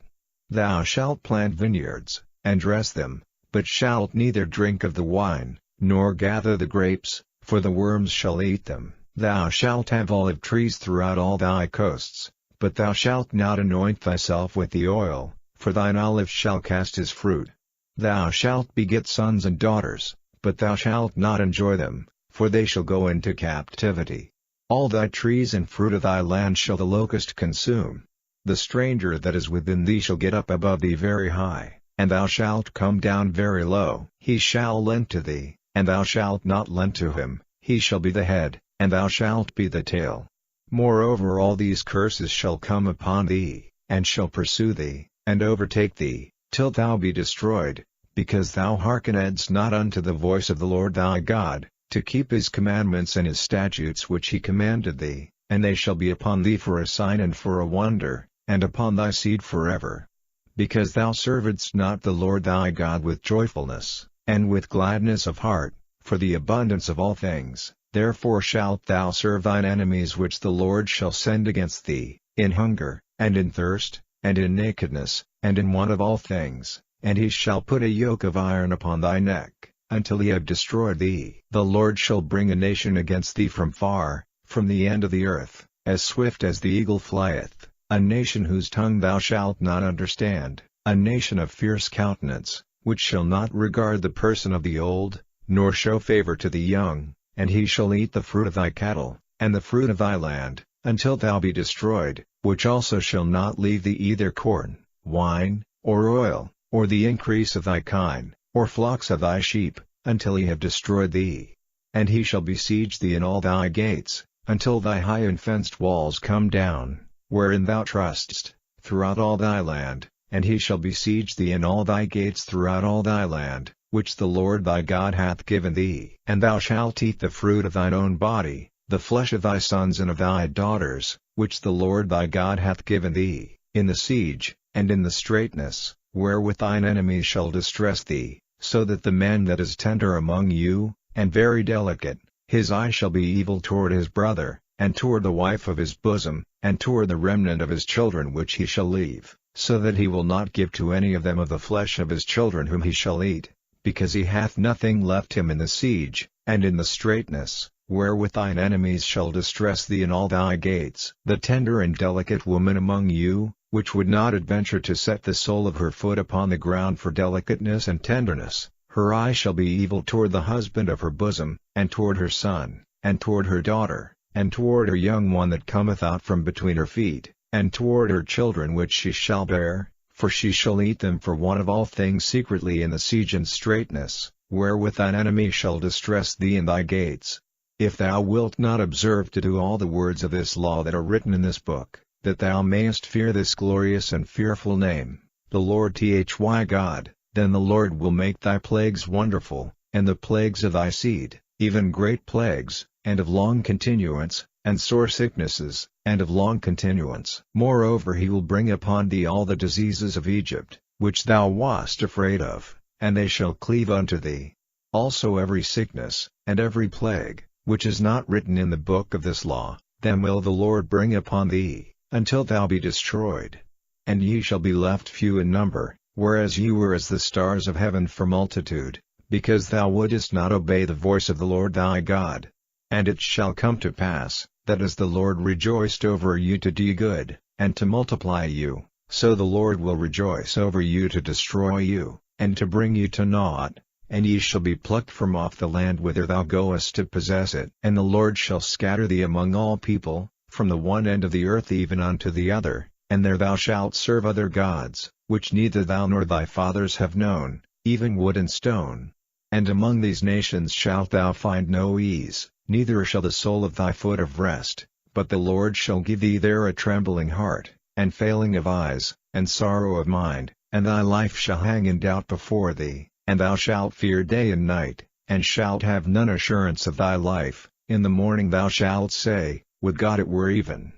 Thou shalt plant vineyards, and dress them, but shalt neither drink of the wine, nor gather the grapes, for the worms shall eat them. Thou shalt have olive trees throughout all thy coasts, but thou shalt not anoint thyself with the oil, for thine olive shall cast his fruit. Thou shalt beget sons and daughters, but thou shalt not enjoy them, for they shall go into captivity. All thy trees and fruit of thy land shall the locust consume. The stranger that is within thee shall get up above thee very high, and thou shalt come down very low. He shall lend to thee, and thou shalt not lend to him. He shall be the head, and thou shalt be the tail. Moreover all these curses shall come upon thee, and shall pursue thee, and overtake thee, till thou be destroyed, because thou hearkenedst not unto the voice of the Lord thy God, to keep his commandments and his statutes which he commanded thee, and they shall be upon thee for a sign and for a wonder, and upon thy seed forever. Because thou servedst not the Lord thy God with joyfulness, and with gladness of heart, for the abundance of all things, therefore shalt thou serve thine enemies which the Lord shall send against thee, in hunger, and in thirst, and in nakedness, and in want of all things, and he shall put a yoke of iron upon thy neck, until he have destroyed thee. The Lord shall bring a nation against thee from far, from the end of the earth, as swift as the eagle flieth, a nation whose tongue thou shalt not understand, a nation of fierce countenance, which shall not regard the person of the old, nor show favor to the young, and he shall eat the fruit of thy cattle, and the fruit of thy land, until thou be destroyed, which also shall not leave thee either corn, wine, or oil, or the increase of thy kine, or flocks of thy sheep, until he have destroyed thee. And he shall besiege thee in all thy gates, until thy high and fenced walls come down, wherein thou trustest, throughout all thy land, and he shall besiege thee in all thy gates throughout all thy land, which the Lord thy God hath given thee. And thou shalt eat the fruit of thine own body, the flesh of thy sons and of thy daughters, which the Lord thy God hath given thee, in the siege, and in the straitness, wherewith thine enemies shall distress thee, so that the man that is tender among you, and very delicate, his eye shall be evil toward his brother, and toward the wife of his bosom, and toward the remnant of his children which he shall leave, so that he will not give to any of them of the flesh of his children whom he shall eat, because he hath nothing left him in the siege, and in the straitness, wherewith thine enemies shall distress thee in all thy gates. The tender and delicate woman among you, which would not adventure to set the sole of her foot upon the ground for delicateness and tenderness, her eye shall be evil toward the husband of her bosom, and toward her son, and toward her daughter, and toward her young one that cometh out from between her feet, and toward her children which she shall bear, for she shall eat them for want of all things secretly in the siege and straitness, wherewith thine enemy shall distress thee in thy gates. If thou wilt not observe to do all the words of this law that are written in this book, that thou mayest fear this glorious and fearful name, the Lord thy God, then the Lord will make thy plagues wonderful, and the plagues of thy seed, even great plagues, and of long continuance, and sore sicknesses, and of long continuance. Moreover he will bring upon thee all the diseases of Egypt, which thou wast afraid of, and they shall cleave unto thee. Also every sickness, and every plague, which is not written in the book of this law, them will the Lord bring upon thee, until thou be destroyed. And ye shall be left few in number, whereas ye were as the stars of heaven for multitude, because thou wouldest not obey the voice of the Lord thy God. And it shall come to pass, that as the Lord rejoiced over you to do good, and to multiply you, so the Lord will rejoice over you to destroy you, and to bring you to naught, and ye shall be plucked from off the land whither thou goest to possess it. And the Lord shall scatter thee among all people, from the one end of the earth even unto the other, and there thou shalt serve other gods, which neither thou nor thy fathers have known, even wood and stone. And among these nations shalt thou find no ease, neither shall the sole of thy foot have rest, but the Lord shall give thee there a trembling heart, and failing of eyes, and sorrow of mind, and thy life shall hang in doubt before thee, and thou shalt fear day and night, and shalt have none assurance of thy life. In the morning thou shalt say, Would God it were even.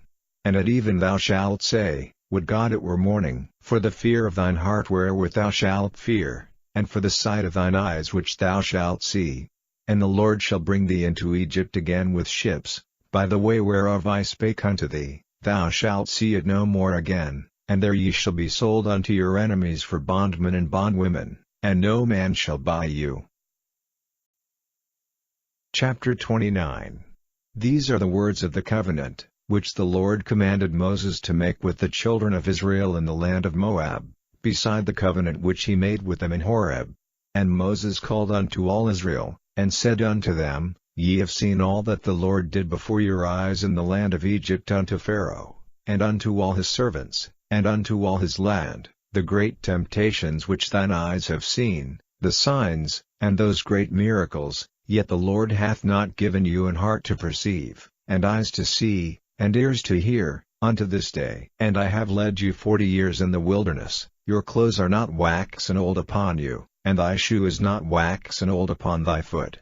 And at even thou shalt say, Would God it were morning. For the fear of thine heart wherewith thou shalt fear, and for the sight of thine eyes which thou shalt see. And the Lord shall bring thee into Egypt again with ships, by the way whereof I spake unto thee. Thou shalt see it no more again, and there ye shall be sold unto your enemies for bondmen and bondwomen, and no man shall buy you. Chapter 29. These are the words of the covenant, which the Lord commanded Moses to make with the children of Israel in the land of Moab, beside the covenant which he made with them in Horeb. And Moses called unto all Israel, and said unto them, Ye have seen all that the Lord did before your eyes in the land of Egypt unto Pharaoh, and unto all his servants, and unto all his land, the great temptations which thine eyes have seen, the signs, and those great miracles. Yet the Lord hath not given you an heart to perceive, and eyes to see, and ears to hear, unto this day. And I have led you 40 years in the wilderness, your clothes are not waxen old upon you, and thy shoe is not waxen old upon thy foot.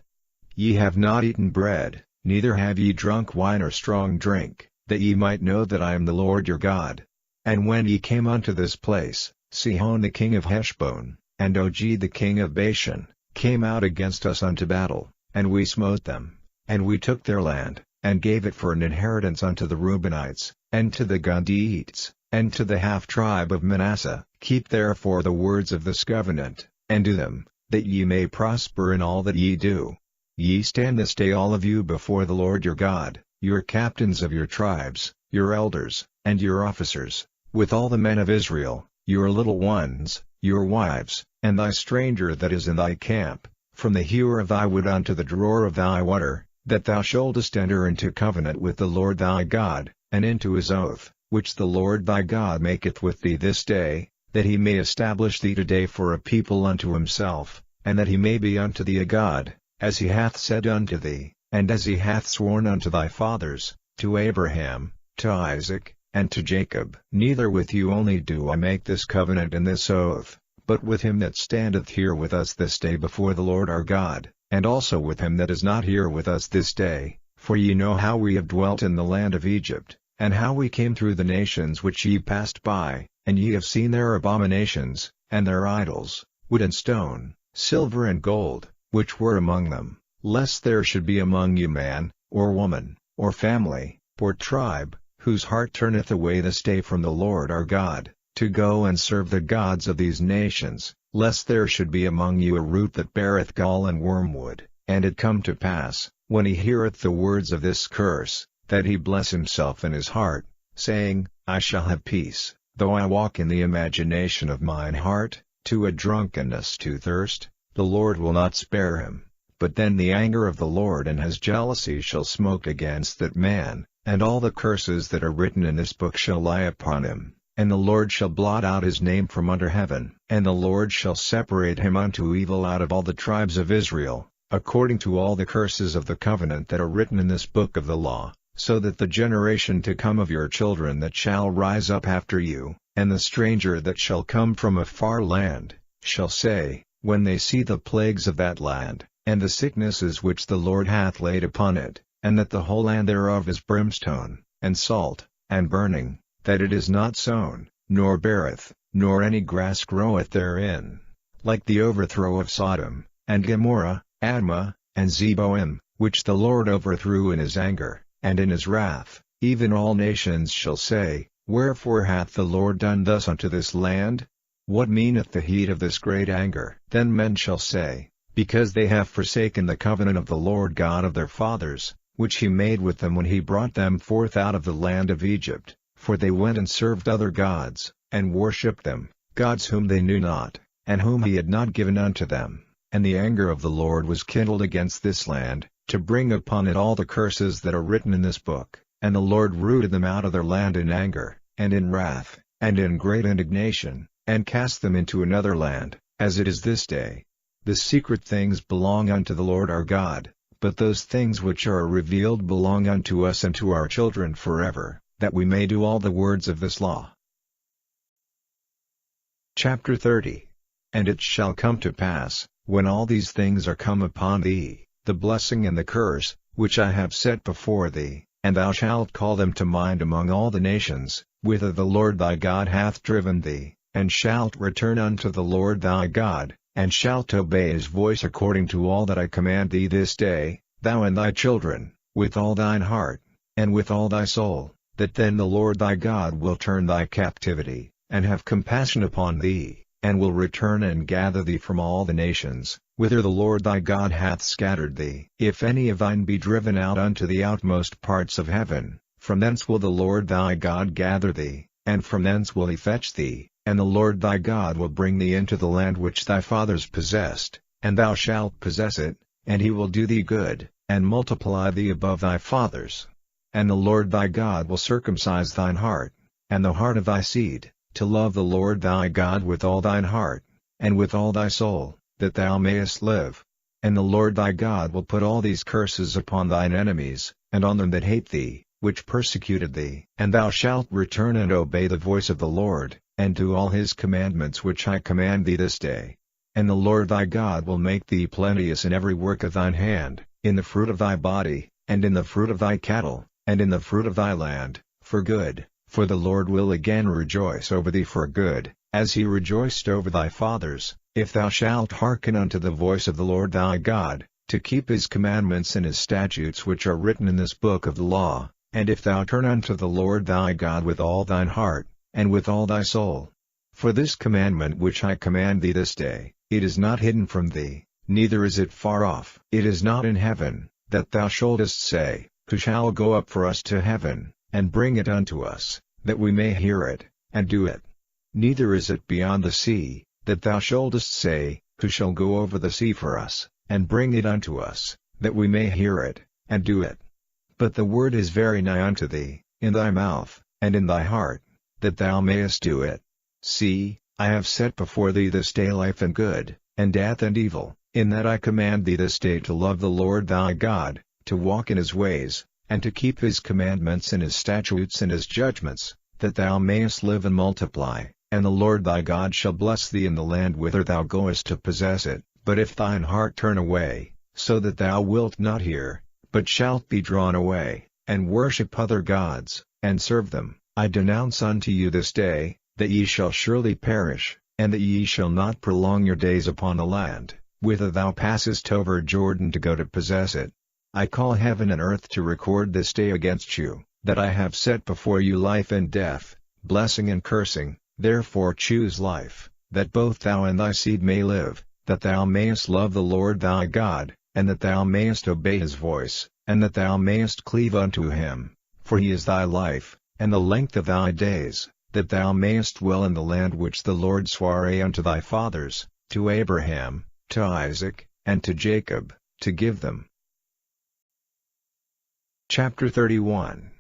Ye have not eaten bread, neither have ye drunk wine or strong drink, that ye might know that I am the Lord your God. And when ye came unto this place, Sihon the king of Heshbon, and Og the king of Bashan, came out against us unto battle, and we smote them, and we took their land, and gave it for an inheritance unto the Reubenites, and to the Gadiites, and to the half-tribe of Manasseh. Keep therefore the words of this covenant, and do them, that ye may prosper in all that ye do. Ye stand this day all of you before the Lord your God, your captains of your tribes, your elders, and your officers, with all the men of Israel, your little ones, your wives, and thy stranger that is in thy camp, from the hewer of thy wood unto the drawer of thy water, that thou shouldest enter into covenant with the Lord thy God, and into his oath, which the Lord thy God maketh with thee this day, that he may establish thee today for a people unto himself, and that he may be unto thee a God, as he hath said unto thee, and as he hath sworn unto thy fathers, to Abraham, to Isaac, and to Jacob. Neither with you only do I make this covenant and this oath, but with him that standeth here with us this day before the Lord our God, and also with him that is not here with us this day, for ye know how we have dwelt in the land of Egypt, and how we came through the nations which ye passed by, and ye have seen their abominations, and their idols, wood and stone, silver and gold, which were among them, lest there should be among you man, or woman, or family, or tribe, whose heart turneth away this day from the Lord our God, to go and serve the gods of these nations, lest there should be among you a root that beareth gall and wormwood. And it come to pass, when he heareth the words of this curse, that he bless himself in his heart, saying, I shall have peace, though I walk in the imagination of mine heart, to a drunkenness to thirst, the Lord will not spare him. But then the anger of the Lord and his jealousy shall smoke against that man, and all the curses that are written in this book shall lie upon him, and the Lord shall blot out his name from under heaven. And the Lord shall separate him unto evil out of all the tribes of Israel, according to all the curses of the covenant that are written in this book of the law, so that the generation to come of your children that shall rise up after you, and the stranger that shall come from a far land, shall say, when they see the plagues of that land, and the sicknesses which the Lord hath laid upon it, and that the whole land thereof is brimstone, and salt, and burning, that it is not sown, nor beareth, nor any grass groweth therein, like the overthrow of Sodom, and Gomorrah, Admah, and Zeboim, which the Lord overthrew in his anger, and in his wrath. Even all nations shall say, Wherefore hath the Lord done thus unto this land? What meaneth the heat of this great anger? Then men shall say, Because they have forsaken the covenant of the Lord God of their fathers, which he made with them when he brought them forth out of the land of Egypt, for they went and served other gods, and worshipped them, gods whom they knew not, and whom he had not given unto them. And the anger of the Lord was kindled against this land, to bring upon it all the curses that are written in this book. And the Lord rooted them out of their land in anger, and in wrath, and in great indignation, and cast them into another land, as it is this day. The secret things belong unto the Lord our God, but those things which are revealed belong unto us and to our children forever, that we may do all the words of this law. Chapter 30. And it shall come to pass, when all these things are come upon thee, the blessing and the curse, which I have set before thee, and thou shalt call them to mind among all the nations, whither the Lord thy God hath driven thee, and shalt return unto the Lord thy God, and shalt obey his voice according to all that I command thee this day, thou and thy children, with all thine heart, and with all thy soul, that then the Lord thy God will turn thy captivity, and have compassion upon thee, and will return and gather thee from all the nations, whither the Lord thy God hath scattered thee. If any of thine be driven out unto the outmost parts of heaven, from thence will the Lord thy God gather thee, and from thence will he fetch thee, and the Lord thy God will bring thee into the land which thy fathers possessed, and thou shalt possess it, and he will do thee good, and multiply thee above thy fathers. And the Lord thy God will circumcise thine heart, and the heart of thy seed, to love the Lord thy God with all thine heart, and with all thy soul, that thou mayest live. And the Lord thy God will put all these curses upon thine enemies, and on them that hate thee, which persecuted thee. And thou shalt return and obey the voice of the Lord, and do all his commandments which I command thee this day. And the Lord thy God will make thee plenteous in every work of thine hand, in the fruit of thy body, and in the fruit of thy cattle, and in the fruit of thy land, for good, for the Lord will again rejoice over thee for good, as he rejoiced over thy fathers, if thou shalt hearken unto the voice of the Lord thy God, to keep his commandments and his statutes which are written in this book of the law, and if thou turn unto the Lord thy God with all thine heart, and with all thy soul. For this commandment which I command thee this day, it is not hidden from thee, neither is it far off. It is not in heaven, that thou shouldest say, Who shall go up for us to heaven, and bring it unto us, that we may hear it, and do it. Neither is it beyond the sea, that thou shouldest say, Who shall go over the sea for us, and bring it unto us, that we may hear it, and do it. But the word is very nigh unto thee, in thy mouth, and in thy heart, that thou mayest do it. See, I have set before thee this day life and good, and death and evil, in that I command thee this day to love the Lord thy God, to walk in his ways, and to keep his commandments and his statutes and his judgments, that thou mayest live and multiply, and the Lord thy God shall bless thee in the land whither thou goest to possess it. But if thine heart turn away, so that thou wilt not hear, but shalt be drawn away, and worship other gods, and serve them, I denounce unto you this day, that ye shall surely perish, and that ye shall not prolong your days upon the land, whither thou passest over Jordan to go to possess it. I call heaven and earth to record this day against you, that I have set before you life and death, blessing and cursing. Therefore choose life, that both thou and thy seed may live, that thou mayest love the Lord thy God, and that thou mayest obey his voice, and that thou mayest cleave unto him, for he is thy life, and the length of thy days, that thou mayest dwell in the land which the Lord sware unto thy fathers, to Abraham, to Isaac, and to Jacob, to give them. Chapter 31.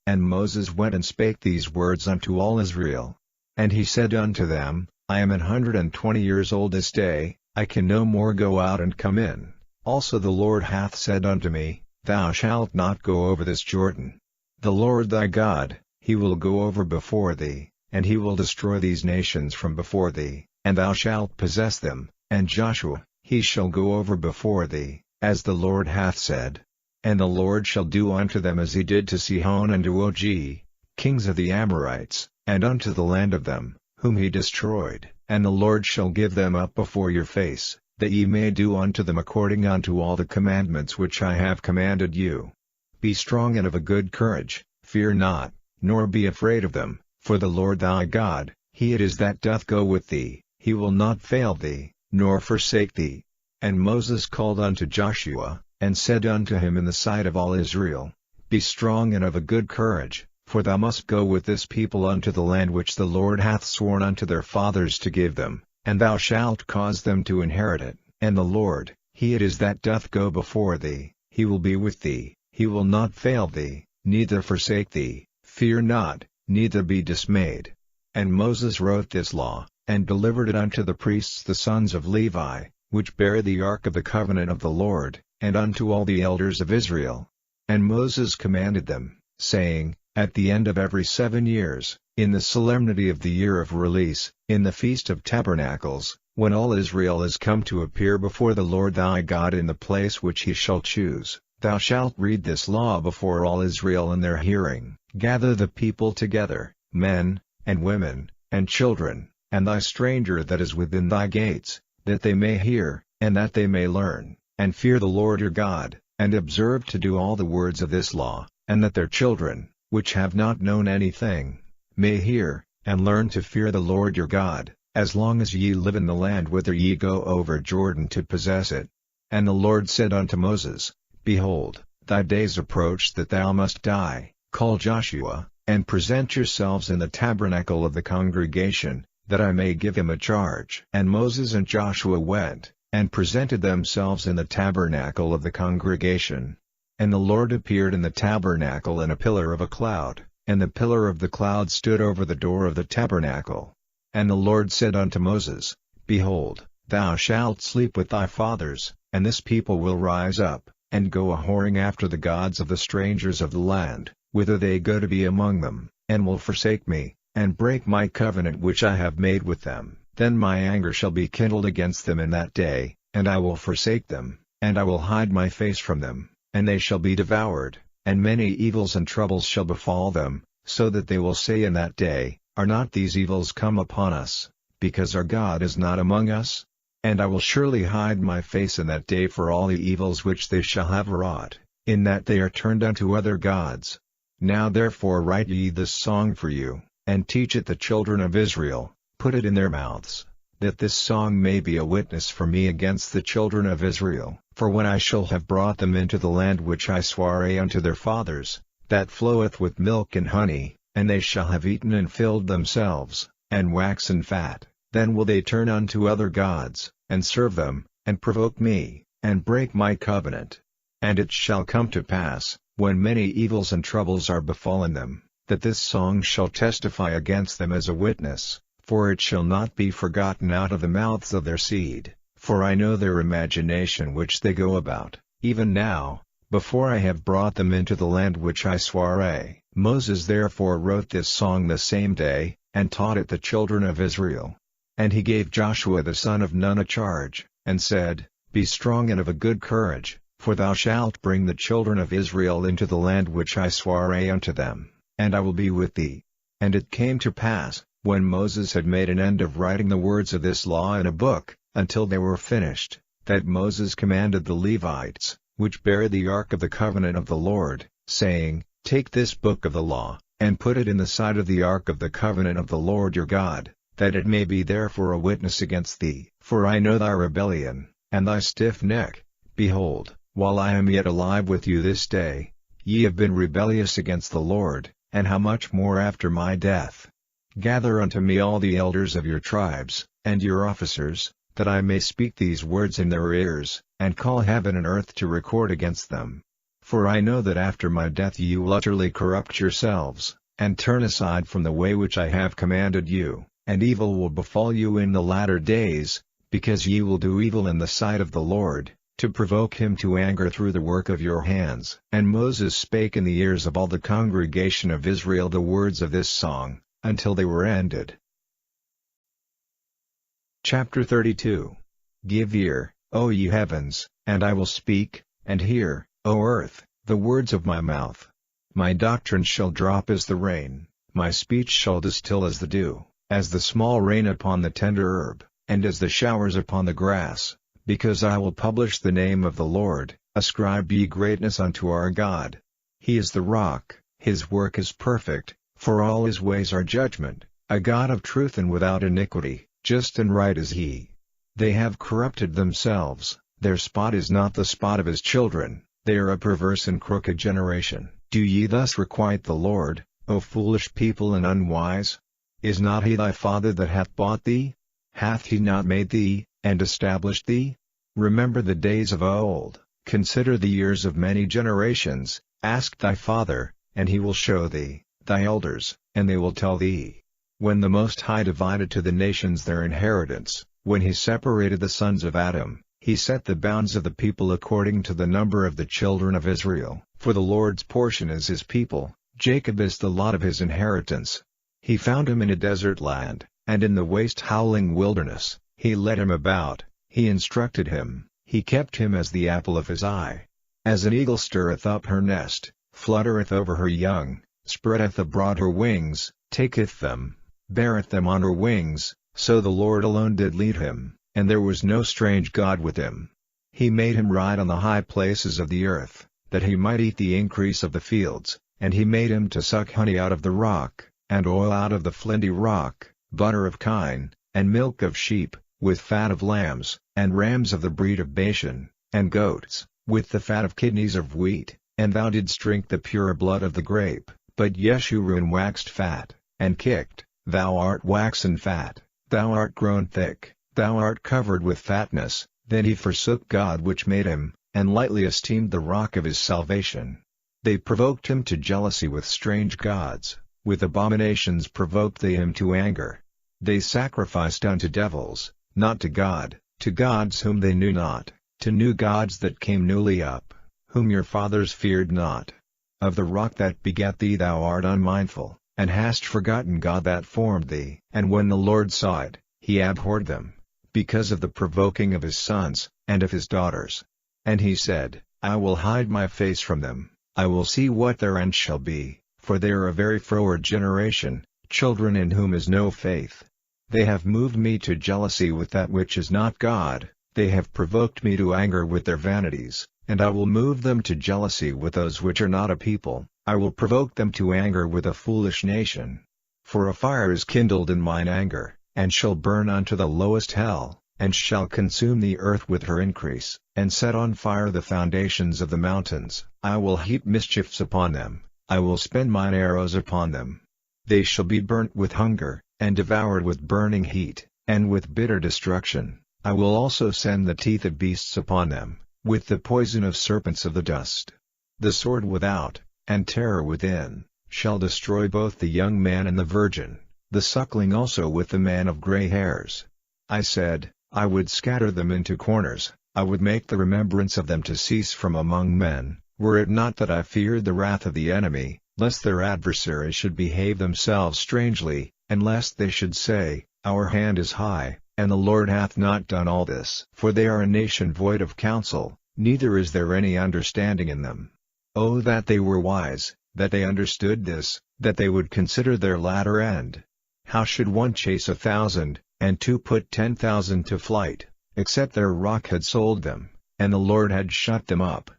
And Moses went and spake these words unto all Israel. And he said unto them, I am 120 years old this day, I can no more go out and come in. Also the Lord hath said unto me, Thou shalt not go over this Jordan. The Lord thy God, he will go over before thee, and he will destroy these nations from before thee, and thou shalt possess them, and Joshua, he shall go over before thee, as the Lord hath said. And the Lord shall do unto them as he did to Sihon and to Og, kings of the Amorites, and unto the land of them, whom he destroyed, and the Lord shall give them up before your face, that ye may do unto them according unto all the commandments which I have commanded you. Be strong and of a good courage, fear not, nor be afraid of them, for the Lord thy God, he it is that doth go with thee, he will not fail thee, nor forsake thee. And Moses called unto Joshua, and said unto him in the sight of all Israel, Be strong and of a good courage, for thou must go with this people unto the land which the Lord hath sworn unto their fathers to give them, and thou shalt cause them to inherit it. And the Lord, he it is that doth go before thee, he will be with thee, he will not fail thee, neither forsake thee. Fear not, neither be dismayed. And Moses wrote this law, and delivered it unto the priests the sons of Levi, which bare the ark of the covenant of the Lord, and unto all the elders of Israel. And Moses commanded them, saying, At the end of every 7 years, in the solemnity of the year of release, in the feast of tabernacles, when all Israel is come to appear before the Lord thy God in the place which he shall choose, thou shalt read this law before all Israel in their hearing. Gather the people together, men, and women, and children, and thy stranger that is within thy gates, that they may hear, and that they may learn, and fear the Lord your God, and observe to do all the words of this law, and that their children, which have not known anything, may hear, and learn to fear the Lord your God, as long as ye live in the land whither ye go over Jordan to possess it. And the Lord said unto Moses, Behold, thy days approach that thou must die. Call Joshua, and present yourselves in the tabernacle of the congregation, that I may give him a charge. And Moses and Joshua went, and presented themselves in the tabernacle of the congregation. And the Lord appeared in the tabernacle in a pillar of a cloud, and the pillar of the cloud stood over the door of the tabernacle. And the Lord said unto Moses, Behold, thou shalt sleep with thy fathers, and this people will rise up, and go a-whoring after the gods of the strangers of the land, whither they go to be among them, and will forsake me, and break my covenant which I have made with them. Then my anger shall be kindled against them in that day, and I will forsake them, and I will hide my face from them, and they shall be devoured, and many evils and troubles shall befall them, so that they will say in that day, Are not these evils come upon us, because our God is not among us? And I will surely hide my face in that day for all the evils which they shall have wrought, in that they are turned unto other gods. Now therefore write ye this song for you, and teach it the children of Israel, put it in their mouths, that this song may be a witness for me against the children of Israel. For when I shall have brought them into the land which I sware unto their fathers, that floweth with milk and honey, and they shall have eaten and filled themselves, and waxen fat, then will they turn unto other gods, and serve them, and provoke me, and break my covenant. And it shall come to pass, when many evils and troubles are befallen them, that this song shall testify against them as a witness, for it shall not be forgotten out of the mouths of their seed, for I know their imagination which they go about, even now, before I have brought them into the land which I sware. Moses therefore wrote this song the same day, and taught it the children of Israel. And he gave Joshua the son of Nun a charge, and said, Be strong and of a good courage, for thou shalt bring the children of Israel into the land which I sware unto them, and I will be with thee. And it came to pass, when Moses had made an end of writing the words of this law in a book, until they were finished, that Moses commanded the Levites, which bear the ark of the covenant of the Lord, saying, Take this book of the law, and put it in the side of the ark of the covenant of the Lord your God, that it may be there for a witness against thee. For I know thy rebellion, and thy stiff neck. Behold, while I am yet alive with you this day, ye have been rebellious against the Lord, and how much more after my death. Gather unto me all the elders of your tribes, and your officers, that I may speak these words in their ears, and call heaven and earth to record against them. For I know that after my death ye will utterly corrupt yourselves, and turn aside from the way which I have commanded you, and evil will befall you in the latter days, because ye will do evil in the sight of the Lord, to provoke him to anger through the work of your hands. And Moses spake in the ears of all the congregation of Israel the words of this song, until they were ended. Chapter 32. Give ear, O ye heavens, and I will speak, and hear, O earth, the words of my mouth. My doctrine shall drop as the rain, my speech shall distill as the dew, as the small rain upon the tender herb, and as the showers upon the grass, because I will publish the name of the Lord. Ascribe ye greatness unto our God. He is the rock, his work is perfect, for all his ways are judgment, a God of truth and without iniquity, just and right is he. They have corrupted themselves, their spot is not the spot of his children, they are a perverse and crooked generation. Do ye thus requite the Lord, O foolish people and unwise? Is not he thy father that hath bought thee? Hath he not made thee, and established thee? Remember the days of old, consider the years of many generations. Ask thy father, and he will show thee, thy elders, and they will tell thee. When the Most High divided to the nations their inheritance, when he separated the sons of Adam, he set the bounds of the people according to the number of the children of Israel. For the Lord's portion is his people, Jacob is the lot of his inheritance. He found him in a desert land, and in the waste howling wilderness. He led him about, he instructed him, he kept him as the apple of his eye. As an eagle stirreth up her nest, fluttereth over her young, spreadeth abroad her wings, taketh them, beareth them on her wings, so the Lord alone did lead him, and there was no strange god with him. He made him ride on the high places of the earth, that he might eat the increase of the fields, and he made him to suck honey out of the rock, and oil out of the flinty rock, butter of kine, and milk of sheep, with fat of lambs, and rams of the breed of Bashan, and goats, with the fat of kidneys of wheat, and thou didst drink the pure blood of the grape. But Jeshurun waxed fat, and kicked, thou art waxen fat, thou art grown thick, thou art covered with fatness. Then he forsook God which made him, and lightly esteemed the rock of his salvation. They provoked him to jealousy with strange gods, with abominations provoked they him to anger. They sacrificed unto devils, not to God, to gods whom they knew not, to new gods that came newly up, whom your fathers feared not. Of the rock that begat thee thou art unmindful, and hast forgotten God that formed thee. And when the Lord saw it, he abhorred them, because of the provoking of his sons, and of his daughters. And he said, I will hide my face from them, I will see what their end shall be, for they are a very froward generation, children in whom is no faith. They have moved me to jealousy with that which is not God, they have provoked me to anger with their vanities, and I will move them to jealousy with those which are not a people, I will provoke them to anger with a foolish nation. For a fire is kindled in mine anger, and shall burn unto the lowest hell, and shall consume the earth with her increase, and set on fire the foundations of the mountains. I will heap mischiefs upon them, I will spend mine arrows upon them. They shall be burnt with hunger, and devoured with burning heat, and with bitter destruction. I will also send the teeth of beasts upon them, with the poison of serpents of the dust. The sword without, and terror within, shall destroy both the young man and the virgin, the suckling also with the man of gray hairs. I said, I would scatter them into corners, I would make the remembrance of them to cease from among men, were it not that I feared the wrath of the enemy, lest their adversaries should behave themselves strangely, and lest they should say, Our hand is high, and the Lord hath not done all this. For they are a nation void of counsel, neither is there any understanding in them. Oh that they were wise, that they understood this, that they would consider their latter end. How should one chase 1,000, and two put 10,000 to flight, except their rock had sold them, and the Lord had shut them up?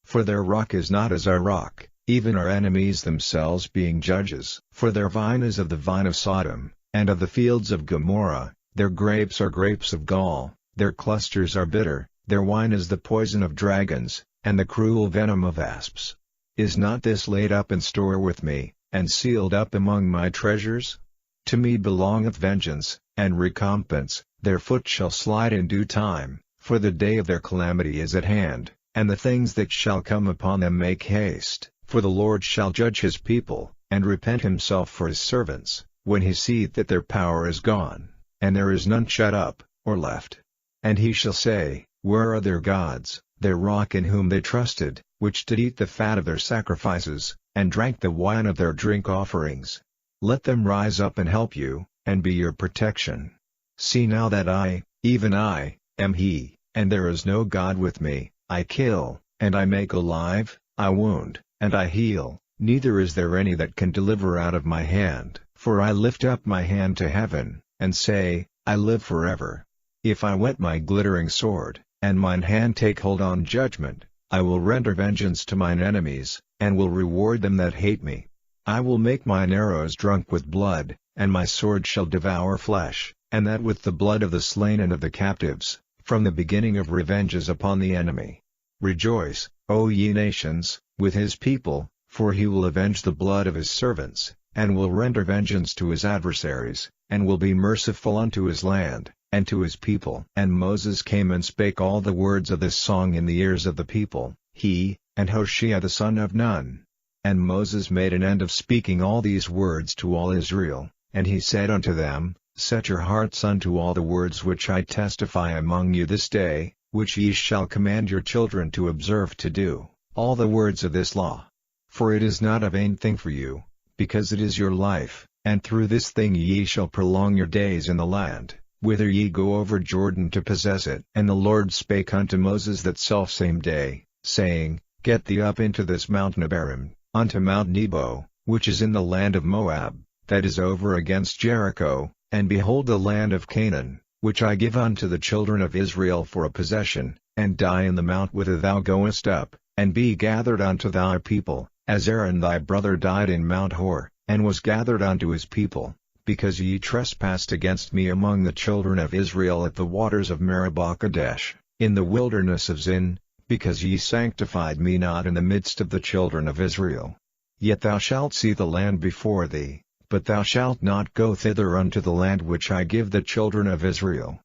For their rock is not as our rock, even our enemies themselves being judges. For their vine is of the vine of Sodom, and of the fields of Gomorrah, their grapes are grapes of gall, their clusters are bitter, their wine is the poison of dragons, and the cruel venom of asps. Is not this laid up in store with me, and sealed up among my treasures? To me belongeth vengeance, and recompense, their foot shall slide in due time, for the day of their calamity is at hand, and the things that shall come upon them make haste, for the Lord shall judge his people, and repent himself for his servants, when he seeth that their power is gone, and there is none shut up, or left. And he shall say, Where are their gods, their rock in whom they trusted, which did eat the fat of their sacrifices, and drank the wine of their drink offerings? Let them rise up and help you, and be your protection. See now that I, even I, am he, and there is no God with me. I kill, and I make alive, I wound, and I heal, neither is there any that can deliver out of my hand. For I lift up my hand to heaven, and say, I live forever. If I whet my glittering sword, and mine hand take hold on judgment, I will render vengeance to mine enemies, and will reward them that hate me. I will make mine arrows drunk with blood, and my sword shall devour flesh, and that with the blood of the slain and of the captives, from the beginning of revenges upon the enemy. Rejoice, O ye nations, with his people, for he will avenge the blood of his servants, and will render vengeance to his adversaries, and will be merciful unto his land, and to his people. And Moses came and spake all the words of this song in the ears of the people, he, and Hoshea the son of Nun. And Moses made an end of speaking all these words to all Israel, and he said unto them, Set your hearts unto all the words which I testify among you this day, which ye shall command your children to observe to do, all the words of this law. For it is not a vain thing for you, because it is your life, and through this thing ye shall prolong your days in the land, whither ye go over Jordan to possess it. And the Lord spake unto Moses that selfsame day, saying, Get thee up into this mountain Abarim, unto Mount Nebo, which is in the land of Moab, that is over against Jericho, and behold the land of Canaan, which I give unto the children of Israel for a possession, and die in the mount whither thou goest up, and be gathered unto thy people, as Aaron thy brother died in Mount Hor, and was gathered unto his people, because ye trespassed against me among the children of Israel at the waters of Meribah Kadesh, in the wilderness of Zin, because ye sanctified me not in the midst of the children of Israel. Yet thou shalt see the land before thee, but thou shalt not go thither unto the land which I give the children of Israel.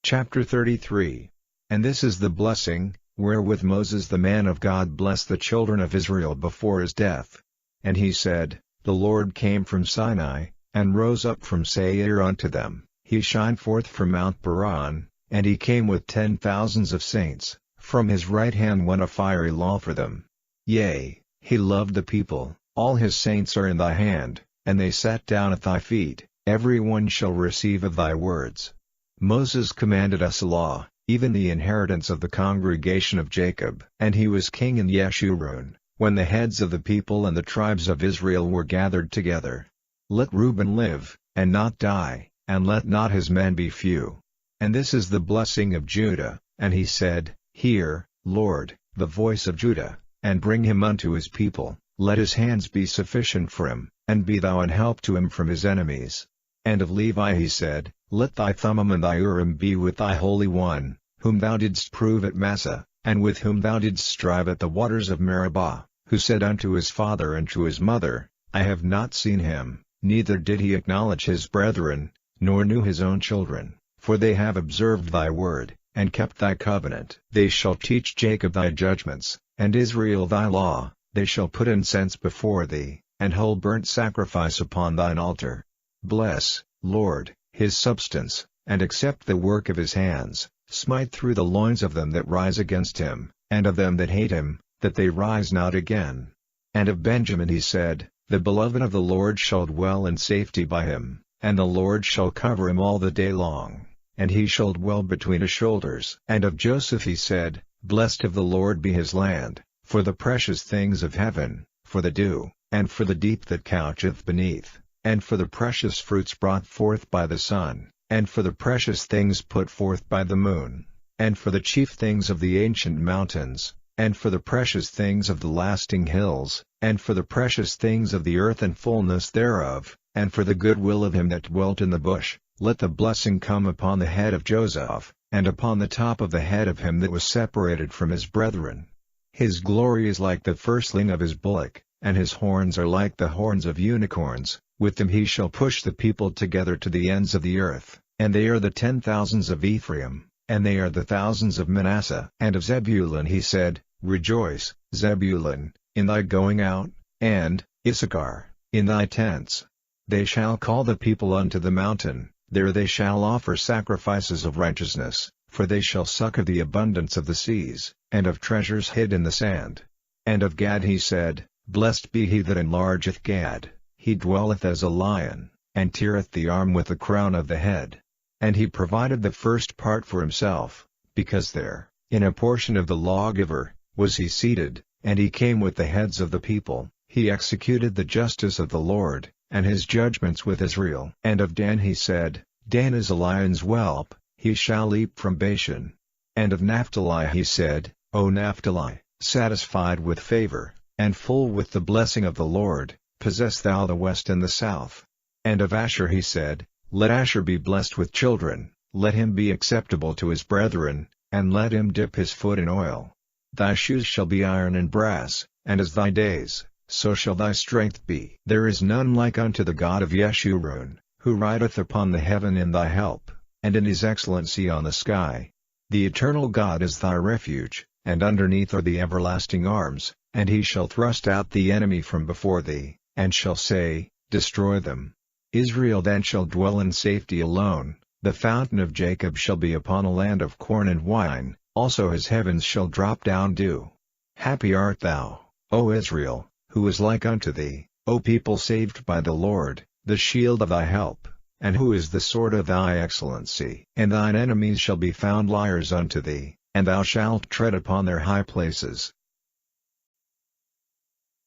Chapter 33. And this is the blessing, wherewith Moses the man of God blessed the children of Israel before his death. And he said, The Lord came from Sinai, and rose up from Seir unto them, he shined forth from Mount Paran, and he came with 10,000s of saints, from his right hand went a fiery law for them. Yea, he loved the people. All his saints are in thy hand, and they sat down at thy feet, every one shall receive of thy words. Moses commanded us a law, even the inheritance of the congregation of Jacob. And he was king in Yeshurun, when the heads of the people and the tribes of Israel were gathered together. Let Reuben live, and not die, and let not his men be few. And this is the blessing of Judah. And he said, Hear, Lord, the voice of Judah, and bring him unto his people, let his hands be sufficient for him, and be thou an help to him from his enemies. And of Levi he said, Let thy Thummim and thy Urim be with thy Holy One, whom thou didst prove at Massah, and with whom thou didst strive at the waters of Meribah, who said unto his father and to his mother, I have not seen him, neither did he acknowledge his brethren, nor knew his own children, for they have observed thy word, and kept thy covenant. They shall teach Jacob thy judgments, and Israel thy law. They shall put incense before thee, and whole burnt sacrifice upon thine altar. Bless, Lord, his substance, and accept the work of his hands. Smite through the loins of them that rise against him, and of them that hate him, that they rise not again. And of Benjamin he said, The beloved of the Lord shall dwell in safety by him, and the Lord shall cover him all the day long, and he shall dwell between his shoulders. And of Joseph he said, Blessed of the Lord be his land, for the precious things of heaven, for the dew, and for the deep that coucheth beneath, and for the precious fruits brought forth by the sun, and for the precious things put forth by the moon, and for the chief things of the ancient mountains, and for the precious things of the lasting hills, and for the precious things of the earth and fullness thereof, and for the good will of him that dwelt in the bush. Let the blessing come upon the head of Joseph, and upon the top of the head of him that was separated from his brethren. His glory is like the firstling of his bullock, and his horns are like the horns of unicorns. With them he shall push the people together to the ends of the earth, and they are the 10,000s of Ephraim, and they are the thousands of Manasseh. And of Zebulun he said, Rejoice, Zebulun, in thy going out, and, Issachar, in thy tents. They shall call the people unto the mountain, there they shall offer sacrifices of righteousness, for they shall suck of the abundance of the seas, and of treasures hid in the sand. And of Gad he said, Blessed be he that enlargeth Gad, he dwelleth as a lion, and teareth the arm with the crown of the head. And he provided the first part for himself, because there, in a portion of the lawgiver, was he seated, and he came with the heads of the people. He executed the justice of the Lord, and his judgments with Israel. And of Dan he said, Dan is a lion's whelp, he shall leap from Bashan. And of Naphtali he said, O Naphtali, satisfied with favor, and full with the blessing of the Lord, possess thou the west and the south. And of Asher he said, Let Asher be blessed with children, let him be acceptable to his brethren, and let him dip his foot in oil. Thy shoes shall be iron and brass, and as thy days, so shall thy strength be. There is none like unto the God of Yeshurun, who rideth upon the heaven in thy help, and in his excellency on the sky. The eternal God is thy refuge, and underneath are the everlasting arms, and he shall thrust out the enemy from before thee, and shall say, Destroy them. Israel then shall dwell in safety alone, the fountain of Jacob shall be upon a land of corn and wine, also his heavens shall drop down dew. Happy art thou, O Israel, who is like unto thee, O people saved by the Lord, the shield of thy help, and who is the sword of thy excellency. And thine enemies shall be found liars unto thee, and thou shalt tread upon their high places.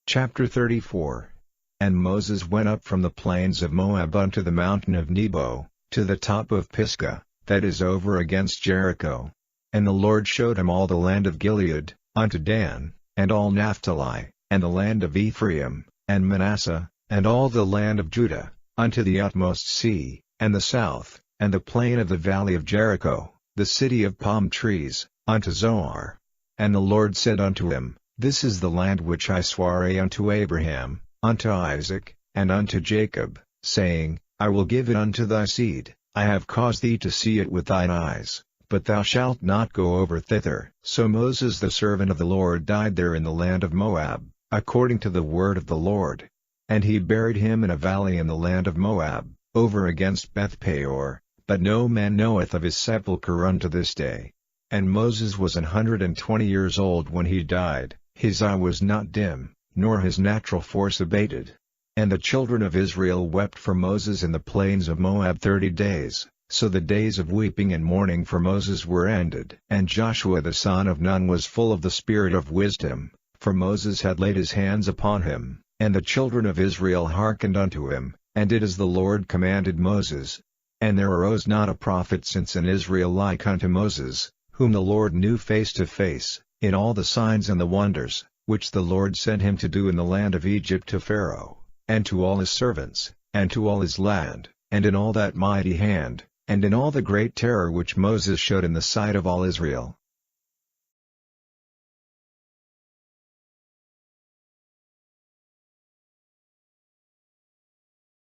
Chapter 34. And Moses went up from the plains of Moab unto the mountain of Nebo, to the top of Pisgah, that is over against Jericho. And the Lord showed him all the land of Gilead, unto Dan, and all Naphtali, and the land of Ephraim, and Manasseh, and all the land of Judah, unto the utmost sea, and the south, and the plain of the valley of Jericho, the city of palm trees, unto Zoar. And the Lord said unto him, This is the land which I sware unto Abraham, unto Isaac, and unto Jacob, saying, I will give it unto thy seed. I have caused thee to see it with thine eyes, but thou shalt not go over thither. So Moses the servant of the Lord died there in the land of Moab, according to the word of the Lord. And he buried him in a valley in the land of Moab, over against Beth-peor, but no man knoweth of his sepulchre unto this day. And Moses was 120 years old when he died, his eye was not dim, nor his natural force abated. And the children of Israel wept for Moses in the plains of Moab 30 days, so the days of weeping and mourning for Moses were ended. And Joshua the son of Nun was full of the spirit of wisdom, For Moses had laid his hands upon him, and the children of Israel hearkened unto him, and did as the Lord commanded Moses. And there arose not a prophet since in Israel like unto Moses, whom the Lord knew face to face, in all the signs and the wonders, which the Lord sent him to do in the land of Egypt to Pharaoh, and to all his servants, and to all his land, and in all that mighty hand, and in all the great terror which Moses showed in the sight of all Israel.